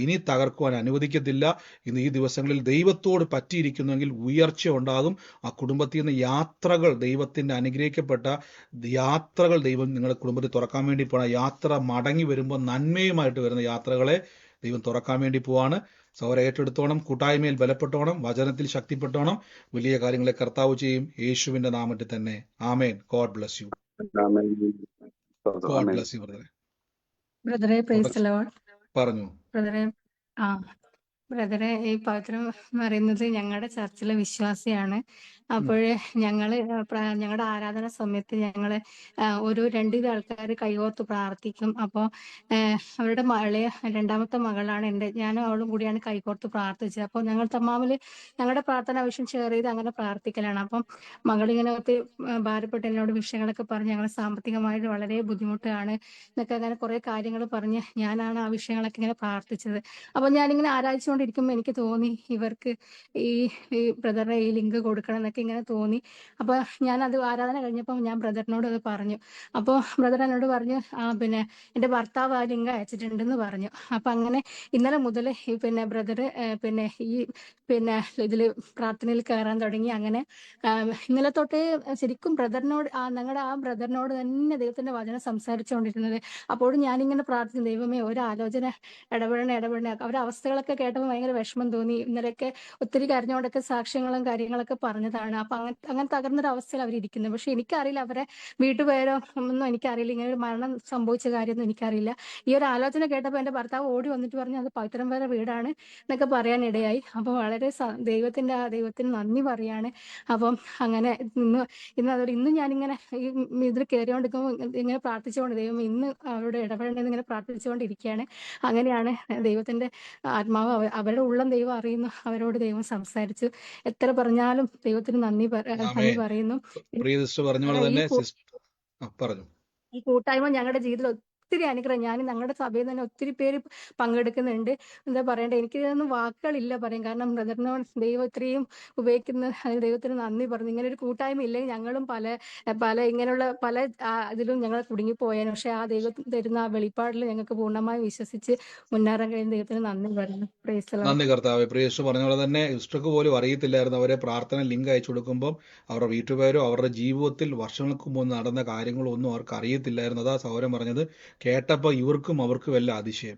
ഇനി തകർക്കുവാൻ അനുവദിക്കത്തില്ല. ഇന്ന് ഈ ദിവസങ്ങളിൽ ദൈവത്തോട് പറ്റിയിരിക്കുന്നെങ്കിൽ ഉയർച്ച ഉണ്ടാകും. ആ കുടുംബത്തിൽ നിന്ന് യാത്രകൾ, ദൈവത്തിൻ്റെ അനുഗ്രഹിക്കപ്പെട്ട യാത്രകൾ ദൈവം നിങ്ങളുടെ കുടുംബത്തിൽ തുറക്കാൻ വേണ്ടി പോകണം. യാത്ര മടങ്ങി വരുമ്പോൾ നന്മയുമായിട്ട് വരുന്ന യാത്രകളെ ദൈവം തുറക്കാൻ വേണ്ടി പോവാണ്. സൗര ഏറ്റെടുത്തോണം, കൂട്ടായ്മയിൽ ബലപ്പെട്ടോണം, വചനത്തിൽ ശക്തിപ്പെട്ടോണം. വലിയ കാര്യങ്ങളെ കർത്താവ് ചെയ്യും, യേശുവിന്റെ നാമത്തിൽ തന്നെ. Amen. God bless you. God bless you ബ്രദറെ. ബ്രദറെ പ്രൈസ് ദി ലോർഡ്. പറഞ്ഞു ബ്രദറെ, ഈ പവിത്രം എന്ന് പറയുന്നത് ഞങ്ങളുടെ ചർച്ചിലെ വിശ്വാസിയാണ്. അപ്പോഴ് ഞങ്ങളുടെ ആരാധന സമയത്ത് ഞങ്ങള് ഒരു 2 ആൾക്കാർ കൈകോർത്ത് പ്രാർത്ഥിക്കും. അപ്പോൾ അവരുടെ രണ്ടാമത്തെ മകളാണ് ഞാനും അവളും കൂടിയാണ് കൈകോർത്ത് പ്രാർത്ഥിച്ചത്. അപ്പോൾ ഞങ്ങൾ തമ്മിൽ ഞങ്ങളുടെ പ്രാർത്ഥന ആവശ്യം ഷെയർ ചെയ്ത് അങ്ങനെ പ്രാർത്ഥിക്കലാണ്. അപ്പം മകളിങ്ങനെ ഭാരപ്പെട്ട് എന്നോട് വിഷയങ്ങളൊക്കെ പറഞ്ഞ് ഞങ്ങൾ സാമ്പത്തികമായിട്ട് വളരെ ബുദ്ധിമുട്ടാണ് എന്നൊക്കെ അങ്ങനെ കുറെ കാര്യങ്ങൾ പറഞ്ഞ് ഞാനാണ് ആ വിഷയങ്ങളൊക്കെ ഇങ്ങനെ പ്രാർത്ഥിച്ചത്. അപ്പൊ ഞാനിങ്ങനെ ആരാധിച്ചുകൊണ്ടിരിക്കുമ്പോൾ എനിക്ക് തോന്നി ഇവർക്ക് ഈ ബ്രദറിനെ ഈ ലിങ്ക് കൊടുക്കണം എന്നൊക്കെ എന്നൊക്കെ ഇങ്ങനെ തോന്നി. അപ്പോൾ ഞാനത് ആരാധന കഴിഞ്ഞപ്പോൾ ഞാൻ ബ്രദറിനോട് അത് പറഞ്ഞു. അപ്പോൾ ബ്രദർ എന്നോട് പറഞ്ഞു, പിന്നെ എൻ്റെ ഭർത്താവ് ആ ലിങ്ക് അയച്ചിട്ടുണ്ടെന്ന് പറഞ്ഞു. അപ്പം അങ്ങനെ ഇന്നലെ മുതൽ ഈ പിന്നെ ബ്രദർ പിന്നെ ഈ പിന്നെ ഇതിൽ പ്രാർത്ഥനയിൽ കയറാൻ തുടങ്ങി. അങ്ങനെ ഇന്നലെ തൊട്ടേ ശരിക്കും ബ്രദറിനോട് ഞങ്ങളുടെ ആ ബ്രദറിനോട് തന്നെ ദൈവത്തിന്റെ വചനം സംസാരിച്ചുകൊണ്ടിരുന്നത്. അപ്പോഴും ഞാനിങ്ങനെ പ്രാർത്ഥിച്ചു, ദൈവമേ ഒരാലോചന ഇടപെടണേ. അവരുടെ അവസ്ഥകളൊക്കെ കേട്ടപ്പോൾ ഭയങ്കര വിഷമം തോന്നി. ഇന്നലെയൊക്കെ ഒത്തിരി കരഞ്ഞുകൊണ്ടൊക്കെ സാക്ഷ്യങ്ങളും കാര്യങ്ങളൊക്കെ പറഞ്ഞതാണ്. അപ്പൊ അങ്ങനെ തകർന്നൊരു അവസ്ഥയിൽ അവരിയ്ക്കുന്നത്. പക്ഷെ എനിക്കറിയില്ല അവരെ വീട്ടുപേരോ ഒന്നും എനിക്കറിയില്ല, ഇങ്ങനെ ഒരു മരണം സംഭവിച്ച കാര്യമൊന്നും എനിക്കറിയില്ല. ഈ ഒരു ആലോചന കേട്ടപ്പോൾ എൻ്റെ ഭർത്താവ് ഓടി വന്നിട്ട് പറഞ്ഞു അത് പവിത്രം പേരുടെ വീടാണ് എന്നൊക്കെ പറയാനിടയായി. അപ്പോൾ വളരെ ദൈവത്തിന് നന്ദി പറയാണ്. അപ്പം അങ്ങനെ ഇന്ന് ഞാനിങ്ങനെ ഈ ഇതിൽ കയറിയോണ്ടിരിക്കുമ്പോൾ ഇങ്ങനെ പ്രാർത്ഥിച്ചുകൊണ്ട് ദൈവം ഇന്ന് അവരോട് ഇടപെടേണ്ടത് ഇങ്ങനെ പ്രാർത്ഥിച്ചുകൊണ്ടിരിക്കുകയാണ്. അങ്ങനെയാണ് ദൈവത്തിന്റെ ആത്മാവ് അവരുടെ ഉള്ളം ദൈവം അറിയുന്നു. അവരോട് ദൈവം സംസാരിച്ചു. എത്ര പറഞ്ഞാലും ദൈവത്തിന് നന്ദി പറയുന്നു. പ്രിയ സിസ്റ്റർ പറഞ്ഞ പോലെ തന്നെ പറഞ്ഞു. ഈ കൂട്ടായ്മ ഞങ്ങളുടെ ജീവിതത്തിൽ ഒത്തിരി അനുഗ്രഹം. ഞാൻ ഞങ്ങളുടെ സഭയിൽ തന്നെ ഒത്തിരി പേര് പങ്കെടുക്കുന്നുണ്ട്. എന്താ പറയണ്ടേ, എനിക്ക് ഇതൊന്നും വാക്കുകളില്ല പറയും. കാരണം ബ്രദറിനോട് ദൈവം ഇത്രയും ഉപയോഗിക്കുന്ന ദൈവത്തിന് നന്ദി പറഞ്ഞു. ഇങ്ങനെ ഒരു കൂട്ടായ്മ ഇല്ലെങ്കിൽ ഞങ്ങളും പല ഇങ്ങനെയുള്ള പല ഇതിലും ഞങ്ങൾ കുടുങ്ങിപ്പോയാലും. പക്ഷെ ആ ദൈവം തരുന്ന ആ വെളിപ്പാടിൽ ഞങ്ങൾക്ക് പൂർണ്ണമായി വിശ്വസിച്ച് മുന്നേറാൻ കഴിയുന്ന ദൈവത്തിന് നന്ദി പറഞ്ഞു. Praise the Lord. നന്ദി കർത്താവേ. പ്രിയ സിസ്റ്റർ പറഞ്ഞ പോലെ തന്നെ സിസ്റ്റർക്ക് പോലും അറിയത്തില്ലായിരുന്നു അവരെ പ്രാർത്ഥന ലിങ്ക് അയച്ചു കൊടുക്കുമ്പോൾ അവരുടെ വീട്ടുപേരോ അവരുടെ ജീവിതത്തിൽ വർഷങ്ങൾക്ക് മുമ്പ് നടന്ന കാര്യങ്ങളോ ഒന്നും അവർക്ക് അറിയത്തില്ലായിരുന്നു. അതാ സഹോദരൻ പറഞ്ഞത് കേട്ടപ്പോൾ അവർക്കും എല്ലാം അതിശയം.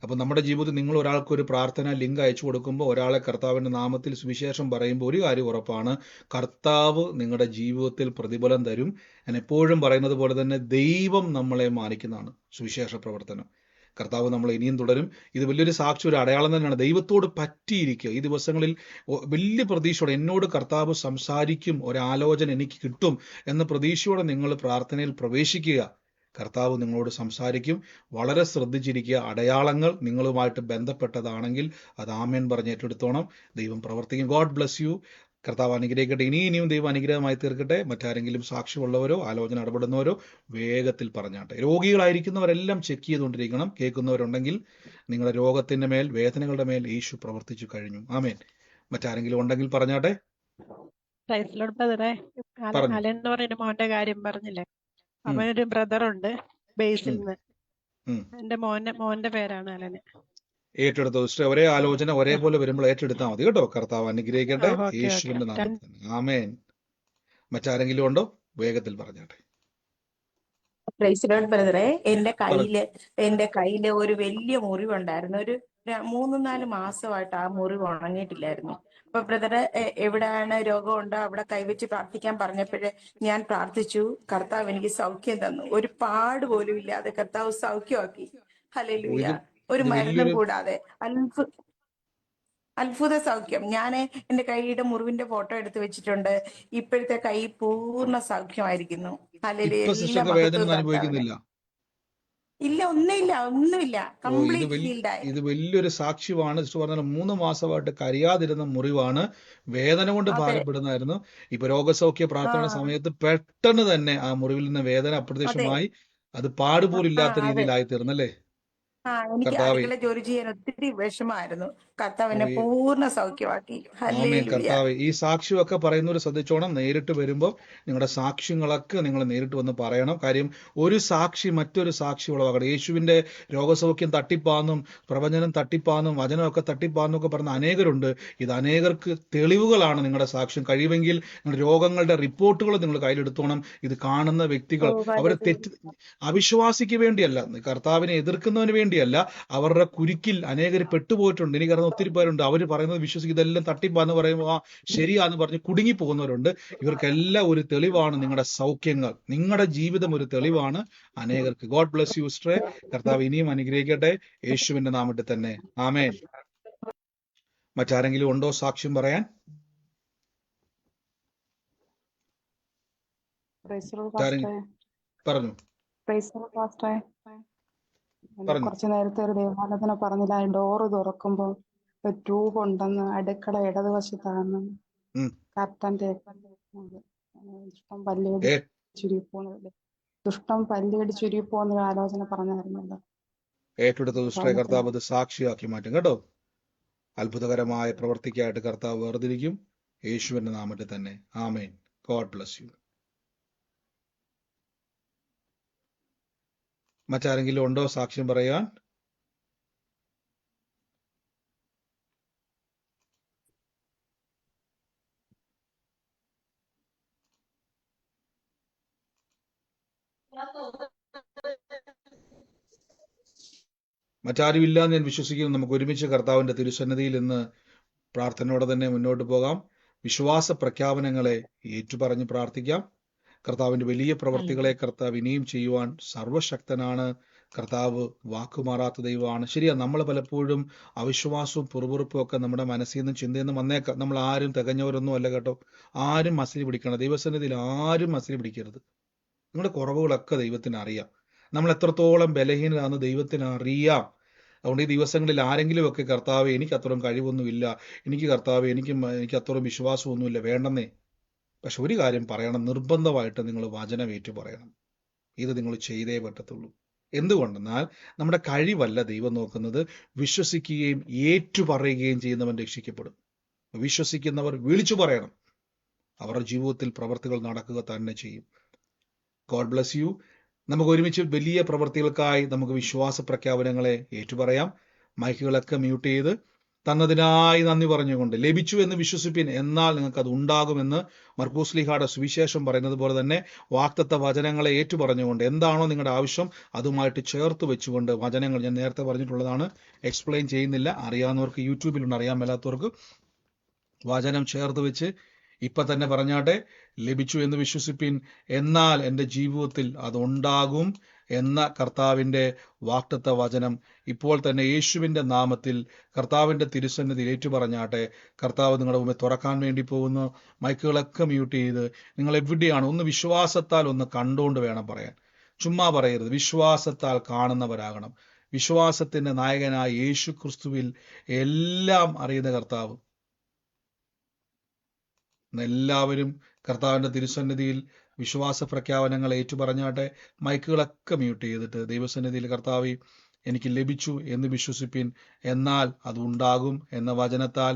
അപ്പം നമ്മുടെ ജീവിതത്തിൽ നിങ്ങൾ ഒരാൾക്ക് ഒരു പ്രാർത്ഥന ലിങ്ക് അയച്ചു കൊടുക്കുമ്പോൾ, ഒരാളെ കർത്താവിൻ്റെ നാമത്തിൽ സുവിശേഷം പറയുമ്പോൾ ഒരു കാര്യം ഉറപ്പാണ്, കർത്താവ് നിങ്ങളുടെ ജീവിതത്തിൽ പ്രതിഫലം തരും. ഞാൻ എപ്പോഴും പറയുന്നത് പോലെ തന്നെ ദൈവം നമ്മളെ മാനിക്കുന്നതാണ് സുവിശേഷ പ്രവർത്തനം. കർത്താവ് നമ്മൾ ഇനിയും തുടരും. ഇത് വലിയൊരു സാക്ഷി, ഒരു അടയാളം തന്നെയാണ്. ദൈവത്തോട് പറ്റിയിരിക്കുക. ഈ ദിവസങ്ങളിൽ വലിയ പ്രതീക്ഷയോടെ എന്നോട് കർത്താവ് സംസാരിക്കും, ഒരാലോചന എനിക്ക് കിട്ടും എന്ന പ്രതീക്ഷയോടെ നിങ്ങൾ പ്രാർത്ഥനയിൽ പ്രവേശിക്കുക. കർത്താവ് നിങ്ങളോട് സംസാരിക്കും. വളരെ ശ്രദ്ധിച്ചിരിക്കുക. അടയാളങ്ങൾ നിങ്ങളുമായിട്ട് ബന്ധപ്പെട്ടതാണെങ്കിൽ അത് ആമേൻ പറഞ്ഞ് ഏറ്റെടുത്തോണം. ദൈവം പ്രവർത്തിക്കും. God bless U. കർത്താവ് അനുഗ്രഹിക്കട്ടെ. ഇനിയും ദൈവം അനുഗ്രഹമായി തീർക്കട്ടെ. മറ്റാരെങ്കിലും സാക്ഷ്യമുള്ളവരോ ആലോചന ഇടപെടുന്നവരോ വേഗത്തിൽ പറഞ്ഞാട്ടെ. രോഗികളായിരിക്കുന്നവരെല്ലാം ചെക്ക് ചെയ്തുകൊണ്ടിരിക്കണം. കേൾക്കുന്നവരുണ്ടെങ്കിൽ നിങ്ങളുടെ രോഗത്തിന്റെ മേൽ, വേദനകളുടെ മേൽ യേശു പ്രവർത്തിച്ചു കഴിഞ്ഞു. ആമേൻ. മറ്റാരെങ്കിലും ഉണ്ടെങ്കിൽ പറഞ്ഞാട്ടെ. അലൻ എന്ന് പറയുന്ന മോന്റെ കാര്യം പറഞ്ഞില്ലേ, അവനൊരു ബ്രദറുണ്ട് ബേസിൽ നിന്ന്. എന്റെ മോന്റെ പേരാണ് അലന്. ഏറ്റെടുത്തു സിസ്റ്റർ. ഒരേ ആലോചന ഒരേപോലെ വരുമ്പോൾ ഏറ്റെടുത്താൽ മതി കേട്ടോ. കർത്താവ് അനുഗ്രഹിക്കട്ടെ. യേശുവിന്റെ നാമത്തിൽ. ആമേൻ. മറ്റാരെങ്കിലും ഉണ്ടോ? വേഗത്തിൽ പറഞ്ഞാട്ടെ. ബ്രദറെ, എന്റെ കയ്യില് ഒരു വലിയ മുറിവുണ്ടായിരുന്നു. ഒരു 3-4 മാസമായിട്ട് ആ മുറിവ് ഉണങ്ങിയിട്ടില്ലായിരുന്നു. അപ്പൊ ബ്രദറെ, എവിടെയാണ് രോഗമുണ്ടോ അവിടെ കൈവച്ച് പ്രാർത്ഥിക്കാൻ പറഞ്ഞപ്പോഴേ ഞാൻ പ്രാർത്ഥിച്ചു. കർത്താവ് എനിക്ക് സൗഖ്യം തന്നു. ഒരു പാട് പോലും ഇല്ലാതെ കർത്താവ് സൗഖ്യമാക്കി. ഹല്ലേലൂയ. ഒരു മരുന്നും കൂടാതെ അത്ഭുത സൗഖ്യം. ഞാൻ എന്റെ കൈയുടെ മുറിവിന്റെ ഫോട്ടോ എടുത്ത് വെച്ചിട്ടുണ്ട്. ഇപ്പോഴത്തെ കൈ പൂർണ്ണ സൗഖ്യമായിരിക്കുന്നു. ഇല്ല, ഒന്നുമില്ല. കംപ്ലീറ്റ് ഹീൽഡായി. ഇത് വലിയൊരു സാക്ഷ്യമാണ്. സിസ്റ്റർ പറഞ്ഞാൽ 3 മാസമായിട്ട് കരിയാതിരുന്ന മുറിവാണ്, വേദന കൊണ്ട് ഭാരപ്പെടുന്നതായിരുന്നു. ഇപ്പൊ രോഗസൗഖ്യ പ്രാർത്ഥന സമയത്ത് പെട്ടെന്ന് തന്നെ ആ മുറിവിൽ നിന്ന് വേദന അപ്രത്യക്ഷമായി. അത് പാടുപോലും ഇല്ലാത്ത രീതിയിലായി തീർന്നല്ലേ. എനിക്ക് അടുക്കള ജോലി ചെയ്യാൻ ഒത്തിരി വിഷമായിരുന്നു. കർത്താവിനെ പൂർണ്ണ സൗഖ്യമാക്കി. കർത്താവ് ഈ സാക്ഷ്യമൊക്കെ പറയുന്നവർ ശ്രദ്ധിച്ചോണം. നേരിട്ട് വരുമ്പോൾ നിങ്ങളുടെ സാക്ഷ്യങ്ങളൊക്കെ നിങ്ങൾ നേരിട്ട് വന്ന് പറയണം. കാര്യം ഒരു സാക്ഷി മറ്റൊരു സാക്ഷി ഉളവാക്കണം. യേശുവിന്റെ രോഗസൗഖ്യം തട്ടിപ്പാന്നും പ്രവചനം തട്ടിപ്പാന്നും വചനമൊക്കെ തട്ടിപ്പാന്നും ഒക്കെ പറഞ്ഞ അനേകരുണ്ട്. ഇത് അനേകർക്ക് തെളിവുകളാണ് നിങ്ങളുടെ സാക്ഷ്യം. കഴിയുമെങ്കിൽ നിങ്ങളുടെ രോഗങ്ങളുടെ റിപ്പോർട്ടുകൾ നിങ്ങൾ കയ്യിലെടുത്തോണം. ഇത് കാണുന്ന വ്യക്തികൾ അവരെ അവിശ്വാസിക്ക് വേണ്ടിയല്ല, കർത്താവിനെ എതിർക്കുന്നതിന് വേണ്ടിയല്ല, അവരുടെ കുരുക്കിൽ അനേകർ പെട്ടുപോയിട്ടുണ്ട്. എനിക്കറിയാം ഒത്തിരി പേരുണ്ട്. അവർ പറയുന്നത് വിശ്വസിക്കും. ഇതെല്ലാം തട്ടിപ്പാന്ന് പറയുമ്പോൾ ശരിയാന്ന് പറഞ്ഞ് കുടുങ്ങി പോകുന്നവരുണ്ട്. ഇവർക്കെല്ലാം ഒരു തെളിവാണ് നിങ്ങളുടെ സൗഖ്യങ്ങൾ. നിങ്ങളുടെ ജീവിതം ഒരു തെളിവാണ് അനേകർക്ക്. God bless you sister. കർത്താവ് ഇനിയും അനുഗ്രഹിക്കട്ടെ. യേശുവിന്റെ നാമത്തിൽ തന്നെ. ആമേൻ. മറ്റാരെങ്കിലും ഉണ്ടോ സാക്ഷ്യം പറയാൻ? പറഞ്ഞു. കുറച്ചു നേരത്തെ ഒരു ദേവാലയത്തിന് പറഞ്ഞില്ല, ഡോറ് തുറക്കുമ്പോൾ ഒരു ട്യൂബ് ഉണ്ടെന്ന്, അടുക്കള ഇടതുവശത്താണ്, കർട്ടന്റെ ദുഷ്ടം പല്ലിയടിച്ചുരുപ്പോന്നൊരു ആലോചന പറഞ്ഞായിരുന്നല്ലോ. ഏറ്റെടുത്ത ദുഷ്ടയെ കർത്താവ് അത് സാക്ഷിയാക്കി മാറ്റും കേട്ടോ. അത്ഭുതകരമായ പ്രവർത്തിക്കായിട്ട് കർത്താവ് വേർതിരിക്കും. യേശുവിന്റെ നാമത്തിൽ തന്നെ. ആമേൻ. God bless you. മറ്റാരെങ്കിലും ഉണ്ടോ സാക്ഷ്യം പറയാൻ? മറ്റാരും ഇല്ല എന്ന് ഞാൻ വിശ്വസിക്കുന്നു. നമുക്ക് ഒരുമിച്ച് കർത്താവിന്റെ തിരുസന്നിധിയിൽ ഇന്ന് പ്രാർത്ഥനയോടെ തന്നെ മുന്നോട്ട് പോകാം. വിശ്വാസ പ്രഖ്യാപനങ്ങളെ ഏറ്റുപറഞ്ഞ് പ്രാർത്ഥിക്കാം. കർത്താവിന്റെ വലിയ പ്രവർത്തികളെ കർത്താവ് ഇനിയും ചെയ്യുവാൻ സർവശക്തനാണ്. കർത്താവ് വാക്കുമാറാത്ത ദൈവമാണ്. ശരിയാ, നമ്മൾ പലപ്പോഴും അവിശ്വാസവും പുറപുറുപ്പും ഒക്കെ നമ്മുടെ മനസ്സിൽ നിന്നും ചിന്തയിൽ നിന്നും വന്നേക്കാം. നമ്മൾ ആരും തികഞ്ഞവരൊന്നും അല്ല കേട്ടോ. ആരും മസിൽ പിടിക്കണം. ദൈവസന്നിധിയിൽ ആരും മസിൽ പിടിക്കരുത്. നിങ്ങളുടെ കുറവുകളൊക്കെ ദൈവത്തിന് അറിയാം. നമ്മൾ എത്രത്തോളം ബലഹീനരാണെന്ന് ദൈവത്തിന് അറിയാം. അതുകൊണ്ട് ഈ ദിവസങ്ങളിൽ ആരെങ്കിലുമൊക്കെ കർത്താവെ എനിക്ക് അത്രയും കഴിവൊന്നുമില്ല, എനിക്ക് കർത്താവെ എനിക്ക് അത്രയും വിശ്വാസമൊന്നുമില്ല, വേണ്ടെന്നേ. പക്ഷെ ഒരു കാര്യം പറയണം, നിർബന്ധമായിട്ട് നിങ്ങൾ വചനം ഏറ്റു പറയണം. ഇത് നിങ്ങൾ ചെയ്തേ പറ്റത്തുള്ളൂ. എന്തുകൊണ്ടെന്നാൽ നമ്മുടെ കഴിവല്ല ദൈവം നോക്കുന്നത്, വിശ്വസിക്കുകയും ഏറ്റുപറയുകയും ചെയ്യുന്നവൻ രക്ഷിക്കപ്പെടും. വിശ്വസിക്കുന്നവർ വിളിച്ചു പറയണം, അവരുടെ ജീവിതത്തിൽ പ്രവർത്തികൾ നടക്കുക തന്നെ ചെയ്യും. God bless U. നമുക്ക് ഒരുമിച്ച് വലിയ പ്രവർത്തികൾക്കായി നമുക്ക് വിശ്വാസ പ്രഖ്യാപനങ്ങളെ ഏറ്റുപറയാം. മൈക്കുകളൊക്കെ മ്യൂട്ട് ചെയ്ത് തന്നതിനായി നന്ദി പറഞ്ഞുകൊണ്ട് ലഭിച്ചു എന്ന് വിശ്വസിപ്പിൻ, എന്നാൽ നിങ്ങൾക്ക് അത് ഉണ്ടാകുമെന്ന് മർക്കോസ് ശ്ലീഹായുടെ സുവിശേഷം പറയുന്നത് പോലെ തന്നെ വാഗ്ദത്ത വചനങ്ങളെ ഏറ്റുപറഞ്ഞുകൊണ്ട് എന്താണോ നിങ്ങളുടെ ആവശ്യം അതുമായിട്ട് ചേർത്ത് വെച്ചുകൊണ്ട് വചനങ്ങൾ ഞാൻ നേരത്തെ പറഞ്ഞിട്ടുള്ളതാണ്, എക്സ്പ്ലെയിൻ ചെയ്യുന്നില്ല. അറിയാവുന്നവർക്ക് യൂട്യൂബിലുണ്ട്, അറിയാൻ മേലാത്തവർക്ക് വചനം ചേർത്ത് വെച്ച് ഇപ്പൊ തന്നെ പറഞ്ഞാട്ടെ, ലഭിച്ചു എന്ന് വിശ്വസിപ്പിൻ, എന്നാൽ എൻ്റെ ജീവിതത്തിൽ അതുണ്ടാകും എന്ന കർത്താവിൻ്റെ വാഗ്ദത്ത വചനം ഇപ്പോൾ തന്നെ യേശുവിൻ്റെ നാമത്തിൽ കർത്താവിൻ്റെ തിരുസന്നിധിയിൽ ഏറ്റുപറഞ്ഞാട്ടെ. കർത്താവ് നിങ്ങളുടെ മുമ്പിൽ തുറക്കാൻ വേണ്ടി പോകുന്നു. മൈക്കുകളൊക്കെ മ്യൂട്ട് ചെയ്ത് നിങ്ങൾ എവിടെയാണ് ഒന്ന് വിശ്വാസത്താൽ ഒന്ന് കണ്ടുകൊണ്ട് വേണം പറയാൻ. ചുമ്മാ പറയരുത്, വിശ്വാസത്താൽ കാണുന്നവരാകണം. വിശ്വാസത്തിൻ്റെ നായകനായ യേശു ക്രിസ്തുവിൽ എല്ലാം അറിയുന്ന കർത്താവ്. എല്ലാവരും കർത്താവിൻ്റെ തിരുസന്നിധിയിൽ വിശ്വാസ പ്രഖ്യാപനങ്ങൾ ഏറ്റുപറഞ്ഞാട്ടെ. മൈക്കുകളൊക്കെ മ്യൂട്ട് ചെയ്തിട്ട് ദൈവസന്നിധിയിൽ കർത്താവേ എനിക്ക് ലഭിച്ചു എന്ന് വിശ്വസിപ്പിൻ, എന്നാൽ അത് ഉണ്ടാകും എന്ന വചനത്താൽ